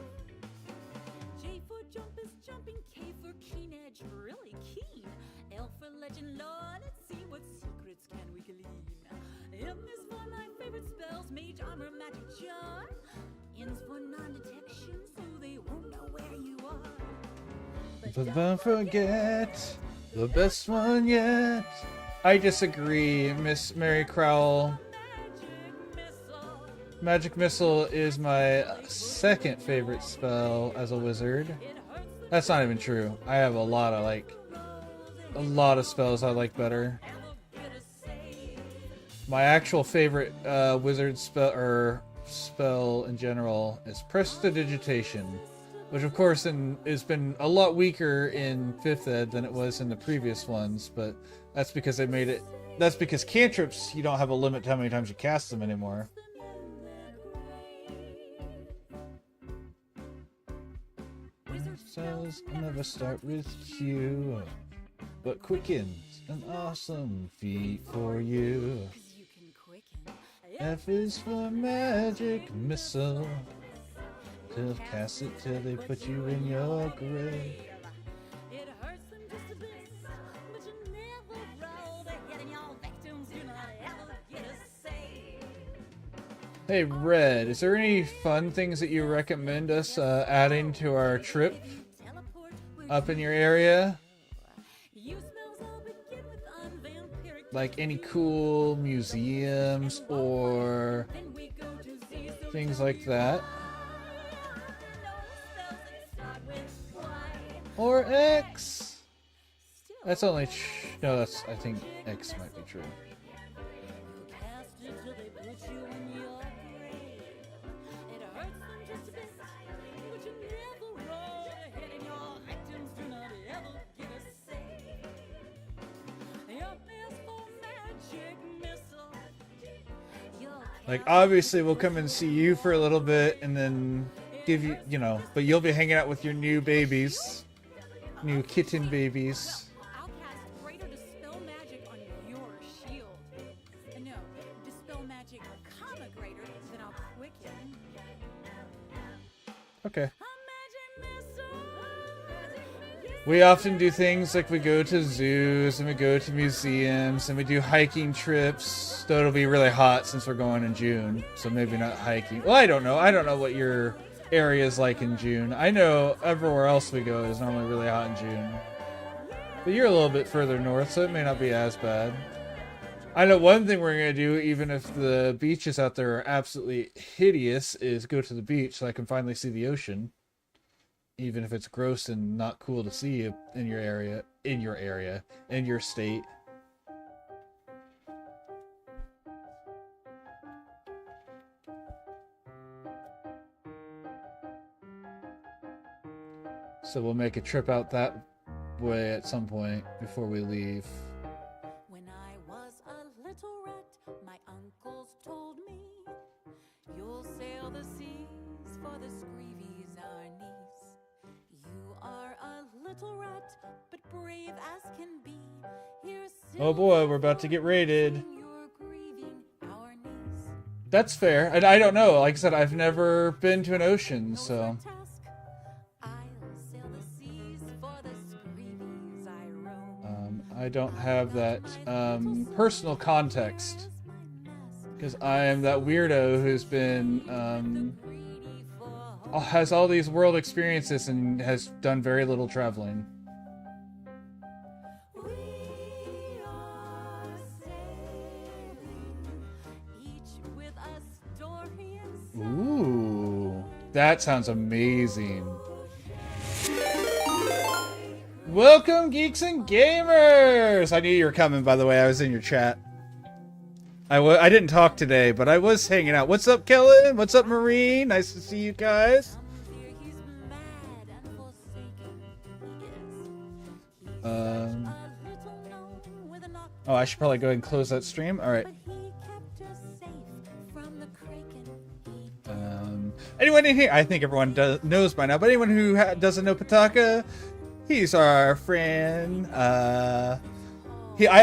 J for jump is jumping, K for keen edge, really keen. L for legend lore, let's see what secrets can we glean. M is for my favorite spells, mage armor, magic jar. N's for non-detection, so they won't know where you are. But don't forget the best one yet. I disagree, Miss Mary Crowell. Magic Missile is my second favorite spell as a wizard. That's not even true. I have a lot of spells I like better. My actual favorite wizard spell in general is Prestidigitation, which of course has been a lot weaker in 5th ed than it was in the previous ones, but that's because they made it. That's because cantrips, you don't have a limit to how many times you cast them anymore. Spells never start with Q, but quickens an awesome feat for you. You can quicken. F is for Magic Missile. Till cast it till they put you in your grave. It hurts them just a bit, but you never roll to hit, and your victims do not ever get a save. Hey Red, is there any fun things that you recommend us adding to our trip Teleport where up in your area? you spells all begin with unvampiric. Like any cool museums or Then we go to Z, so things like that? spells that start with Y. Or X? That's only no, that's I think X might be true. You cast it till they put you in your grave. It hurts them just a bit, but you never roll to hit, and your victims do not ever get a save. Your best for magic missile. Your Like obviously we'll come and see you for a little bit and then give you, but you'll be hanging out with your new babies, new kitten babies. I'll cast greater dispel magic on your shield. No, dispel magic, comma greater, then I'll quicken. Okay. A magic missile. We often do things like we go to zoos and we go to museums and we do hiking trips. Though it'll be really hot since we're going in June, so maybe not hiking. Well, I don't know. I don't know what your area is like in June. I know everywhere else we go is normally really hot in June. But you're a little bit further north, so it may not be as bad. I know one thing we're going to do, even if the beaches out there are absolutely hideous, is go to the beach so I can finally see the ocean. Even if it's gross and not cool to see in your area, in your state. So we'll make a trip out that way at some point before we leave. When I was a little rat, my uncles told me, you'll sail the seas for the Screevies, our niece. You are a little rat, but brave as can be. Here's Oh boy, we're about to get raided. you're grieving, our niece. That's fair. And I don't know. Like I said, I've never been to an ocean, Knows so our task. I'll sail the seas for the Screevies I roam. I don't have that personal context. Because I am that weirdo who's been has all these world experiences and has done very little traveling. We are sailing, each with a story inside. Ooh. That sounds amazing. Welcome, geeks and gamers! I knew you were coming, by the way. I was in your chat. I didn't talk today, but I was hanging out. What's up, Kellen? What's up, Marine? Nice to see you guys. Oh, I should probably go ahead and close that stream. All right. Anyone in here? I think everyone knows by now, but anyone who doesn't know Pitaka, he's our friend. I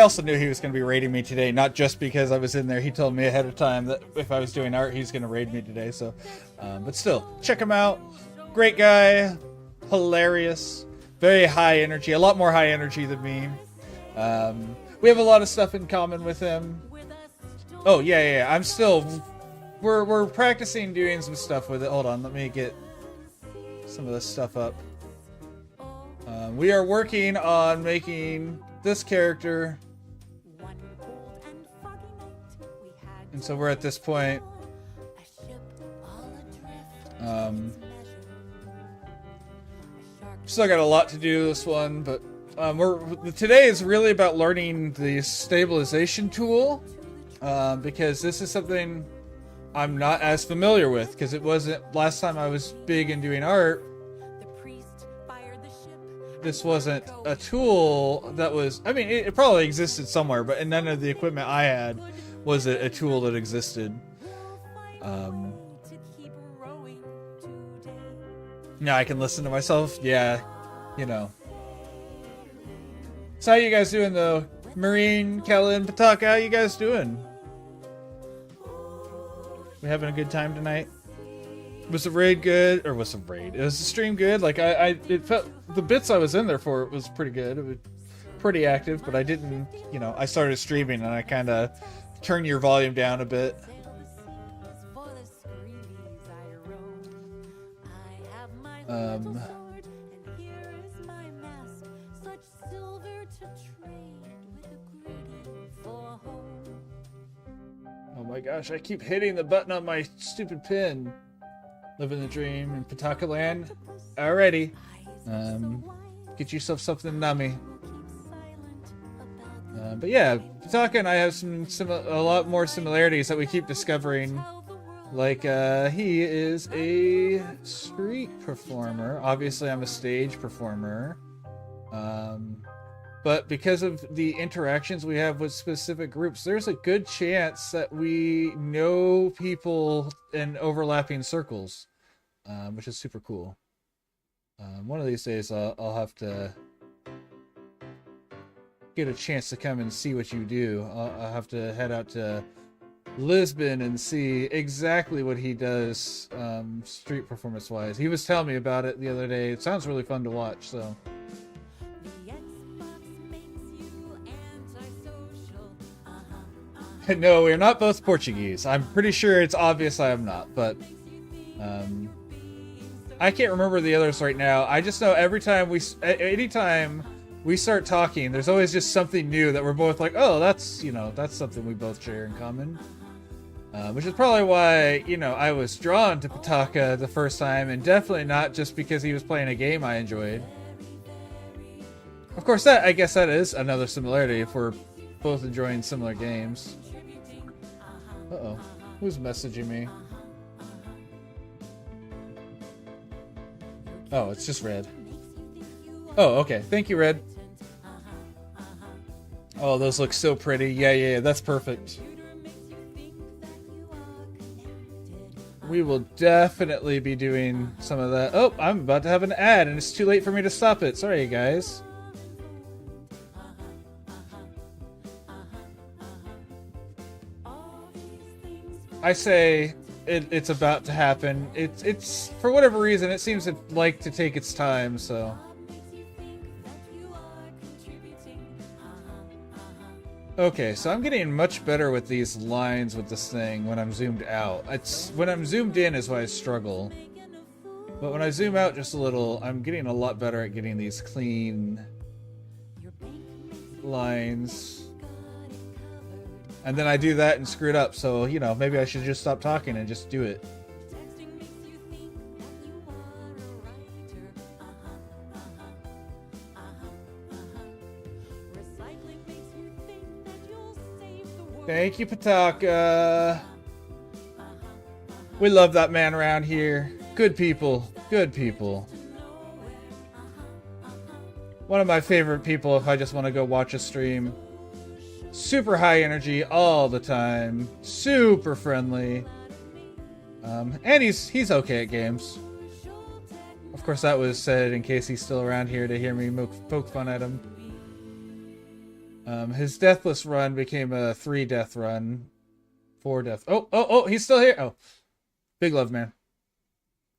also knew he was going to be raiding me today, not just because I was in there. He told me ahead of time that if I was doing art, he's going to raid me today. So, but still, check him out. Great guy, hilarious, very high energy, a lot more high energy than me. We have a lot of stuff in common with him. Oh yeah. I'm still. We're practicing doing some stuff with it. Hold on, let me get some of this stuff up. We are working on making this character, and so we're at this point. Still got a lot to do this one, but today is really about learning the stabilization tool, because this is something I'm not as familiar with, because it wasn't last time I was big in doing art. This wasn't a tool that was, I mean, it probably existed somewhere, but none of the equipment I had was a tool that existed. Now I can listen to myself. Yeah, you know. So how you guys doing though? Marine, Kellen, Pitaka, how you guys doing? We having a good time tonight? Was the raid good? Or was the raid? Was the stream good? Like it felt, the bits I was in there for, it was pretty good. It was pretty active, but I didn't, you know, I started streaming and I kind of turned your volume down a bit. Oh my gosh, I keep hitting the button on my stupid pin. Living the dream in Pitaka Land. Alrighty. Get yourself something nummy. But yeah, Pitaka and I have a lot more similarities that we keep discovering. Like, he is a street performer. Obviously, I'm a stage performer. But because of the interactions we have with specific groups, there's a good chance that we know people in overlapping circles, which is super cool. One of these days, I'll have to get a chance to come and see what you do. I'll have to head out to Lisbon and see exactly what he does, street performance wise. He was telling me about it the other day. It sounds really fun to watch, so. No, we're not both Portuguese. I'm pretty sure it's obvious I am not, but I can't remember the others right now. I just know anytime we start talking, there's always just something new that we're both like, oh, that's, you know, that's something we both share in common. Which is probably why, you know, I was drawn to Pitaka the first time, and definitely not just because he was playing a game I enjoyed. Of course, I guess that is another similarity if we're both enjoying similar games. Uh-oh. Who's messaging me? Oh, it's just Red. Oh, okay. Thank you, Red. Oh, those look so pretty. Yeah, that's perfect. We will definitely be doing some of that. Oh, I'm about to have an ad, and it's too late for me to stop it. Sorry, guys. I say it's about to happen. It's for whatever reason, it seems to like to take its time, so. Okay, so I'm getting much better with these lines with this thing when I'm zoomed out. When I'm zoomed in is why I struggle. But when I zoom out just a little, I'm getting a lot better at getting these clean lines. And then I do that and screw it up, so, you know, maybe I should just stop talking and just do it. Thank you, Pataka. We love that man around here. Good people. Good people. One of my favorite people if I just want to go watch a stream. Super high energy all the time. Super friendly. And he's okay at games. Of course, that was said in case he's still around here to hear me poke fun at him. His deathless run became a 3-death run. 4-death. Oh, he's still here. Oh, big love, man.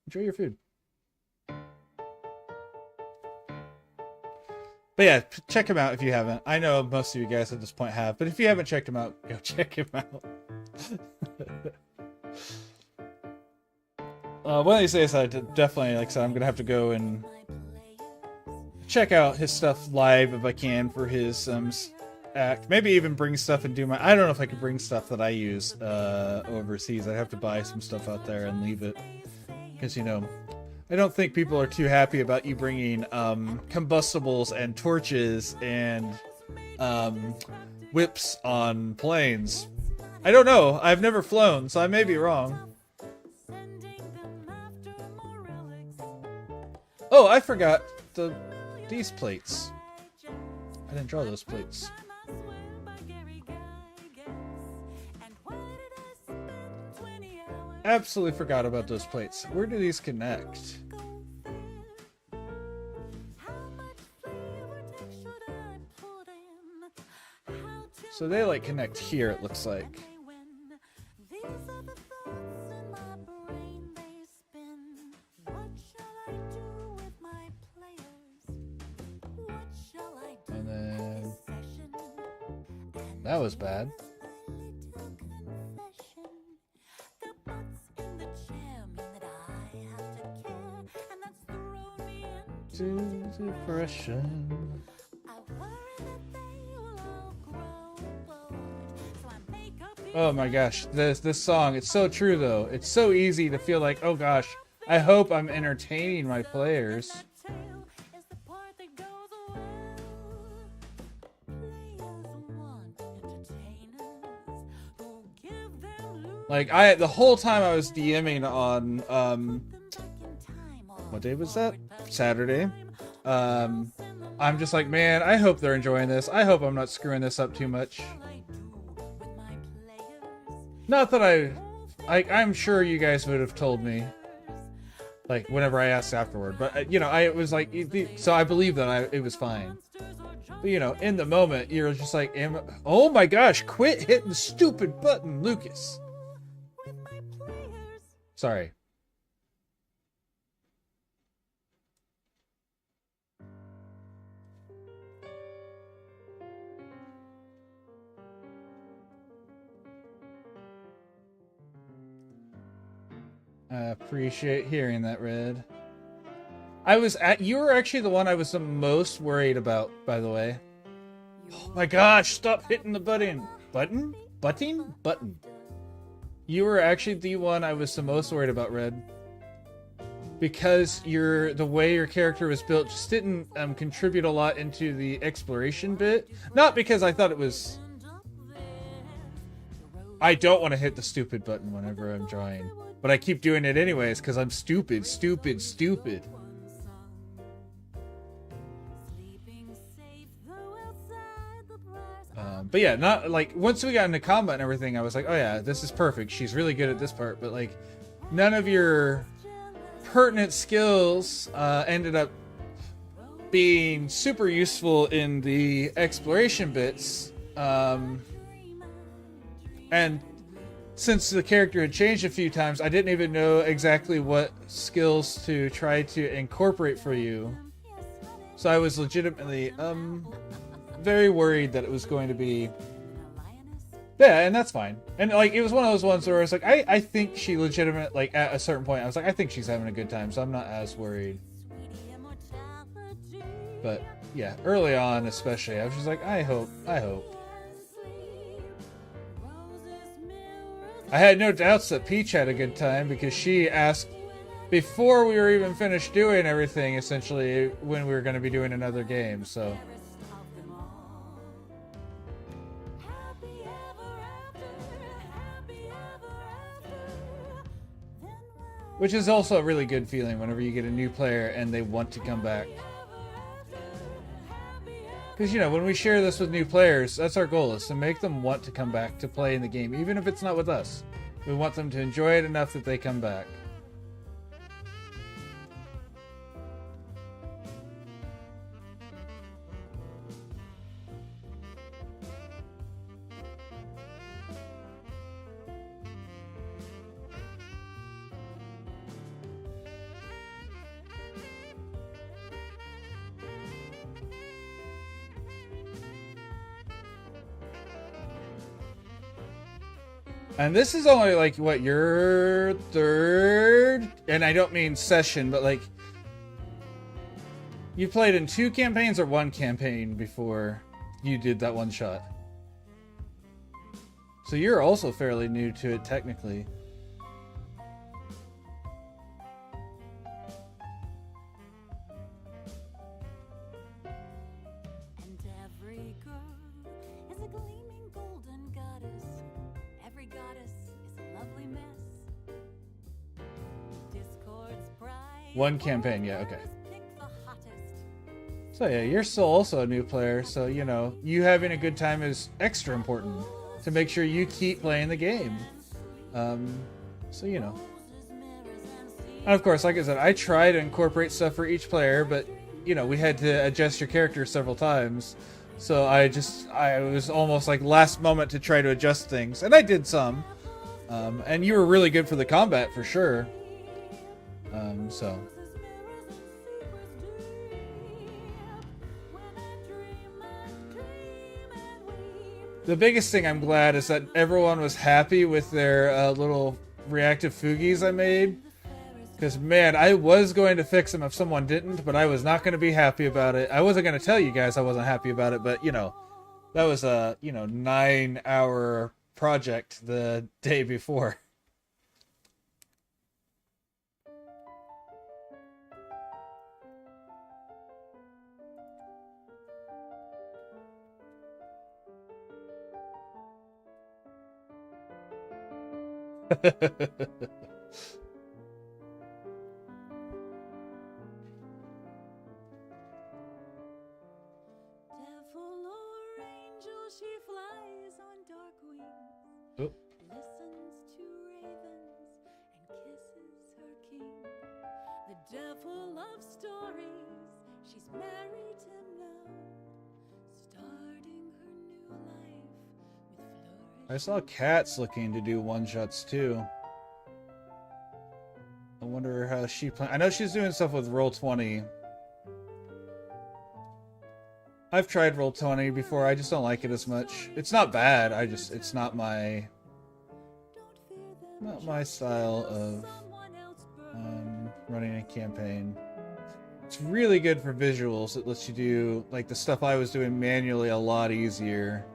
Enjoy your food. But yeah, check him out if you haven't. I know most of you guys at this point have, but if you haven't checked him out, go check him out. One of these days, I definitely, like I said, I'm gonna have to go and check out his stuff live if I can for his act. Maybe even bring stuff and do my. I don't know if I could bring stuff that I use overseas. I'd have to buy some stuff out there and leave it, because you know, I don't think people are too happy about you bringing combustibles and torches and whips on planes. I don't know. I've never flown, so I may be wrong. Oh, I forgot these plates. I didn't draw those plates. Absolutely forgot about those plates. Where do these connect? So they like connect here, it looks like. And then that was bad. Depression. Oh my gosh, this song, it's so true though. It's so easy to feel like, oh gosh, I hope I'm entertaining my players. Like the whole time I was DMing on what day was that? Saturday. I'm just like, man, I hope they're enjoying this. I hope I'm not screwing this up too much. Not that I'm sure you guys would have told me, like, whenever I asked afterward. But, you know, I was like, so I believe that it was fine. But, you know, in the moment, you're just like, oh my gosh, quit hitting the stupid button, Lucas. Sorry. I appreciate hearing that, Red. You were actually the one I was the most worried about, by the way. Oh my gosh, stop hitting the button. Button? You were actually the one I was the most worried about, Red. Because the way your character was built just didn't contribute a lot into the exploration bit. Not because I thought it was... I don't want to hit the stupid button whenever I'm drawing. But I keep doing it anyways because I'm stupid. But yeah, not like once we got into combat and everything, I was like, oh yeah, this is perfect. She's really good at this part. But like, none of your pertinent skills ended up being super useful in the exploration bits. And since the character had changed a few times, I didn't even know exactly what skills to try to incorporate for you. So I was legitimately very worried that it was going to be... Yeah, and that's fine. And like, it was one of those ones where I was like, I think she legitimate, like at a certain point, I was like, I think she's having a good time, so I'm not as worried. But yeah, early on especially, I was just like, I hope. I had no doubts that Peach had a good time because she asked before we were even finished doing everything, essentially, when we were going to be doing another game, so... Which is also a really good feeling whenever you get a new player and they want to come back. Because, you know, when we share this with new players, that's our goal, is to make them want to come back to play in the game, even if it's not with us. We want them to enjoy it enough that they come back. And this is only like, what, your third? And I don't mean session, but like, you played in 2 campaigns or 1 campaign before you did that one shot. So you're also fairly new to it, technically. And every girl is a gleaming golden goddess. Every goddess is a lovely mess. Discord's pride. 1 campaign, yeah, okay. Pick the hottest. So yeah, you're still also a new player, so you know, you having a good time is extra important to make sure you keep playing the game. So you know. And of course, like I said, I try to incorporate stuff for each player, but you know, we had to adjust your character several times. So I was almost like last moment to try to adjust things, and I did some. And you were really good for the combat for sure. So. The biggest thing I'm glad is that everyone was happy with their little reactive Fugies I made. Because, man, I was going to fix them if someone didn't, but I was not going to be happy about it. I wasn't going to tell you guys I wasn't happy about it, but, you know, that was a, 9-hour project the day before. Devil or angel, she flies on dark wings. Oh. Listens to ravens and kisses her king. The devil of stories, she's married him now, starting her new life with flourish. I saw Cats looking to do one-shots too. I wonder how she I know she's doing stuff with Roll20. I've tried Roll20 before, I just don't like it as much. It's not bad, it's not my style of running a campaign. It's really good for visuals. It lets you do like the stuff I was doing manually a lot easier.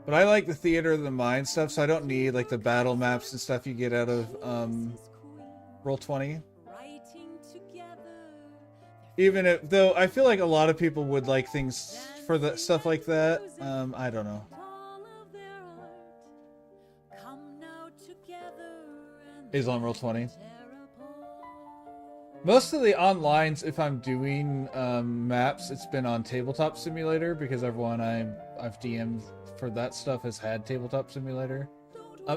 But I like the theater of the mind stuff, so I don't need like the battle maps and stuff you get out of Roll20. Even if, though I feel like a lot of people would like things for the stuff like that. I don't know. Is on Roll20. Most of the onlines, if I'm doing maps, it's been on Tabletop Simulator because everyone I've DM'd for that stuff has had Tabletop Simulator.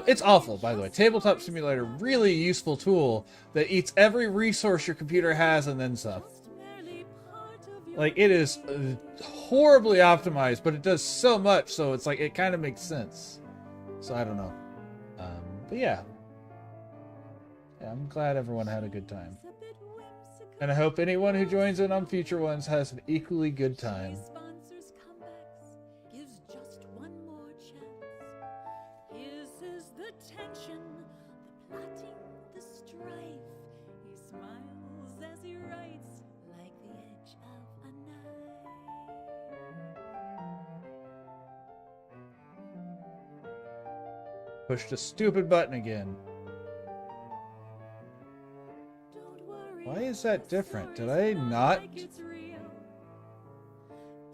It's awful, by the way. Tabletop Simulator, really useful tool that eats every resource your computer has and then some. Like, it is horribly optimized, but it does so much, so it's like, it kind of makes sense. So, I don't know. But yeah. Yeah, I'm glad everyone had a good time. And I hope anyone who joins in on future ones has an equally good time. Sponsors comebacks, gives just one more chance. His is the tension, the plotting, the strife. He smiles as he writes, like the edge of a knife. Push the stupid button again. Don't worry, Why is that different? Did I not? like it's real.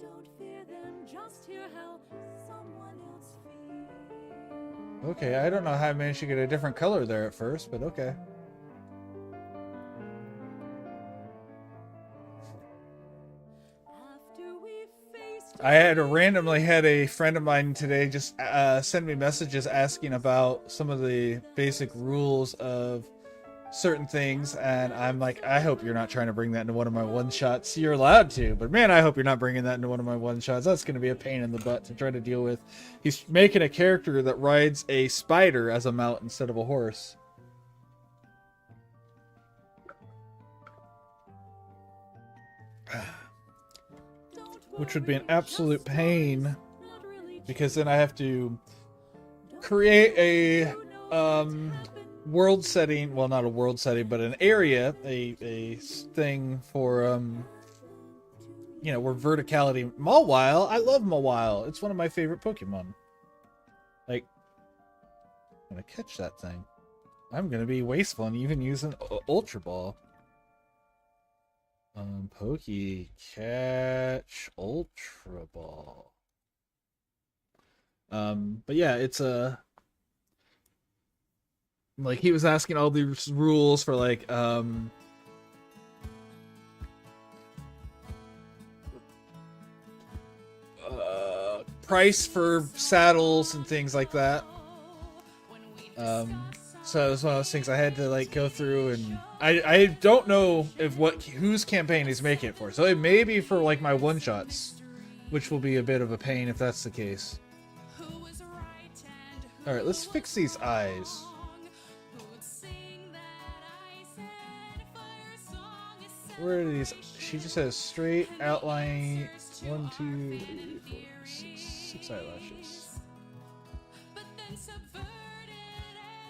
Don't fear them, just hear how someone else feels. Okay, I don't know how I managed to get a different color there at first, but okay. I had randomly had a friend of mine today just send me messages asking about some of the basic rules of certain things, and I'm like, I hope you're not trying to bring that into one of my one-shots. You're allowed to, but man, I hope you're not bringing that into one of my one-shots. That's going to be a pain in the butt to try to deal with. He's making a character that rides a spider as a mount instead of a horse. Which would be an absolute pain, because then I have to create a world setting, well, not a world setting, but an area, a thing for you know, where verticality. Mawile, I love Mawile. It's one of my favorite Pokemon. Like, I'm gonna catch that thing. I'm gonna be wasteful and even use an Ultra Ball. Poke catch Ultra Ball. But yeah, it's a like he was asking all these rules for like price for saddles and things like that. So it was one of those things I had to like go through, and I don't know if whose campaign he's making it for. So it may be for like my one shots, which will be a bit of a pain if that's the case. All right, let's fix these eyes. Where are these? She just has straight outline. 1, 2, 3, 4, 6, 6 eyelashes. But then subverted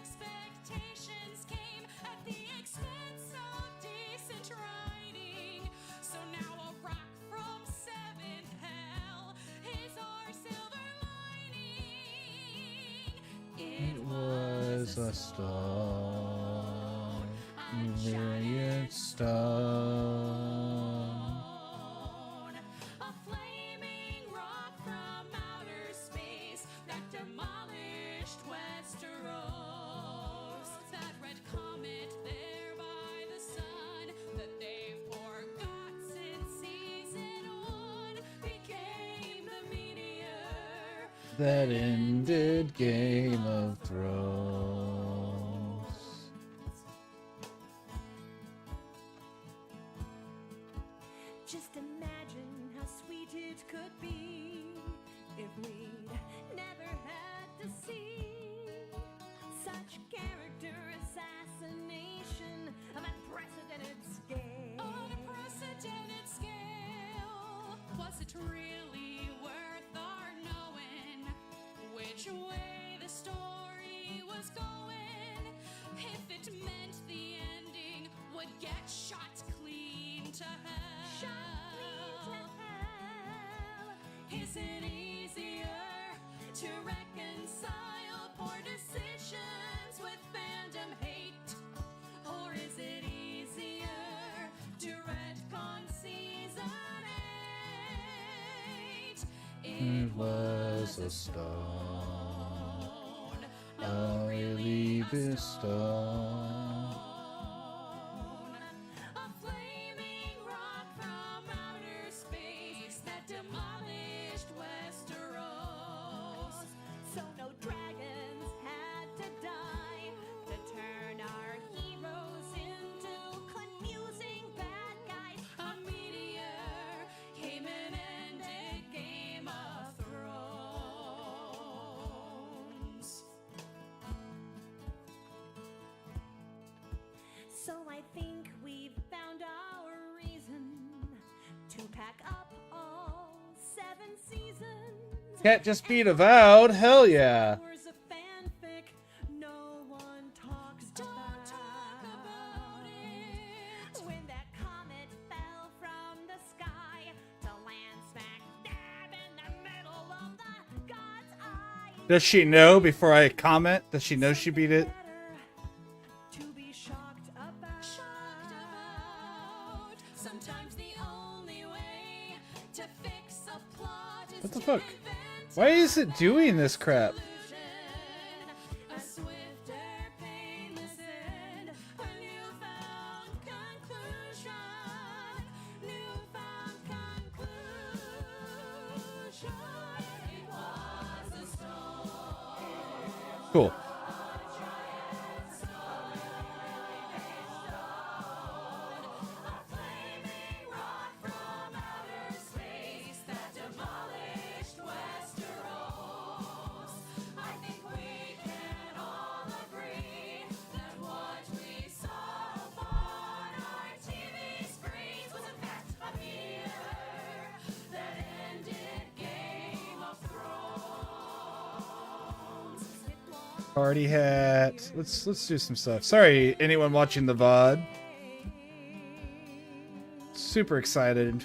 expectations came at the expense of decent writing. So now a rock from 7th hell is our silver lining. It was a star, a myriad star. That ended Game of Thrones. Just imagine how sweet it could be if we'd never had to see such character assassination of unprecedented scale. Unprecedented scale. Was it really worth our knowing which way the story was going? If it meant the ending would get shot clean to hell. Shot clean to hell. Is it easier to reconcile poor decisions with fandom hate? Or is it easier to retcon season 8? It was a star, a really big star. A flaming rock from outer space that demolished Westeros. So no dragons had to die to turn our heroes into confusing bad guys. A meteor came and ended Game of Thrones. So I think we've found our reason to pack up all 7 seasons. Cat just beat Avowed. Hell yeah. Hours of fanfic no one talks Don't talk about it. When that comet fell from the sky to land smack dab in the middle of the God's eye. Does she know before I comment? Does she know she beat it? To be shocked about. Sometimes the only way to fix a plot is What the to fuck? invent Why is it doing this crap? a swifter, painless end, a newfound conclusion, newfound conclusion. Cool. Party hat. Let's do some stuff. Sorry, anyone watching the VOD. Super excited.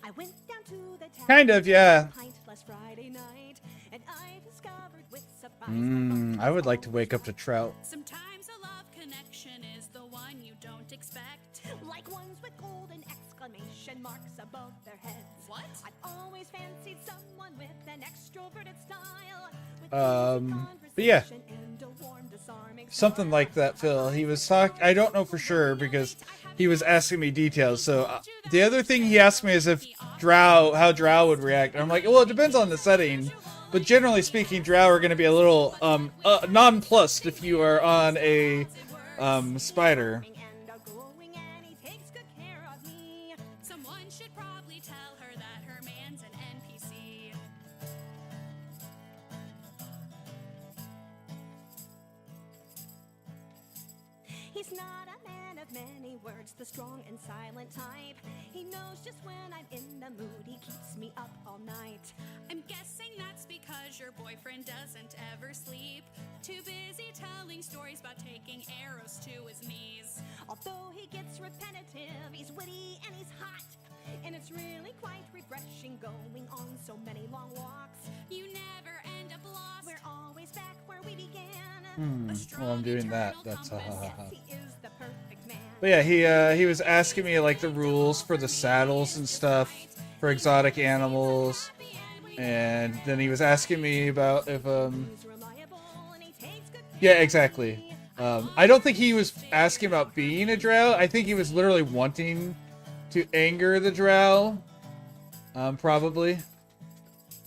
I went down to the town Kind of, yeah. pint last Friday night, and I discovered with surprise I would like to wake up to trout. Sometimes a love connection is the one you don't expect. like ones with golden exclamation marks above their heads. What? I've always fancied someone with an extroverted style. With But yeah. conversation and a warm, disarming Something like that, Phil. He was I don't know for sure because he was asking me details. So the other thing he asked me is if how Drow would react. And I'm like, well, it depends on the setting. But generally speaking, Drow are going to be a little nonplussed if you are on a spider. and a glowing, and he takes good care of me. Someone should probably tell her that her man's an NPC. He's not a man of many words, the strong and silent type. He knows just when I'm in the mood, he keeps me up all night. I'm guessing that's because your boyfriend doesn't ever sleep. Too busy telling stories about taking arrows to his knees. Although he gets repetitive, he's witty and he's hot. And it's really quite refreshing going on so many long walks. You never end up lost. We're always back where we began. Well, I'm doing that. That's Yes, he is the perfect man. But yeah, he was asking me like the rules for the saddles and stuff for exotic animals, and then he was asking me about if He's reliable and he takes good care. yeah, exactly. I don't think he was asking about being a drow. I think he was literally wanting to anger the drow. Probably.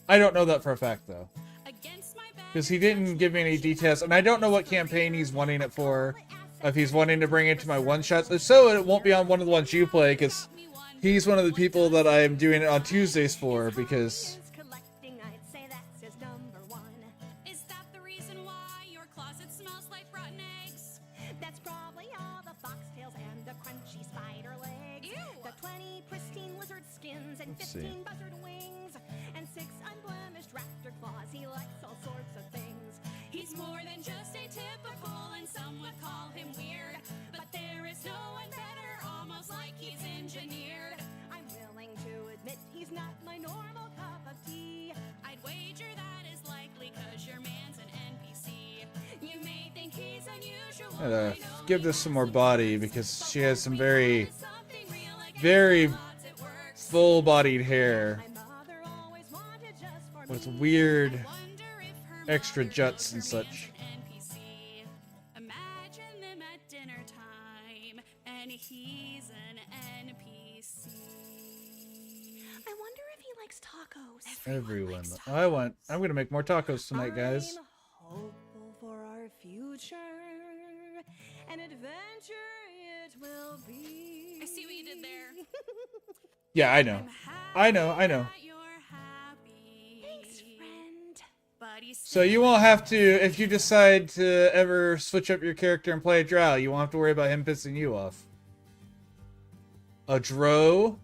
I don't know that for a fact though, Against my back. because he didn't give me any details, and I don't know what campaign he's wanting it for. If he's wanting to bring it to my one shots, if so, it won't be on one of the ones you play, because he's one of the people that I'm doing it on Tuesdays for, because Collecting, I'd say that's his number one. Is that the reason why your closet smells like rotten eggs? That's probably all the foxtails and the crunchy spider legs. Ew. The 20 pristine lizard skins and Let's 15 see. buzzard wings and 6 unblemished raptor claws. He likes all sorts of things. He's more than just atypical, and some would call him weird. But there is no one better, almost like he's engineered. I'm willing to admit he's not my normal cup of tea. I'd wager that is likely cause your man's an NPC. You may think he's unusual. gotta I know give this some more body, because she has some very, something real like very thoughts it works. full-bodied hair My mother always wanted just for with me. weird Wonder if her extra mother juts knows and her such. man's an NPC. Imagine them at dinner time, and he's an NPC. I wonder if he likes tacos. Everyone. I'm gonna make more tacos tonight, guys. I'm hopeful for our future. An adventure it will be. I see what you did there. Yeah, I know. I'm happy I know. that you're happy. Thanks, friend. But he So you won't have to, if you decide to ever switch up your character and play a drow, you won't have to worry about him pissing you off. A drow?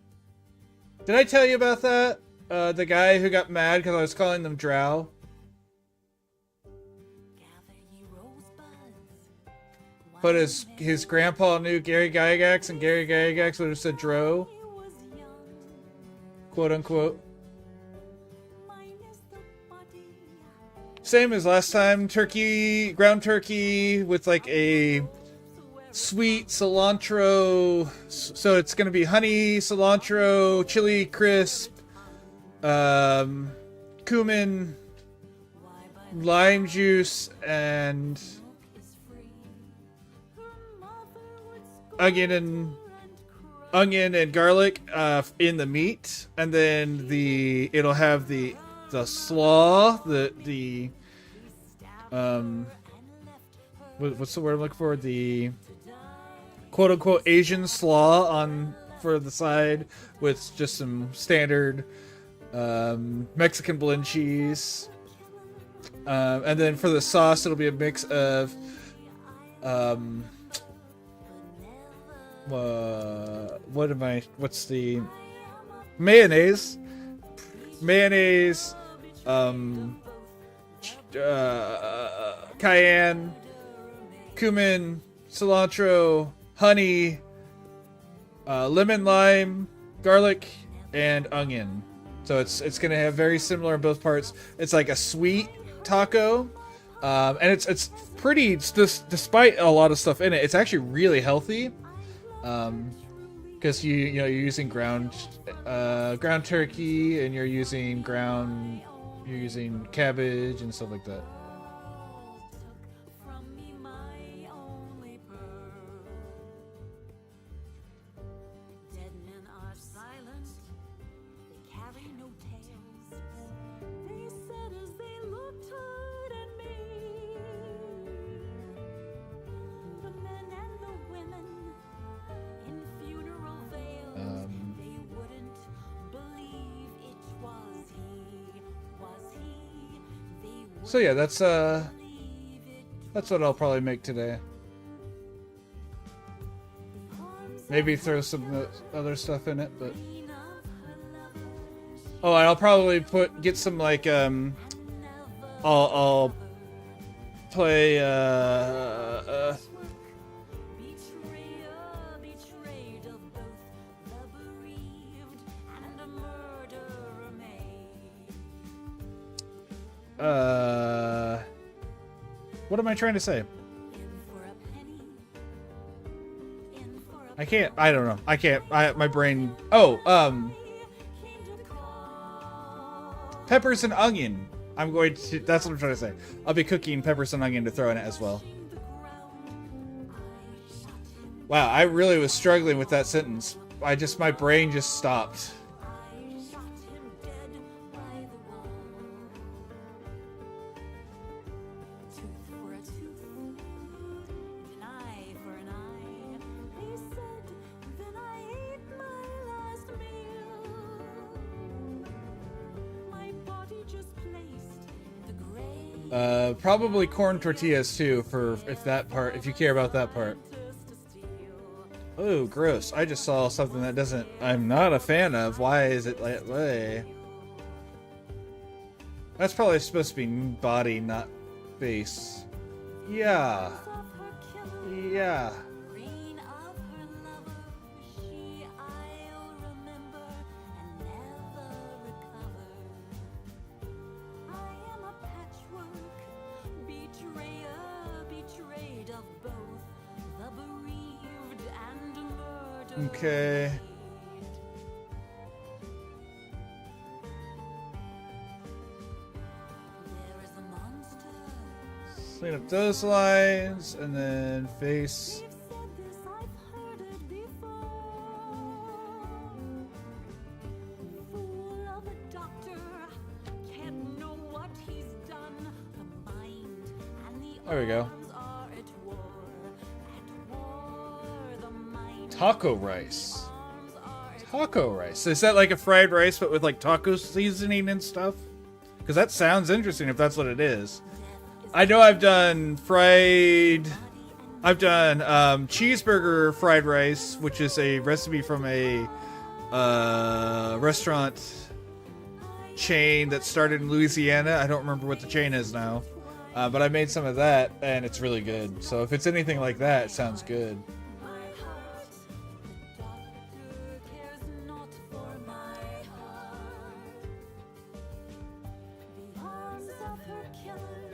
Did I tell you about that? The guy who got mad because I was calling them drow? Gather ye rosebuds. But his grandpa knew Gary Gygax, and Gary Gygax would have said drow, He was young, quote unquote. minus the body. same as last time. Turkey, ground turkey with like a sweet cilantro. So it's gonna be honey, cilantro, chili crisp, cumin, lime juice, and onion and garlic in the meat, and then it'll have the slaw, the what's the word I'm looking for? The quote unquote Asian slaw on for the side with just some standard Mexican blend cheese. And then for the sauce, it'll be a mix of what's the mayonnaise, cayenne, cumin, cilantro, honey, lemon, lime, garlic, and onion. So it's gonna have very similar in both parts. It's like a sweet taco, and it's pretty. Despite a lot of stuff in it, it's actually really healthy. Because you're using ground turkey, and you're using cabbage and stuff like that. So yeah, that's what I'll probably make today. Maybe throw some other stuff in it, but and I'll probably get some like I'll play what am I trying to say? I don't know. My brain. Peppers and onion. That's what I'm trying to say. I'll be cooking peppers and onion to throw in it as well. Wow, I really was struggling with that sentence. My brain just stopped. Probably corn tortillas too, if you care about that part. Oh, gross. I just saw something I'm not a fan of. Why is it that way? That's probably supposed to be body, not face. Yeah. Yeah. Okay. Clean up those lines, and then face. There we go. Taco rice. Taco rice. Is that like a fried rice but with like taco seasoning and stuff? Because that sounds interesting if that's what it is. I know I've done cheeseburger fried rice, which is a recipe from a restaurant chain that started in Louisiana. I don't remember what the chain is now. But I made some of that and it's really good. So if it's anything like that, it sounds good. Killer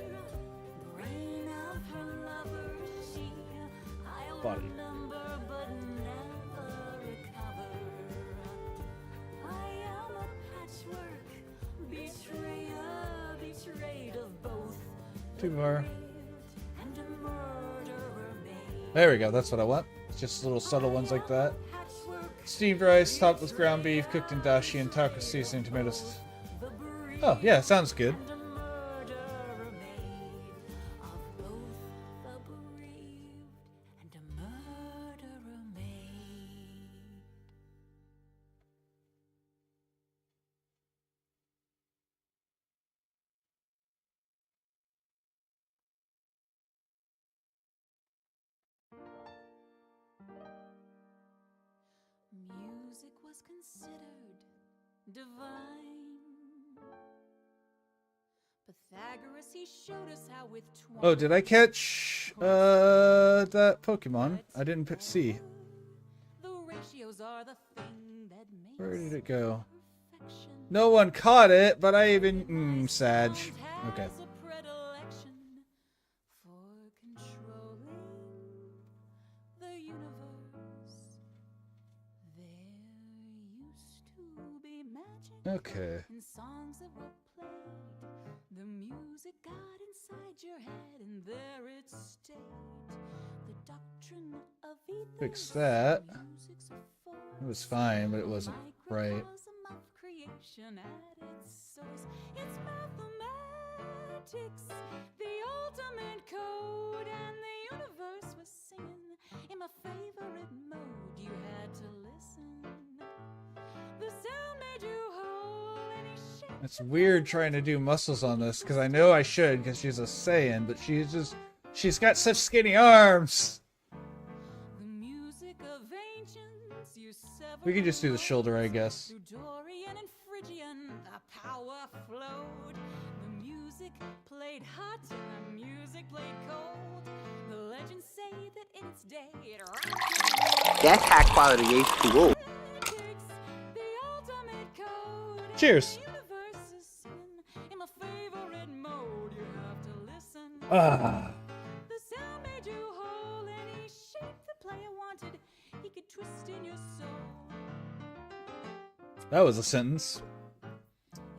body. Remember but never recover. I am a patchwork betrayer, betrayed of both Too far. and a murderer made. There we go. That's what I want. Just little subtle ones like that. Patchwork, Steamed rice, topped with ground beef, cooked in dashi and taco seasoning, tomatoes. Oh, yeah, sounds good. and a murderer made of both the bereaved and a murderer made. Music was considered divine. Pythagoras, he showed us how with Oh, did I catch that Pokemon? I didn't see. the ratios are the thing that makes Where did it go? perfection. No one caught it, but I even Sag. Okay. Has a predilection for controlling the universe. There used to be magic Okay. in songs that were played. The music got inside your head and there it stayed. The doctrine of ethos. Fix that. Music's a force. It was fine, but it wasn't right. Microcosm of creation at its source. It's mathematics, the ultimate code, and the universe was singing in my favorite mode. You had to listen. The sound made you whole, and he shaped It's weird trying to do muscles on this, because I know I should, because she's a Saiyan, but she's got such skinny arms. the music of ancients. You severed We can just do the shoulder, I guess. through Dorian and Phrygian, the power flowed. The music played hot and the music played cold. The legends say that in its day it That's high quality H2O. takes the ultimate code. Cheers. The universe is singing in my favorite mode. You have to listen. Ah. The sound made you whole, and he shaped the player wanted. He could twist in your soul. That was a sentence.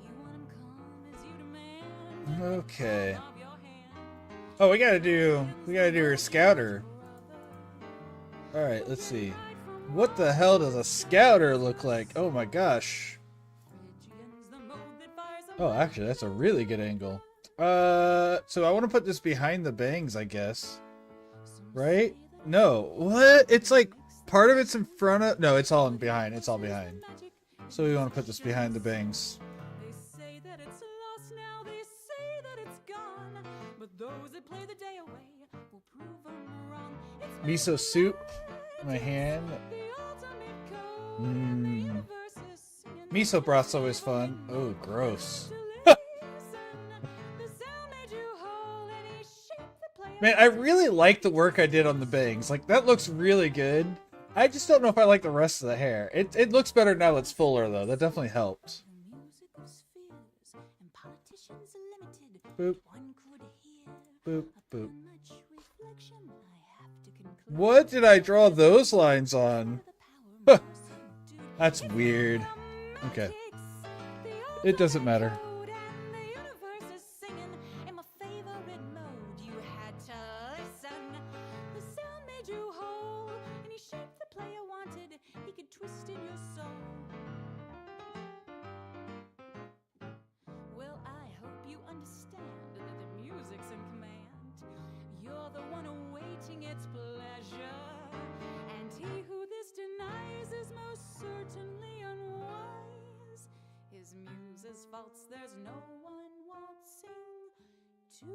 You want him calm as you demand. Okay. Of your hand. Oh, we gotta do her scouter. Alright, let's see. What the hell does a scouter look like? Oh my gosh. Phrygian's the mode that fires a Oh, actually, that's a really good angle. So I want to put this behind the bangs, I guess. Right? No. What? It's like part of it's in front of. No, it's all in behind. It's all behind. magic. So we want to put this behind the bangs. They say that it's lost now, they say that it's gone. But those that play the day away will prove them wrong. It's Miso soup. My hand. the ultimate code, and the universe is singing. Miso broth's always fun. Oh, gross. The sound made you whole, and he shaped the player. Man, I really like the work I did on the bangs. Like, that looks really good. I just don't know if I like the rest of the hair. It looks better now it's fuller, though. That definitely helped. The music of spheres and politicians limited. Boop, One could hear. boop, boop. Upon much reflection, I have to conclude. What did I draw those lines on? The power more subdued. That's weird. Okay. It doesn't matter. Code and the universe is singing in my favorite mode. You had to listen. The sound made you whole, and he shaped the player wanted. He could twist in your soul. Well, I hope you understand that the music's in command. You're the one awaiting its pleasure, and he who this denies is most certainly unwise. His muse's faults, there's no one waltzing to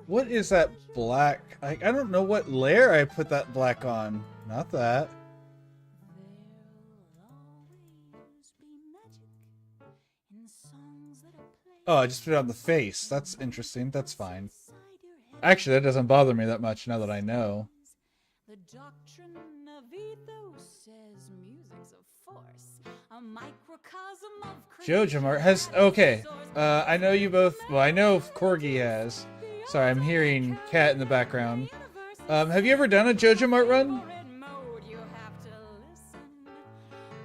What is that black? I don't know what layer I put that black on. Not that. There'll always be magic in songs that are played Oh, I just put it on the face. That's interesting. That's fine. inside your head. Actually, that doesn't bother me that much now that I know. The doctrine of ethos says music's a force, a microcosm of creation. Jojo Mart has. Okay. I know you both. Well, I know Corgi has. Sorry, I'm hearing Cat in the background. Have you ever done a JoJo Mart run? Favorite mode, you have to listen.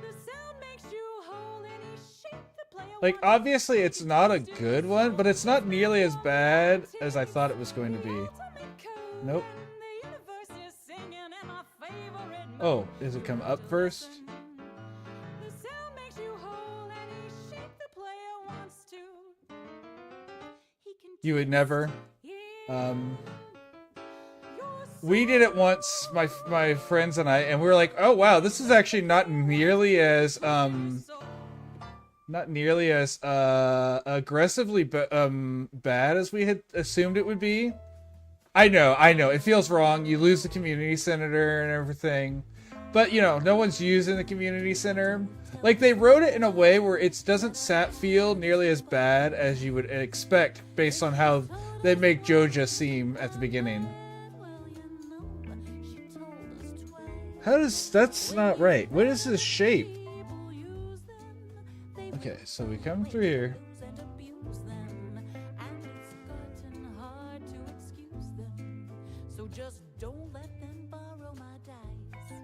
The sound makes you whole any shape the player Like, wants. obviously it's not a good one, but it's not nearly as bad as I thought it was going to be. Ultimate code Nope. and the universe is singing in my favorite mode. Oh, does it come up first? The sound makes you whole any shape the player wants to. He can You would never. your We did it once, my friends and I, and we were like, oh wow, this is actually not nearly as aggressively bad as we had assumed it would be. I know, it feels wrong. You lose the community center and everything, but you know, no one's using the community center. Like, they wrote it in a way where it doesn't feel nearly as bad as you would expect based on how they make Joja seem at the beginning. That's not right. What is this shape? Okay, so we come through here. So just don't let them borrow my dice.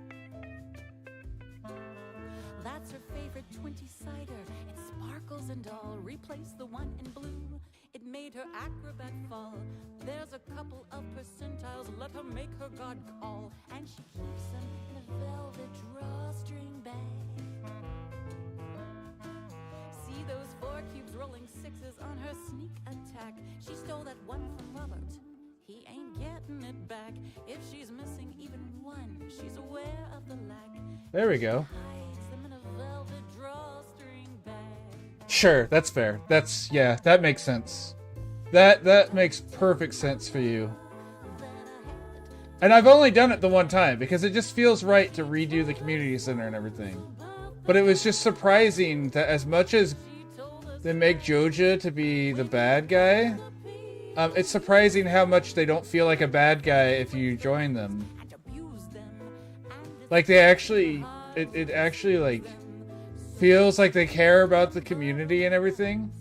That's her favorite 20 cider. It sparkles and all. Replace the one in blue. It made her acrobat fall. There's a couple of percentiles. Let her make her god call. And she keeps them in a velvet drawstring bag. See those 4 cubes rolling 6s on her sneak attack. She stole that one from Robert. He ain't getting it back. If she's missing even one, she's aware of the lack. There we go. Hides them in a velvet drawstring bag. Sure, that's fair. Yeah, that makes sense. That makes perfect sense for you. And I've only done it the one time because it just feels right to redo the community center and everything. But it was just surprising that as much as they make Joja to be the bad guy, it's surprising how much they don't feel like a bad guy if you join them. Like, they actually, it actually, like, feels like they care about the community and everything.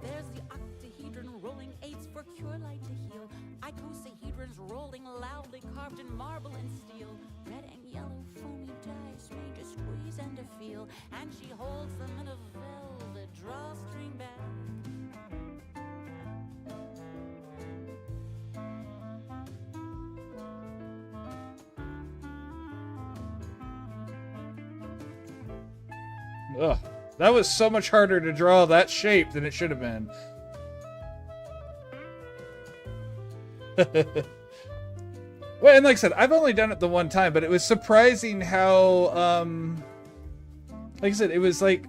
There's the octahedron rolling 8s for cure light to heal. Icosahedrons rolling loudly carved in marble and steel. Red and yellow foamy dice made to squeeze and to feel. And she holds them in a velvet drawstring bag. Ugh. That was so much harder to draw that shape than it should have been. Well, and like I said, I've only done it the one time, but it was surprising how, like I said, it was like,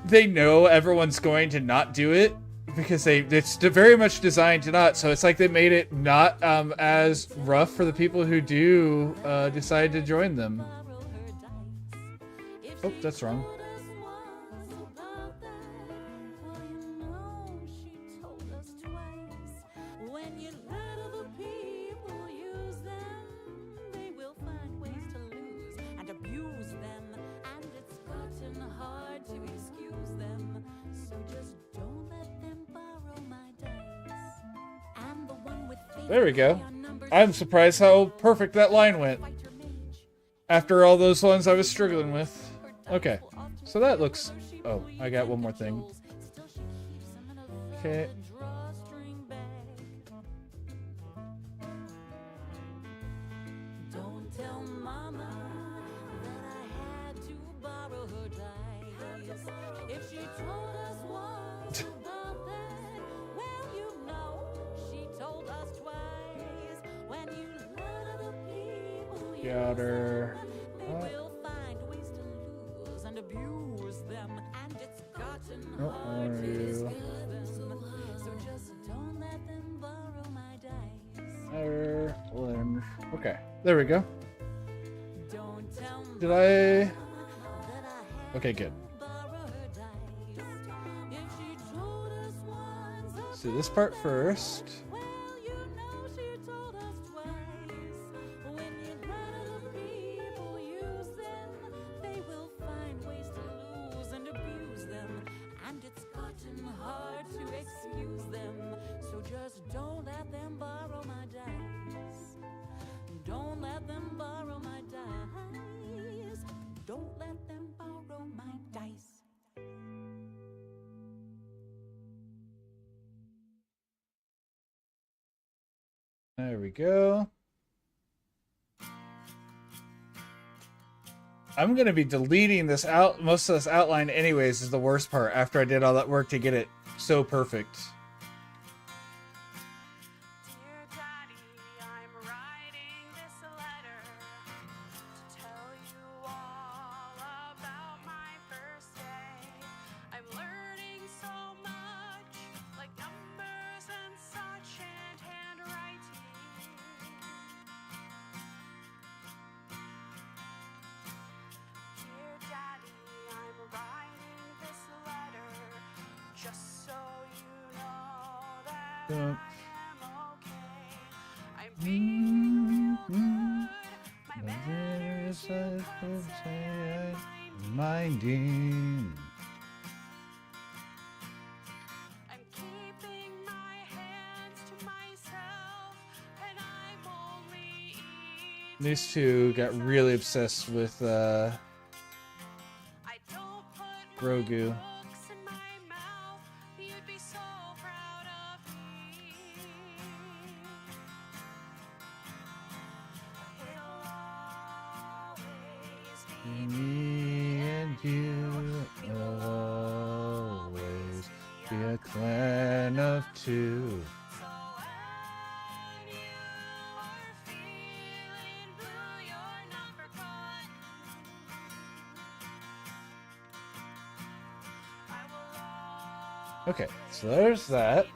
they know everyone's going to not do it, because it's very much designed to not, so it's like they made it not as rough for the people who do decide to join them. Oh, that's wrong. There we go. I'm surprised how perfect that line went. After all those ones I was struggling with. Okay, so that looks... Oh, I got one more thing. Okay. Don't tell mama that I had to borrow her dice. If she told us once about that, well, you know, she told us twice. When you let other people use Got her. them, they will find ways to lose and abuse them. And it's gotten hard to excuse them. So just don't let them borrow my dice. Okay, there we go. Don't tell me Did I... that I had Okay, good. borrow her dice. If she told us once Let's do this part first. well, you know she told us twice. When you let other people use them, they will find ways to lose and abuse them. And it's gotten hard to excuse them. So just don't There we go. I'm gonna be deleting this out, most of this outline anyways, is the worst part, after I did all that work to get it so perfect. Dear Daddy, I'm writing this letter to tell you all about my first day. I'm learning so much, like numbers and such, and handwriting. Dear Daddy, I'm writing this letter just so you know that I am okay. I'm being real good. My manners you could say I'm Minding. I'm keeping my hands to myself, and I'm only eating. These two got really obsessed with I don't put my Grogu. books in my mouth. You'd be so proud of me. It'll always be Me and you will always be a clan of two. so when you are feeling blue, you're not forgotten. I will Okay, so there's that.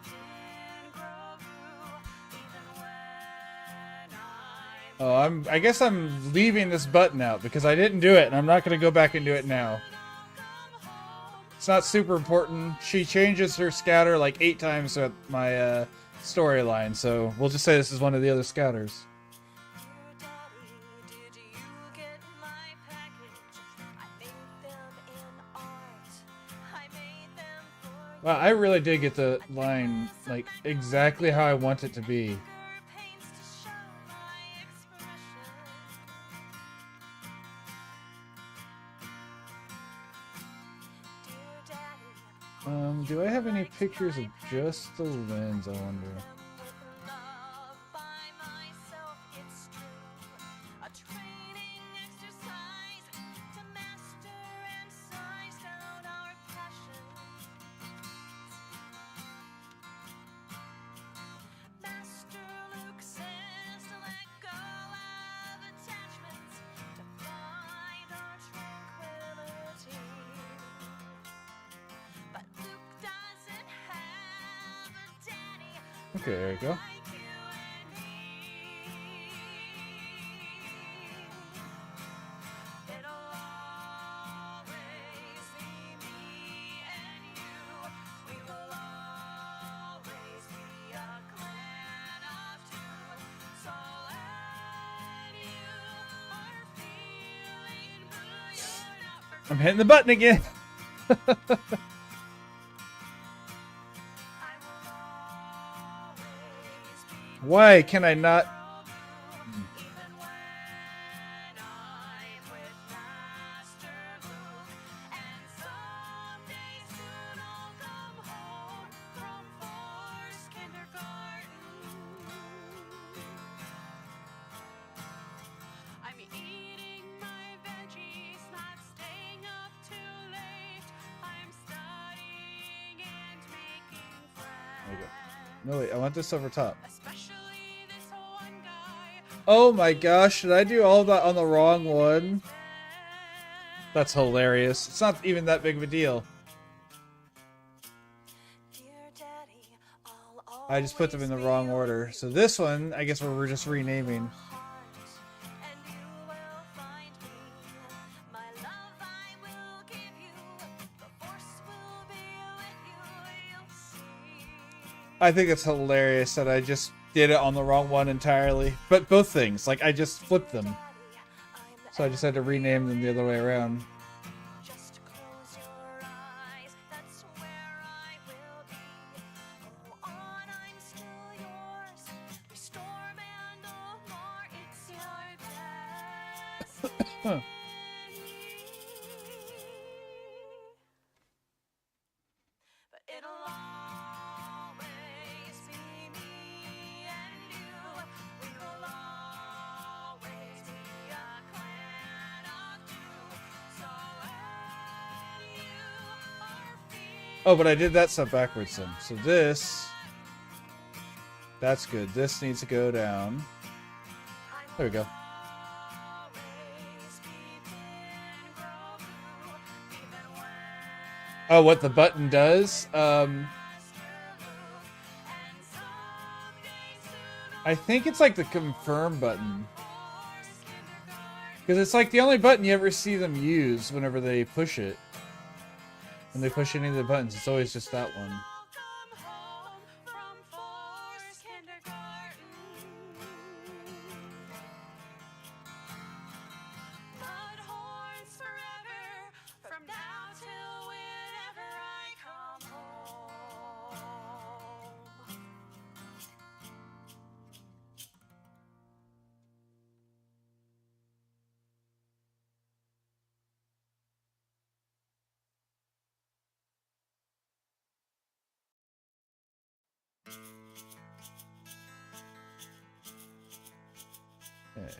Oh, I guess I'm leaving this button out because I didn't do it, and I'm not going to go back and do it now. It's not super important. She changes her scatter like 8 times at my storyline, so we'll just say this is one of the other scatters. Dear Daddy, did you get my package? I made them in art. I made them for Wow, I really did get the line like exactly how I want it to be. your pains to show my expression. Dear Daddy, Do I have any pictures of just the lens, I wonder? with love by myself, it's true. A training exercise to master and size down our passions. Master Luke says to let go of attachments to find our tranquility. But Luke doesn't have a daddy Okay, there you go. like you and me. It'll always be me and you. We will always be a clan of two. So when you are feeling blue, you're not I'm hitting the button again. I will always be Why can I not? even when I'm with Master Luke. And someday soon I'll come home from forced kindergarten. I'm eating my veggies, not staying up too late. I'm studying and making There you go. friends. No, wait, I want this over top. Especially this one guy. Oh my gosh, did I do all that on the wrong one? That's hilarious. It's not even that big of a deal. Dear Daddy, I'll I just put them in the wrong order. So this one, I guess we're just renaming. and you will find me. My love I will give you. The force will be with you. You'll see. I think it's hilarious that I just did it on the wrong one entirely. But both things, like I just flipped them. I'm So I just had to rename them the other way around. Just close your eyes, that's where I will be. Go on, I'm still yours. We storm and no more, it's your destiny. But it'll always be me and you. Oh, but I did that stuff backwards then. So this... That's good. This needs to go down. There we go. Oh, what the button does? I think it's like the confirm button. Because it's like the only button you ever see them use whenever they push it. When they push any of the buttons, it's always just that one. Okay.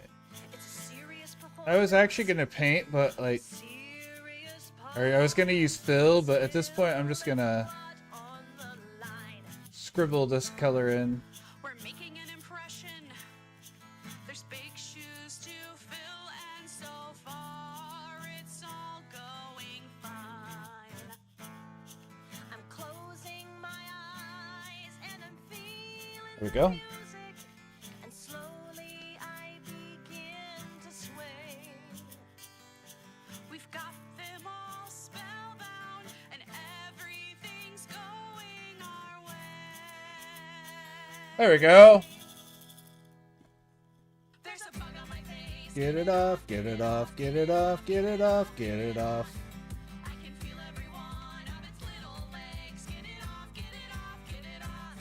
I was actually gonna paint, but like, or I was gonna use fill, but at this point, I'm just gonna scribble this color in. We're making an impression. There's big shoes to fill, and so far it's all going fine. I'm closing my eyes and I'm feeling There we go. music, and slowly I begin to sway. We've got them all spellbound, and everything's going our way. There we go. There's a bug on my face. Get it off, get it off, get it off, get it off, get it off. I can feel every one of its little legs. Get it off, get it off, get it off.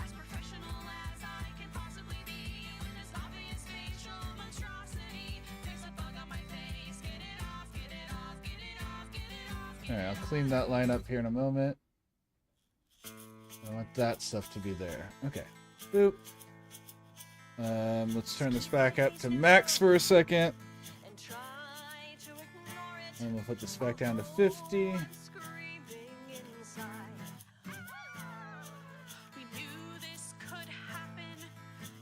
As professional as I can possibly be with this obvious facial monstrosity. There's a bug on my face. Get it off, get it off, get it off, get it off. Alright, I'll clean that line up here in a moment. I want that stuff to be there. Okay. Boop. Let's turn this back up to max for a second. And try to ignore it. And we'll put this back down to 50. Screaming inside. We knew this could happen.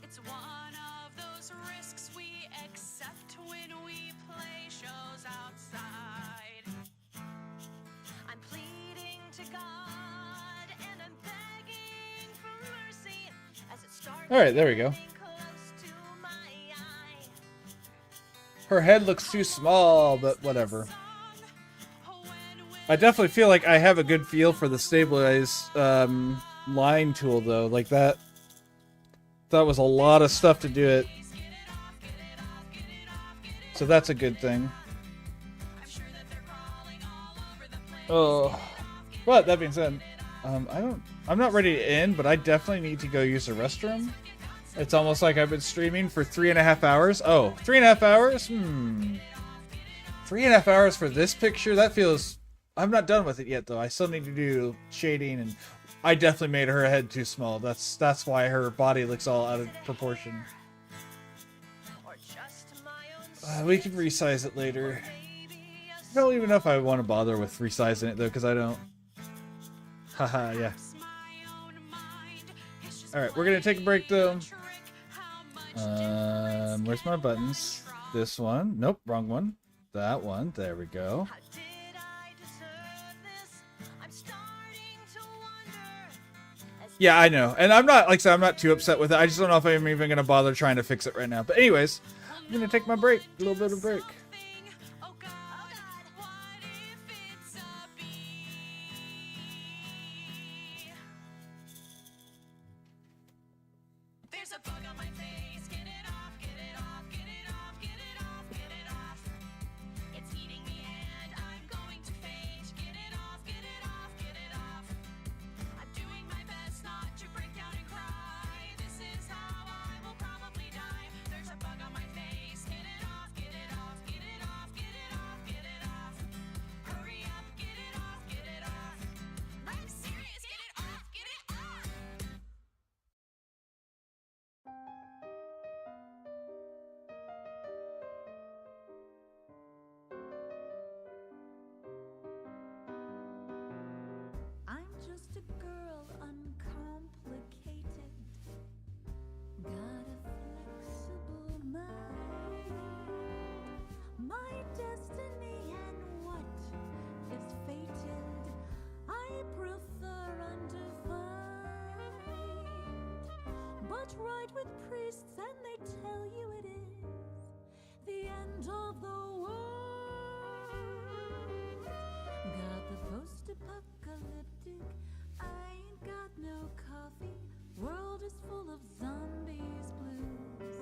It's one of those risks we accept when we play shows outside. I'm pleading to God and I'm begging for mercy as it starts. Alright, there we go. getting close to my eye. Her head looks too small, but whatever. I definitely feel like I have a good feel for the stabilize line tool though. Like that was a lot of stuff to do it. So that's a good thing. Oh, but that being said, I'm not ready to end, but I definitely need to go use the restroom. It's almost like I've been streaming for 3.5 hours. Oh, 3.5 hours? 3.5 hours for this picture? That feels... I'm not done with it yet, though. I still need to do shading, and I definitely made her head too small. That's why her body looks all out of proportion. We can resize it later. I don't even know if I want to bother with resizing it, though, because I don't... Haha, yeah. Alright, we're going to take a break, though. Where's my buttons? This one. Nope, wrong one. That one. There we go. Yeah, I know. And I'm not, like I said, I'm not too upset with it. I just don't know if I'm even going to bother trying to fix it right now. But anyways, I'm going to take my break. A little bit of break. There's a bug on my face. Get it off, get it off, get it off, get it off, get it off. It's eating me and I'm going to faint. Get it off, get it off, get it off. I'm doing my best not to break down and cry. This is how I will probably die. There's a bug on my face. Get it off, get it off, get girl, uncomplicated. Got a flexible mind. My destiny and what is fated, I prefer undefined. But ride with priests and they tell you it is the end of the world. Got the post-apocalyptic, I ain't got no coffee. World is full of zombies blues.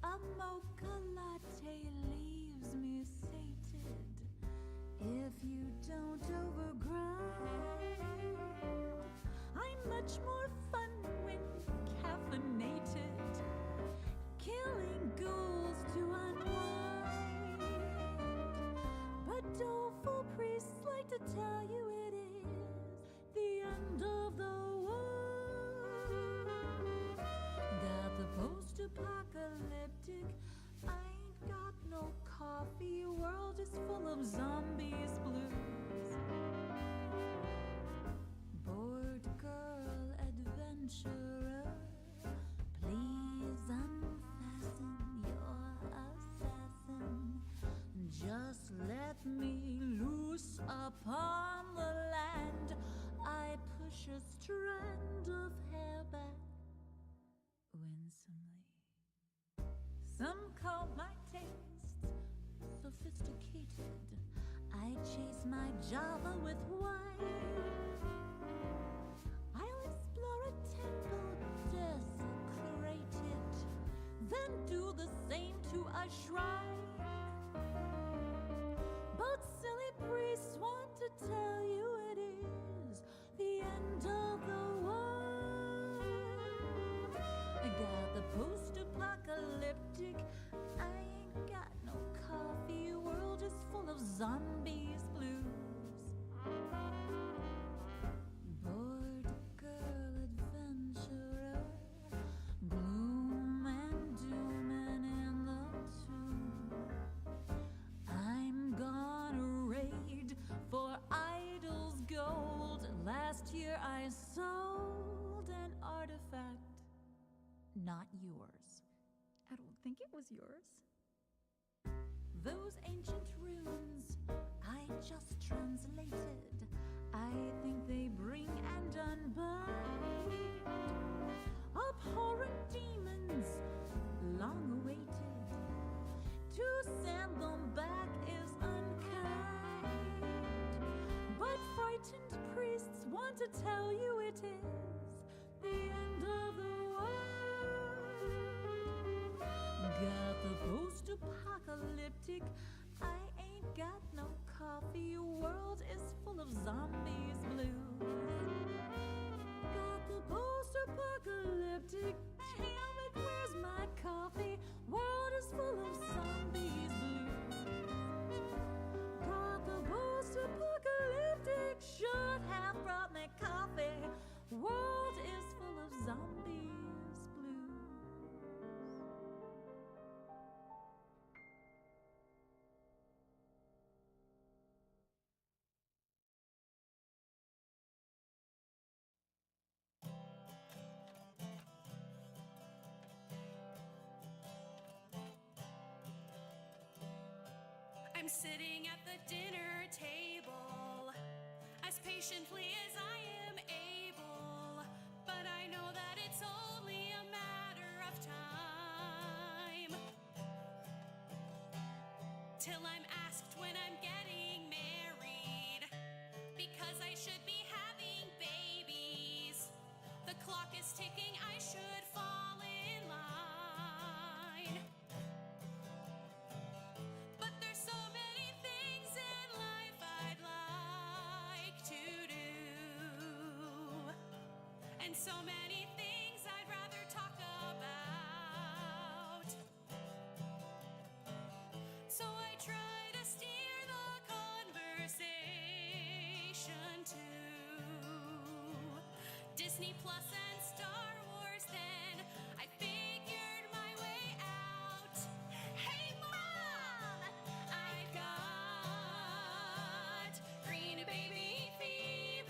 A mocha latte leaves me sated if you don't overgrind. I'm much more fun when caffeinated, killing ghouls to unwind. But doleful priests like to tell you it is the end of the world. Got the post-apocalyptic, I ain't got no coffee. World is full of zombies blues. Bored girl adventurer, please unfasten your assassin. Just let me loose upon the land. I push a strand of hair back winsomely. Some call my taste sophisticated. I chase my Java with wine. I'll explore a temple desecrated, then do the same to a shrine. But silly priests want to tell you it is the end of the world. I got the post-apocalyptic, I ain't got no coffee. World is full of zombies blues. Bored girl adventurer, gloom and doom and in the tomb. I'm gonna raid for idols gold. Last year I sold an artifact, not yours. I don't think it was yours. Those ancient runes I just translated, I think they bring and unbind abhorrent demons long awaited. To send them back is unkind. But frightened priests want to tell you it is the end of the world. Got the post-apocalyptic, I ain't got no coffee. World is full of zombies blues. Got the post-apocalyptic, damn it, where's my coffee? World is full of zombies blues. Got the post-apocalyptic, should have brought me coffee. World is full of zombies blues. I'm sitting at the dinner table as patiently as I am able, but I know that it's only a matter of time till I'm asked when I'm getting married, because I should be having babies. The clock is ticking, I should fall in line. But there's so many things in life I'd like to do, and so many things I'd rather talk about. So I try to steer the conversation to Disney Plus and Star Wars. Then I figured my way out. Hey Mom, I've got green baby fever.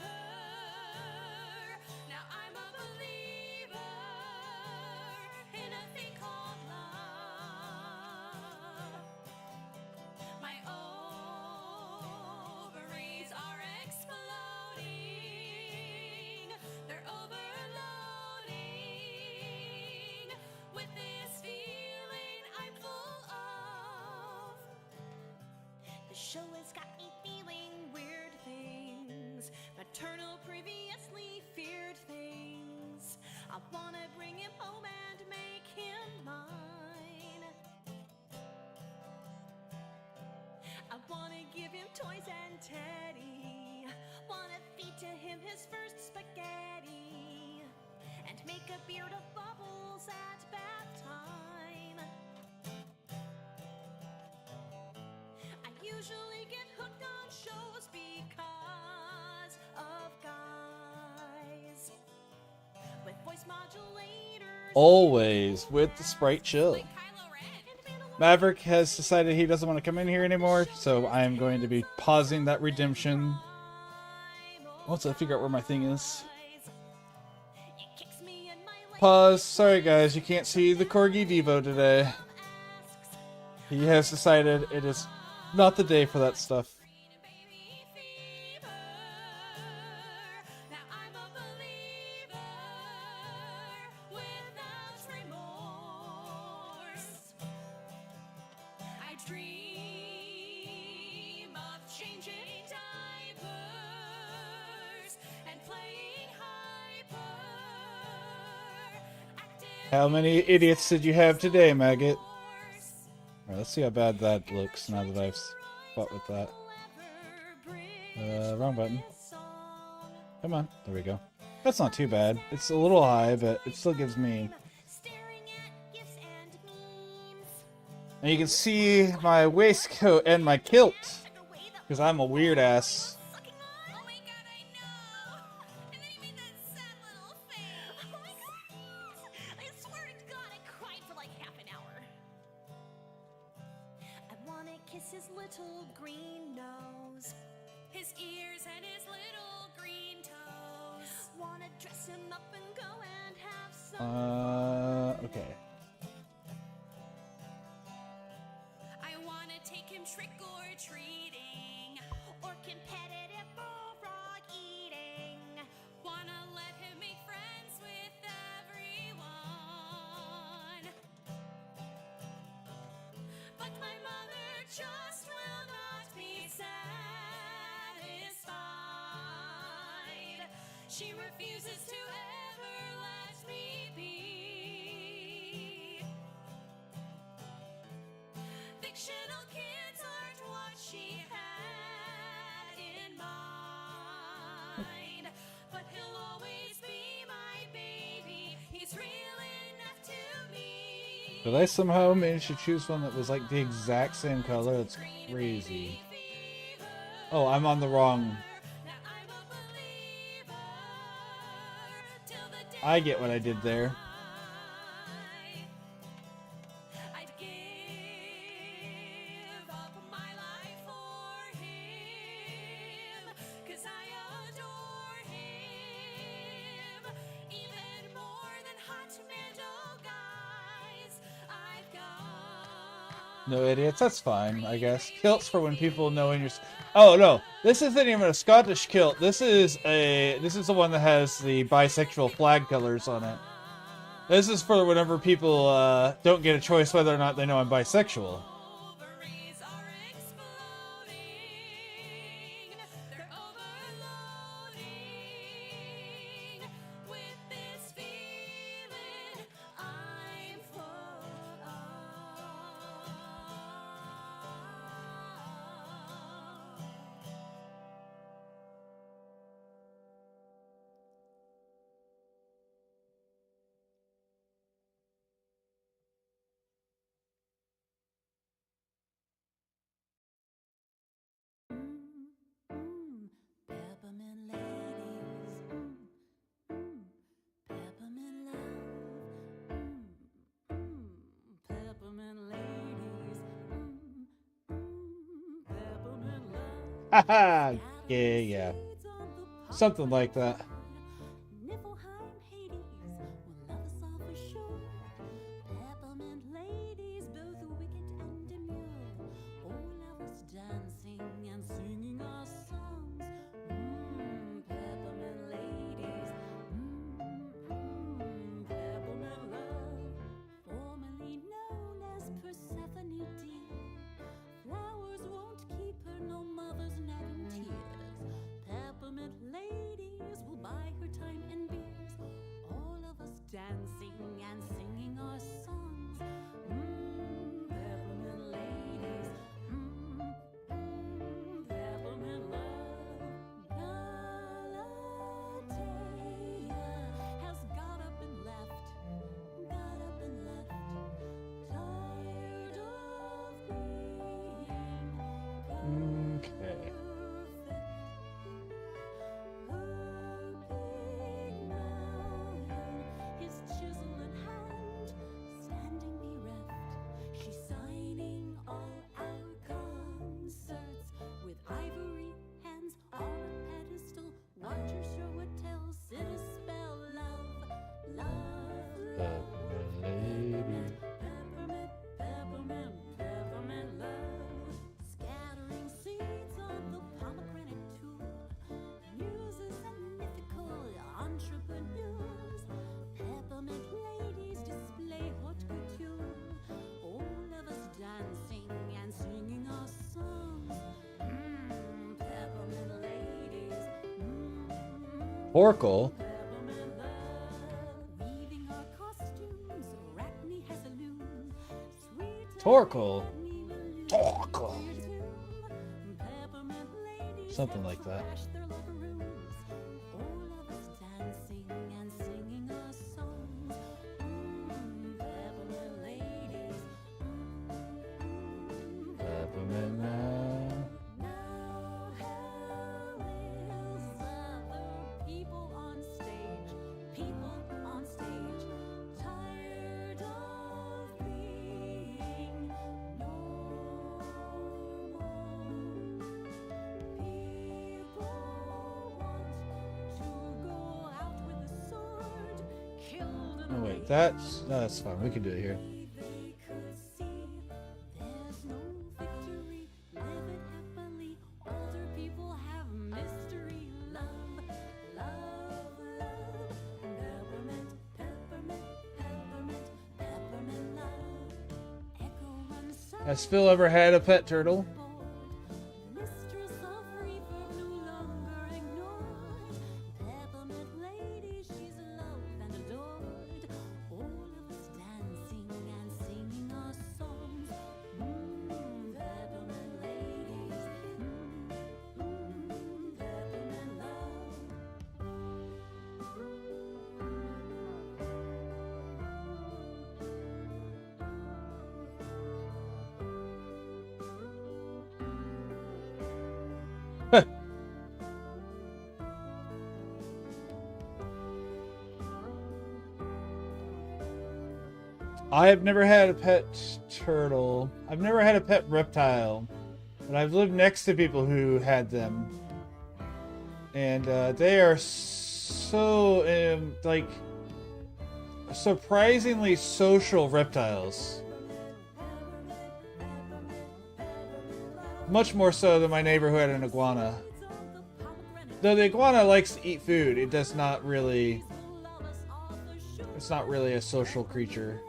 show has got me feeling weird things. Maternal previously feared things. I wanna bring him home and make him mine. I wanna give him toys and teddy. Wanna feed to him his first spaghetti. And make a beard of bubbles at bath time. I usually get hooked on shows because of guys with voice modulators. Always with the sprite chill. Like Kylo Ren. Maverick has decided he doesn't want to come in here anymore, so I am going to be pausing that redemption once I figure out where my thing is. It kicks me in my leg. Pause. Sorry guys, you can't see the Corgi Devo today. Asks, He has decided it is not the day for that stuff. Green baby fever. Now I'm a believer without remorse. I dream of changing diapers and playing hyper. How many idiots did you have today, Maggot? Alright, let's see how bad that looks now that I've fought with that. Wrong button. Come on. There we go. That's not too bad. It's a little high, but it still gives me... staring at gifts and memes. And you can see my waistcoat and my kilt. The way that Because I'm a weird ass. sucking on. Oh my god, I know! And then he made that sad little face. Oh my god! I swear to God, I cried for like half an hour. I wanna kiss his little green nose. His ears and his little green toes. Wanna dress him up and go and have some Okay. I wanna take him trick or treating. or competitive bullfrog eating. Wanna let him make friends with everyone. But my mother just will not be satisfied. She refuses to ever let me be. Fictional kids aren't what she had in mind. But he'll always be my baby. He's real enough to me. Did I somehow manage to choose one that was like the exact same color? That's crazy. Oh, I'm on the wrong... Now I'm a believer till the day I get what I did there. I'd give up my life for him, 'cause I adore him even more than hot Mando guys. I've got No idiots, that's fine, I guess. Kilts for when people know when you're... Oh, no. This isn't even a Scottish kilt. This is the one that has the bisexual flag colors on it. This is for whenever people don't get a choice whether or not they know I'm bisexual. ovaries are exploding. They're overloading with this feeling I'm full of. Peppermint ladies, peppermint love, peppermint ladies, peppermint love. Haha! Yeah. Seeds on the Something like that. Niflheim, Hades, will love us all for sure. Peppermint ladies, both wicked and demure, all of us dancing and singing our songs. Peppermint ladies, peppermint love, formerly known as Persephone dear. Flowers won't keep her Torkel. Weaving our costumes, Arachne has a loom. Sweet Torkel. Arachne will Torkel. use your tomb. Peppermint ladies Something like that. flash their locker rooms. All of us dancing and singing our songs. Peppermint ladies. Peppermint now. Now how will other people on stage, tired of being normal. People want to go out with a sword, killed and Oh wait, that's fine. We can do it here. they could see there's no victory. Live it happily. Older people have mystery. Love, love, love. Peppermint, peppermint, peppermint, peppermint love. Echo runs Has Phil ever had a pet turtle? Mistress of reverb, no longer ignored. Peppermint lady, she's loved and adored. All of us dancing and singing our songs. Peppermint ladies. Peppermint love. I have never had a pet turtle. I've never had a pet reptile, but I've lived next to people who had them, and they are so like surprisingly social reptiles. Much more so than my neighbor who had an iguana. Though the iguana likes to eat food, it does not really. It's not really a social creature.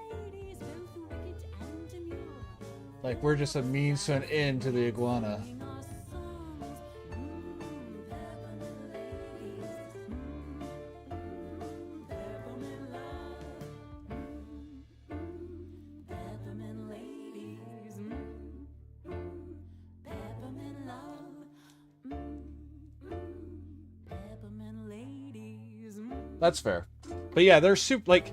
Like, we're just a means to an end to the iguana. Peppermint ladies. Peppermint love. Peppermint ladies. That's fair. But yeah, they're super, like,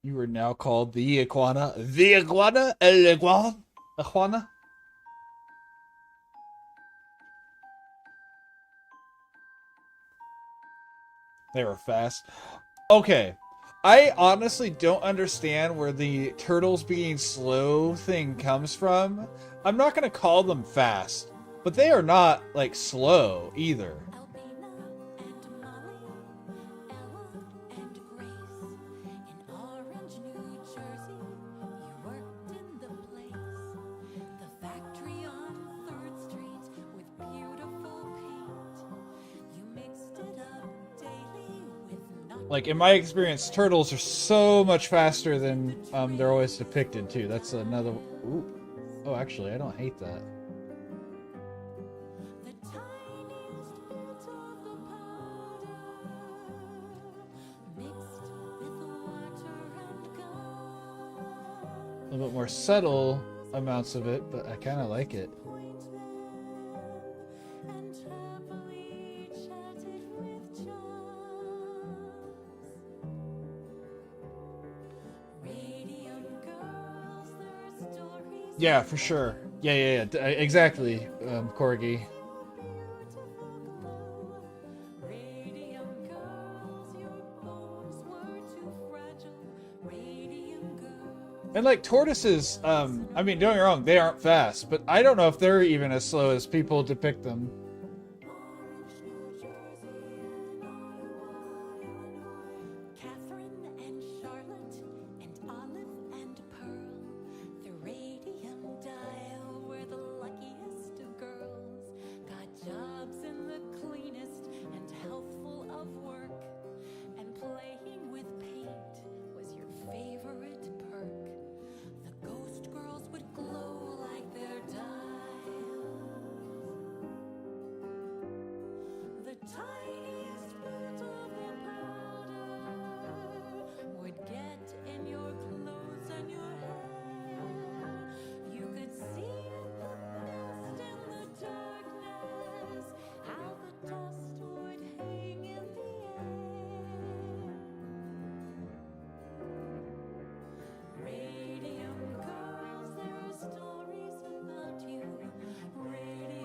you are now called the iguana. The iguana? El iguana? Iguana? They were fast. Okay. I honestly don't understand where the turtles being slow thing comes from. I'm not going to call them fast, but they are not, like, slow either. Albina and Molly, Ella and Grace. In Orange, New Jersey, you worked in the place. The factory on 3rd Street with beautiful paint. You mixed it up daily with not Like, in my experience, turtles are so much faster than they're always depicted, too. That's another... Ooh. Oh, actually, I don't hate that. the tiniest bit of the powder mixed with water and gum. A little bit more subtle amounts of it, but I kind of like it. Point them and happily chatted with John. Radium girls, their stories. Yeah, for sure. Yeah. Exactly, Corgi. Beautiful glow. Radium girls, your bones were too fragile. Radium girls. And, like, tortoises, I mean, don't get me wrong, they aren't fast, but I don't know if they're even as slow as people depict them. Orange, New Jersey, and Ottawa, Illinois. Catherine and Charlotte and Olive and Pearl. The radium dial were the luckiest of girls. Got jobs in the cleanest and healthful of work. And playing with paint was your favorite perk. The ghost girls would glow like their dials.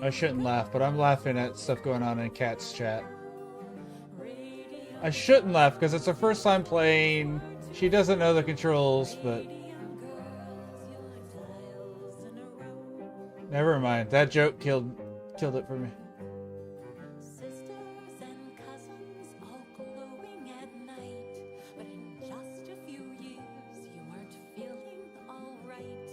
I shouldn't laugh, but I'm laughing at stuff going on in Cat's chat. I shouldn't laugh because it's her first time playing. She doesn't know the controls, but never mind. That joke killed it for me. Sisters and cousins all glowing at night. But in just a few years, you weren't feeling alright.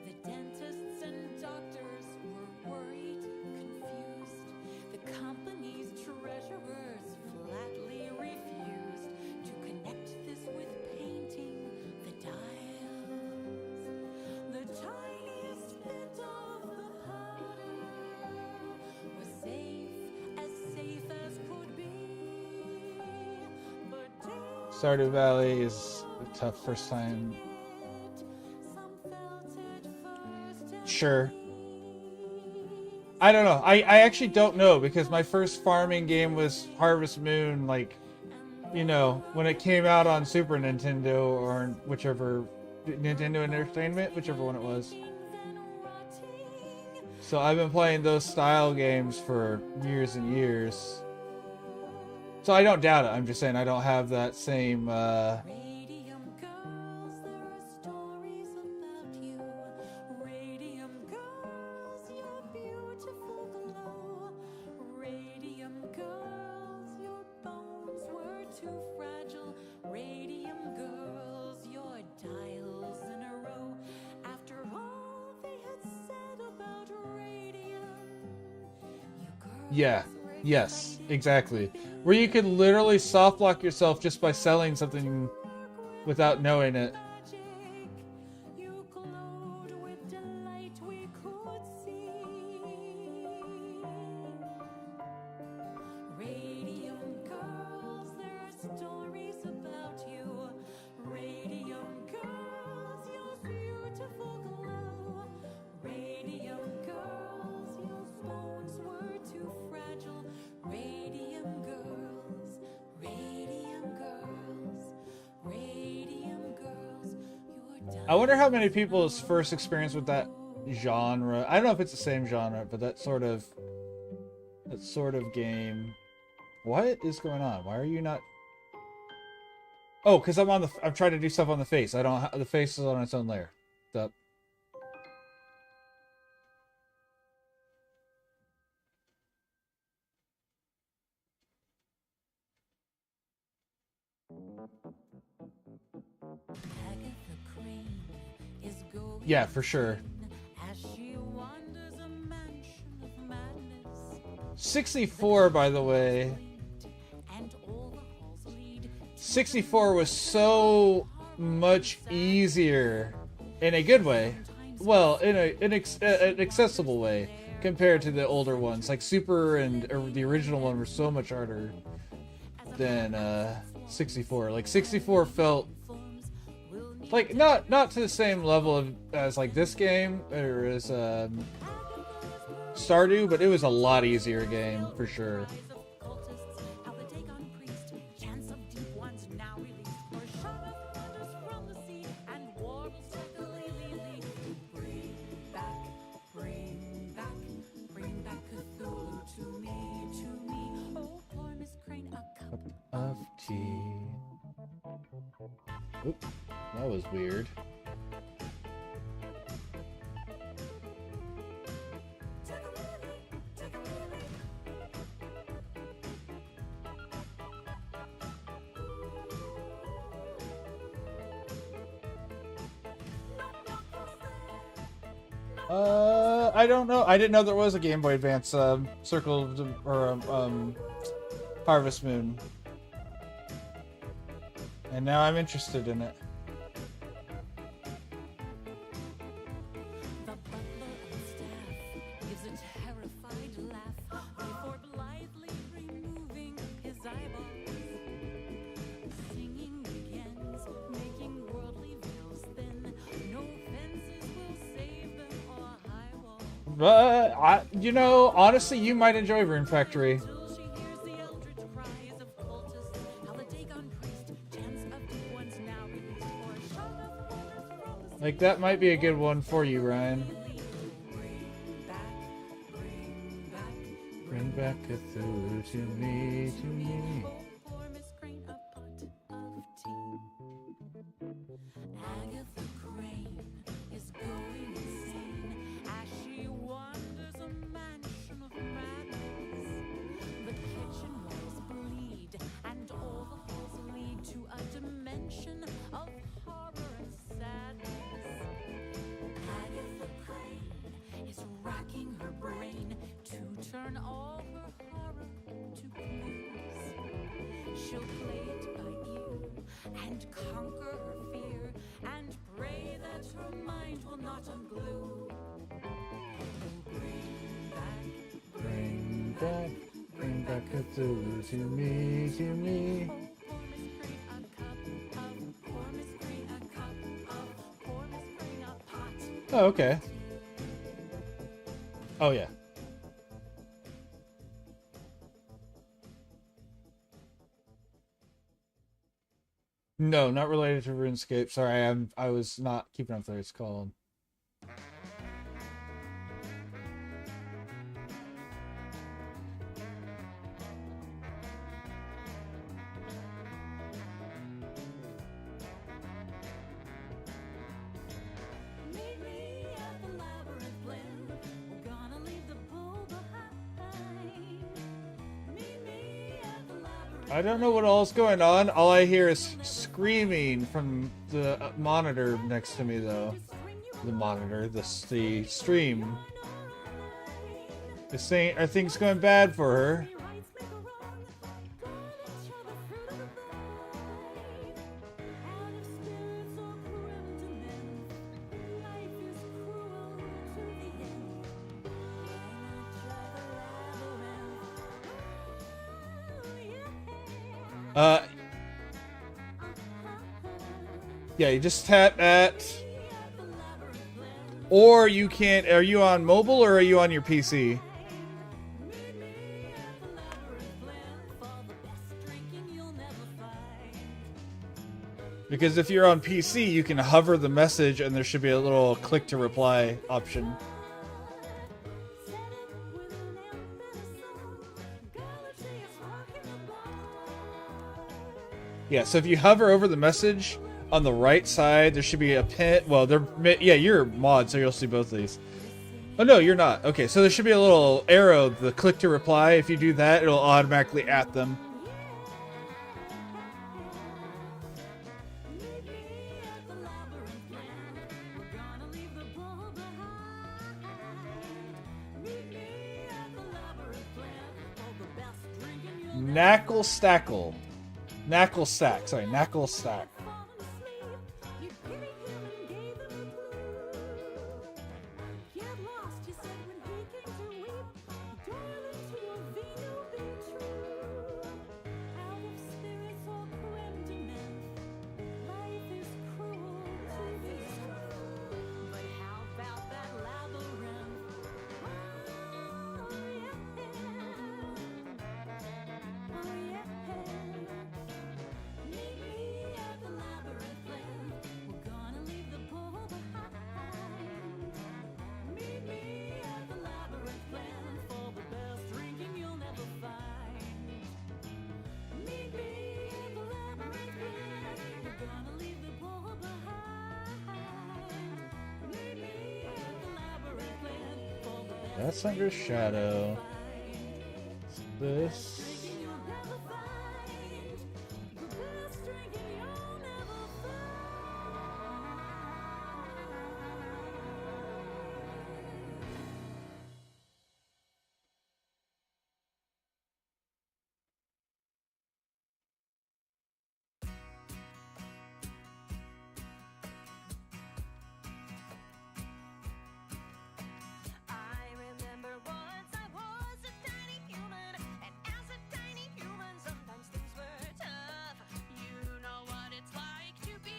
The dentists and doctors were worried, confused. The company's treasurers flatly refused to connect this with painting the dials. The tiniest bit of the powder was safe as could be. But Stardew Valley is a tough first time. some felt it first. Sure. I don't know. I actually don't know because my first farming game was Harvest Moon, like, you know, when it came out on Super Nintendo or whichever Nintendo Entertainment, whichever one it was. So I've been playing those style games for years and years. So I don't doubt it. I'm just saying I don't have that same Radium girls, there are stories about you. Radium girls, your beautiful glow. Radium girls, your bones were too fragile. Radium girls, your dials in a row. After all they had said about radium, you girls yeah. were Yes, exactly. Where you could literally soft lock yourself just by selling something without knowing it. magic. You glowed with delight we could see. Radium girls, there are stories about you. Radium girls, your beautiful glow. Radium girls, your bones were too fragile. Radium girls, radium girls, radium girls, your I wonder how many people's first experience with that genre. I don't know if it's the same genre, but that sort of game. What is going on? Why are you not? Oh, because I'm trying to do stuff on the face. I don't. The face is on its own layer. So, Agatha Crane is going yeah, for sure. as she wanders a mansion of madness. 64, by the way. And all the halls lead 64 was so much easier in a good way. Well, in an accessible way compared to the older ones. Like Super and the original one were so much harder than 64. Like 64 felt like not to the same level as like this game or as Stardew, but it was a lot easier game for sure. cultists, how the Dagon priest, chants of deep ones now released, or sharpeth wonders from the sea, and warbles like a lily. Bring back Cthulhu to me. Oh, poor Miss Crane, a cup Of tea. Oop, that was weird. I don't know. I didn't know there was a Game Boy Advance Circle or Harvest Moon, and now I'm interested in it. The butler on staff gives a terrified laugh before blithely removing his eyeballs. Singing begins, making worldly veils thin. No fences will save them or high walls. But you know, honestly, you might enjoy Rune Factory. Till she hears the eldritch cries of cultists, how the Dagon priest chants of deep ones now released, or sharpeth wonders from the Like that might be a good one for you, Ryan. bring Bring back Cthulhu to me, to me. Pour Miss Crane a pot of tea. Agatha Crane is going insane as she wanders a mansion of madness. The kitchen walls bleed and all the halls lead to a dimension of horror and sadness. Agatha Crane is racking her brain to turn all her horror to clues. She'll play it by ear and conquer her fear and pray that her mind will not unglue. Bring back Cthulhu to me, to me. Pour Miss Crane a cup of, pour Miss Crane a pot. Oh, okay. Oh, yeah. No, not related to RuneScape. Sorry, I was not keeping up with what it's called. Meet me at the labyrinth glen. We're gonna leave the bull behind. Meet me at the labyrinth. I don't know what all's going on. All I hear is screaming from the monitor next to me, though. The monitor, the stream. Is saying, are things going bad for her? Yeah, you just tap at, or you can't. Are you on mobile or are you on your PC? Because if you're on PC, you can hover the message and there should be a little click to reply option. Yeah, so if you hover over the message on the right side, there should be a pin. Well, yeah, you're a mod, so you'll see both of these. Oh no, you're not. Okay, so there should be a little arrow, the click to reply. If you do that, it'll automatically at them. Knackle Stackle. Knackle Stack. Sorry, Knackle Stack. That's under shadow. This.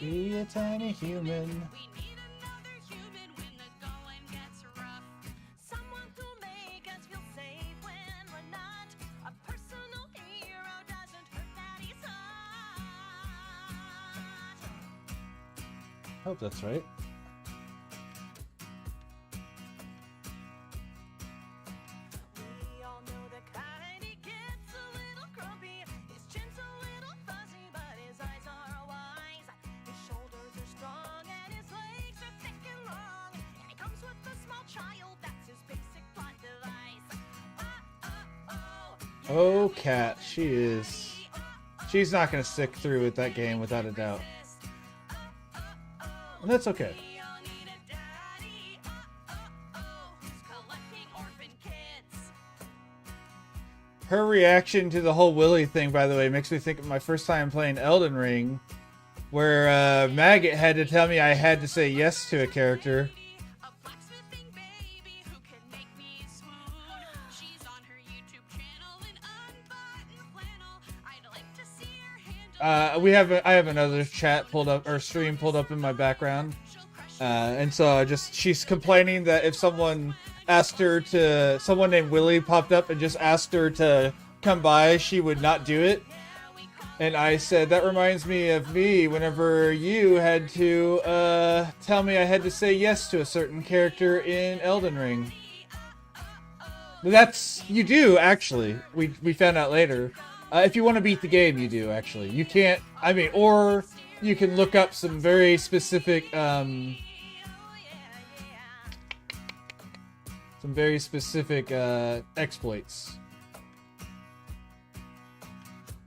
Be a tiny human. We need another human when the going gets rough. Someone who make us feel safe when we're not. A personal hero doesn't hurt that he's hot. Hope that's right. We all know that child, that's his basic plot device. Oh, Cat, she is. She's not gonna stick through with that game without a doubt. And that's okay. We all need a daddy. Who's collecting orphan kids. Her reaction to the whole Willy thing, by the way, makes me think of my first time playing Elden Ring, where Maggot had to tell me I had to say yes to a character. A blacksmithing baby who can make me swoon. She's on her YouTube channel in unbuttoned flannel. I'd like to see her handle. I have another chat pulled up, or stream pulled up in my background. She'll crush And so she's complaining that if someone someone named Willie popped up and just asked her to come by, she would not do it. And I said, that reminds me of me whenever you had to tell me I had to say yes to a certain character in Elden Ring. You do, actually. We found out later. If you want to beat the game, you do, actually. You can't, or you can look up some very specific, exploits.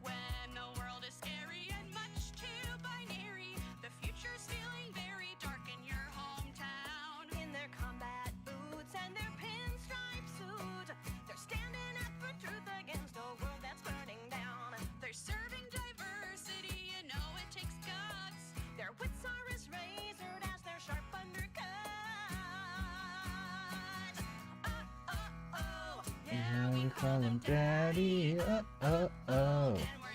When the world is scary and much too binary, the future's feeling very dark in your hometown. In their combat boots and their pinstripe suit, they're standing up for truth against a world that's burning down. They're serving diversity, you know it takes guts. Their wits are as razored as their sharp undercuts. Yeah, We call him Daddy. and we're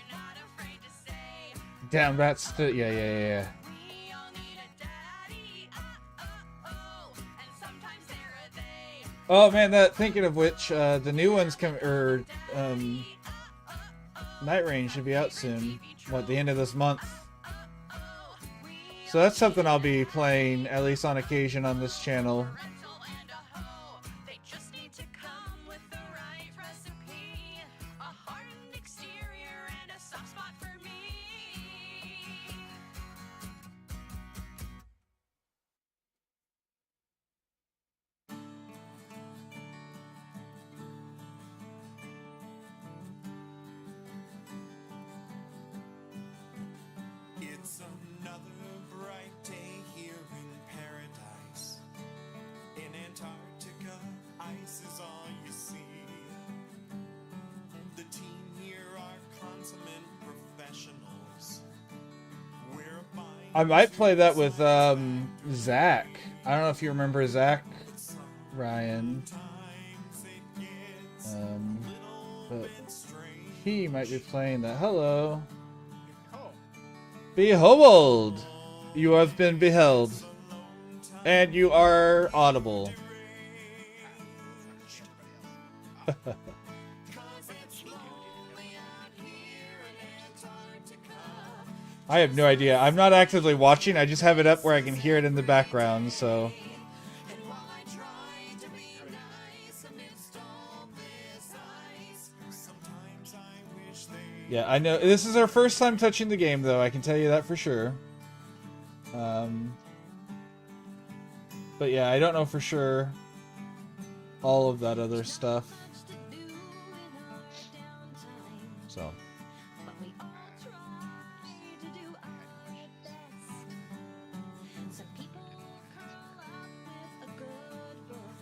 not afraid to say. Damn, that's the yeah. We all need a daddy. And sometimes they're a they. Oh man, thinking of which, the new ones Night Rain should be out soon. What, the end of this month? So that's something I'll be playing at least on occasion on this channel. Rental and a hoe. They just need to come with the right recipe. A hardened exterior and a soft spot for me. It's another bright day here in paradise. In Antarctica, ice is all you see. The team here are consummate professionals. We're buying I might play that with Zach. I don't know if you remember Zach Ryan, times it gets but strange. he might be playing that. Hello. Behold, you have been beheld, and you are audible. I have no idea. I'm not actively watching. I just have it up where I can hear it in the background, so. And while I try to be nice amidst all this ice, sometimes I wish they Yeah, I know. This is our first time touching the game, though. I can tell you that for sure. But yeah, I don't know for sure all of that other stuff. So. But we all try to do our best. Some people curl up with a good book.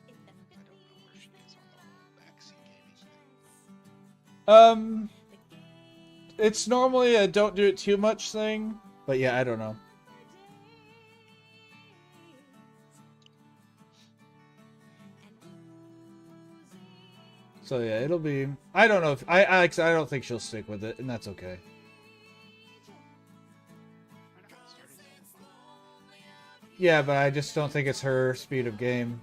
In the 50s, It's normally a don't do it too much thing, but yeah, I don't know. So yeah, it'll be. I don't know if I don't think she'll stick with it, and that's okay. Yeah, but I just don't think it's her speed of game.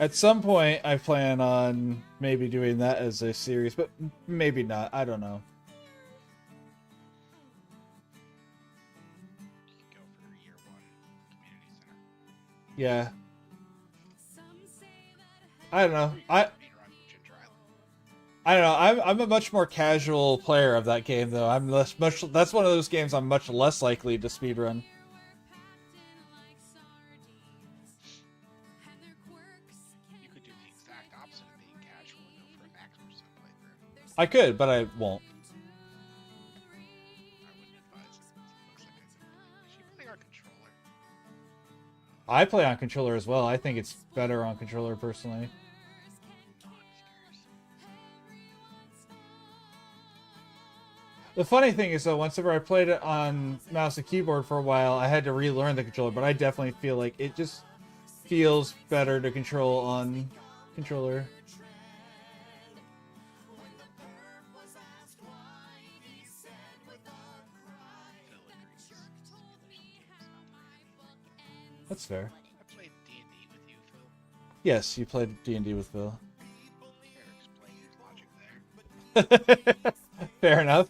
At some point, I plan on maybe doing that as a series, but maybe not. I don't know. Go for year one community center. Yeah, Some say that I don't know. Being around Ginger Island. I don't know. I'm a much more casual player of that game, though. I'm less much. That's one of those games I'm much less likely to speedrun. You could do the exact opposite of being casual and go for a max percent playthrough. I could, but I won't. I wouldn't advise it. Looks like is she playing on controller? I play on controller as well. I think it's better on controller personally. The funny thing is, though, whenever I played it on mouse and keyboard for a while, I had to relearn the controller, but I definitely feel like it just feels better to control on controller. That's fair. I played D&D with you, Phil. Yes, you played D&D with Phil. Fair explain your logic there. Fair enough.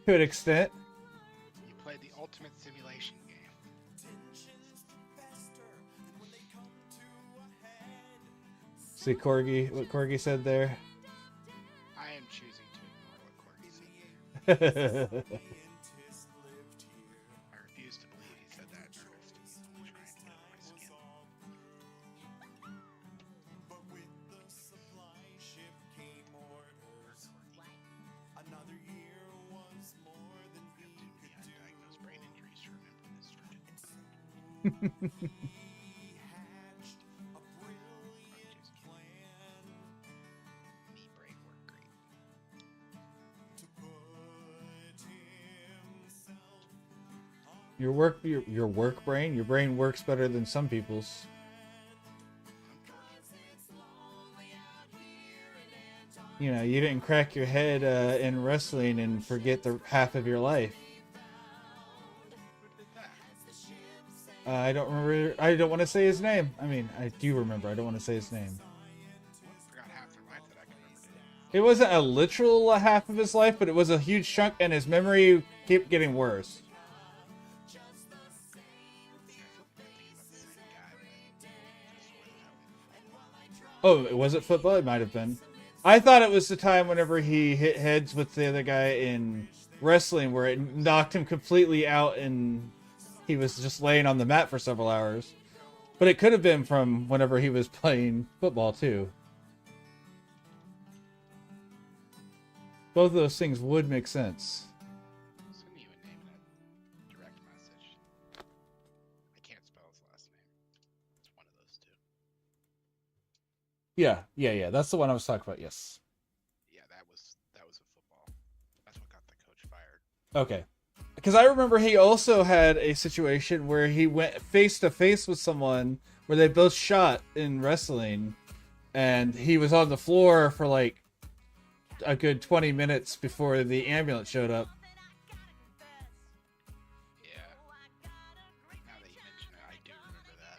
To an extent. You played the ultimate simulation game. See Corgi, what Corgi said there. I am choosing to ignore what Corgi said. I refuse to believe he said that in earnest. He's only trying to get under my skin. I have too many undiagnosed brain injuries to remember this stretch. Me brain work great. Your work brain, your brain works better than some people's. You know, you didn't crack your head in wrestling and forget the half of your life. Who did that? I don't remember. I don't want to say his name. I mean, I do remember. I don't want to say his name. I forgot half their life that I can remember today. It wasn't a literal half of his life, but it was a huge chunk, and his memory kept getting worse. I feel like I'm thinking about the same guy, but just sort of how Oh, was it football? It might have been. I thought it was the time whenever he hit heads with the other guy in wrestling, where it knocked him completely out and he was just laying on the mat for several hours. But it could have been from whenever he was playing football, too. Both of those things would make sense. send you a name in a direct message. I can't spell his last name. It's one of those two. Yeah. That's the one I was talking about, yes. Yeah, that was a football. That's what got the coach fired. Okay. Because I remember he also had a situation where he went face to face with someone where they both shot in wrestling, and he was on the floor for like a good 20 minutes before the ambulance showed up. Yeah. Now that you mention it, I do remember that.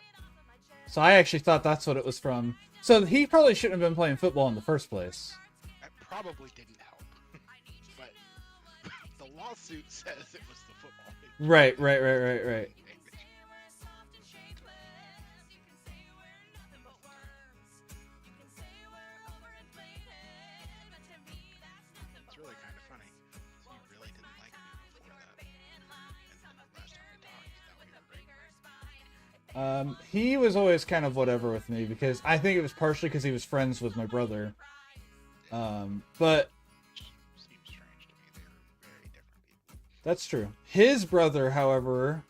So I actually thought that's what it was from. So he probably shouldn't have been playing football in the first place. That probably didn't help. But the lawsuit says it was the football thing. Right. It's really kind of funny. You really didn't like me before that. And last time we talked, you thought we were great. He was always kind of whatever with me because I think it was partially because he was friends with my brother. But Seems strange to me. They were very different people. that's true. His brother, however,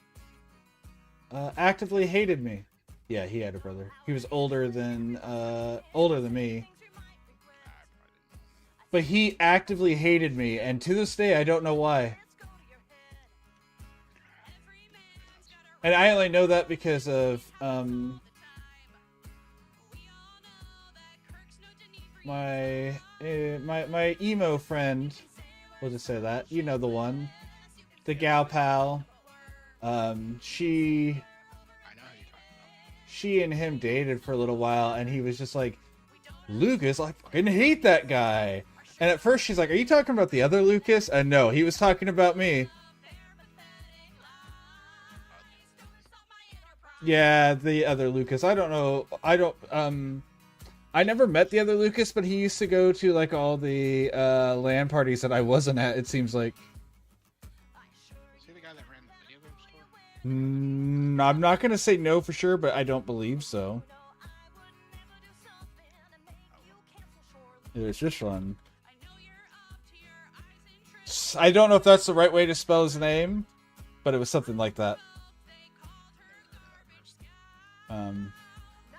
actively hated me. Yeah, he had a brother. He was older than me, I probably didn't know. but he actively hated me, and to this day, I don't know why. And I only know that because of my emo friend. We'll just say that. You know the one, the gal pal. She I know who you're talking about. she and him dated for a little while, and he was just like, Lucas, I fucking hate that guy. And at first she's like, are you talking about the other Lucas? And no, he was talking about me. Yeah, the other Lucas. I don't know. I never met the other Lucas, but he used to go to like all the LAN parties that I wasn't at. It seems like. Is he the guy that ran the video game store? I'm not gonna say no for sure, but I don't believe so. It was just fun. I don't know if that's the right way to spell his name, but it was something like that.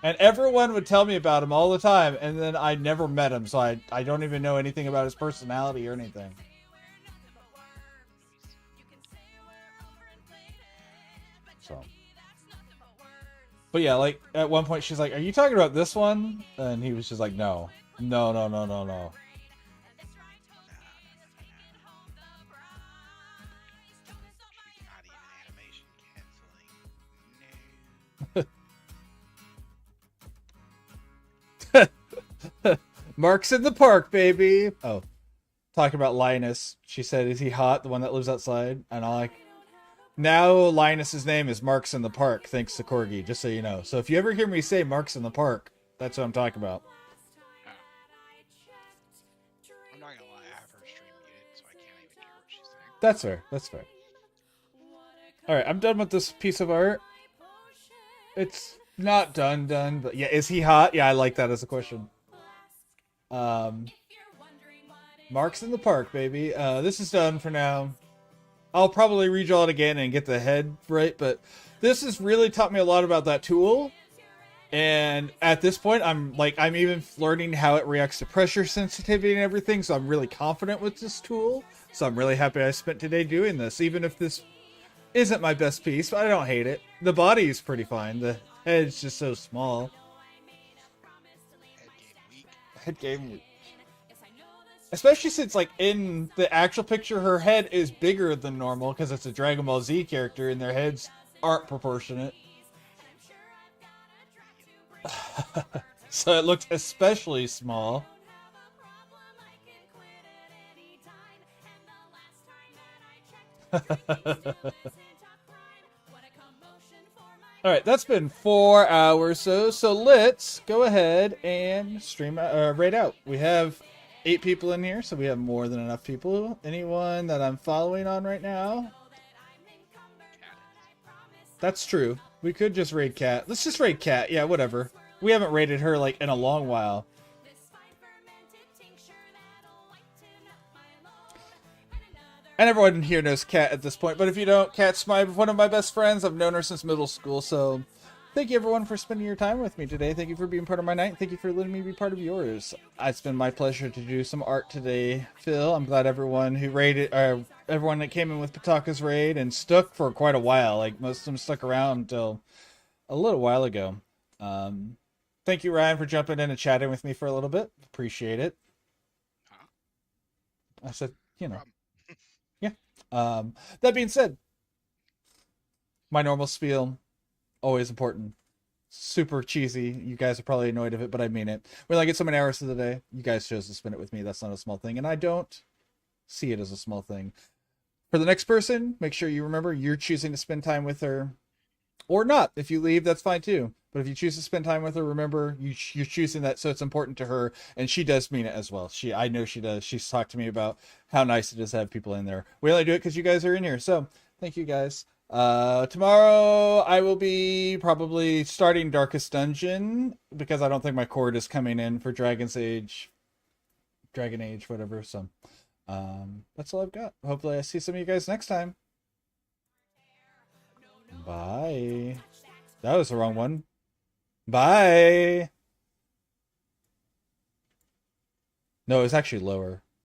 And everyone would tell me about him all the time, and then I never met him, so I don't even know anything about his personality or anything. So. But yeah, like, at one point she's like, are you talking about this one? And he was just like, no. No. Not even animation canceling. No. Mark's in the park, baby. Oh, talking about Linus. She said, is he hot? The one that lives outside? And I'm like, now Linus's name is Mark's in the park, thanks to Corgi, just so you know. So if you ever hear me say Mark's in the park, that's what I'm talking about. I'm not gonna lie, I have her stream muted, so I can't even hear what she's saying. That's fair. That's fair. Alright, I'm done with this piece of art. It's not done, but yeah, is he hot? Yeah, I like that as a question. Mark's in the park, baby. This is done for now. I'll probably redraw it again and get the head right, but this has really taught me a lot about that tool. And at this point, I'm even learning how it reacts to pressure sensitivity and everything, so I'm really confident with this tool. So I'm really happy I spent today doing this, even if this isn't my best piece, but I don't hate it. The body is pretty fine. The head's just so small. Head game weak. Especially since, like, in the actual picture, her head is bigger than normal because it's a Dragon Ball Z character and their heads aren't proportionate. So it looked especially small. Alright, that's been 4 hours so let's go ahead and stream raid out. We have 8 people in here, so we have more than enough people. Anyone that I'm following on right now? That's true. We could just raid Cat. Let's just raid Cat. Yeah, whatever. We haven't raided her, like, in a long while. And everyone here knows Cat at this point, but if you don't, Cat's one of my best friends. I've known her since middle school, so thank you everyone for spending your time with me today. Thank you for being part of my night. Thank you for letting me be part of yours. It's been my pleasure to do some art today, Phil. I'm glad everyone who raided, everyone that came in with Pataka's raid and stuck for quite a while. Like, most of them stuck around until a little while ago. Thank you, Ryan, for jumping in and chatting with me for a little bit. Appreciate it. I said, you know. Yeah. That being said, my normal spiel, always important. Super cheesy. You guys are probably annoyed of it, but I mean it. When I get so many hours of the day, you guys chose to spend it with me. That's not a small thing, and I don't see it as a small thing. For the next person, make sure you remember you're choosing to spend time with her. Or not. If you leave, that's fine too. But if you choose to spend time with her, remember you're choosing that, so it's important to her, and she does mean it as well. I know she does. She's talked to me about how nice it is to have people in there. We only do it because you guys are in here. So thank you guys. Tomorrow I will be probably starting Darkest Dungeon because I don't think my cord is coming in for Dragon Age, whatever. So that's all I've got. Hopefully I see some of you guys next time. Bye. That was the wrong one. Bye. No, it's actually lower.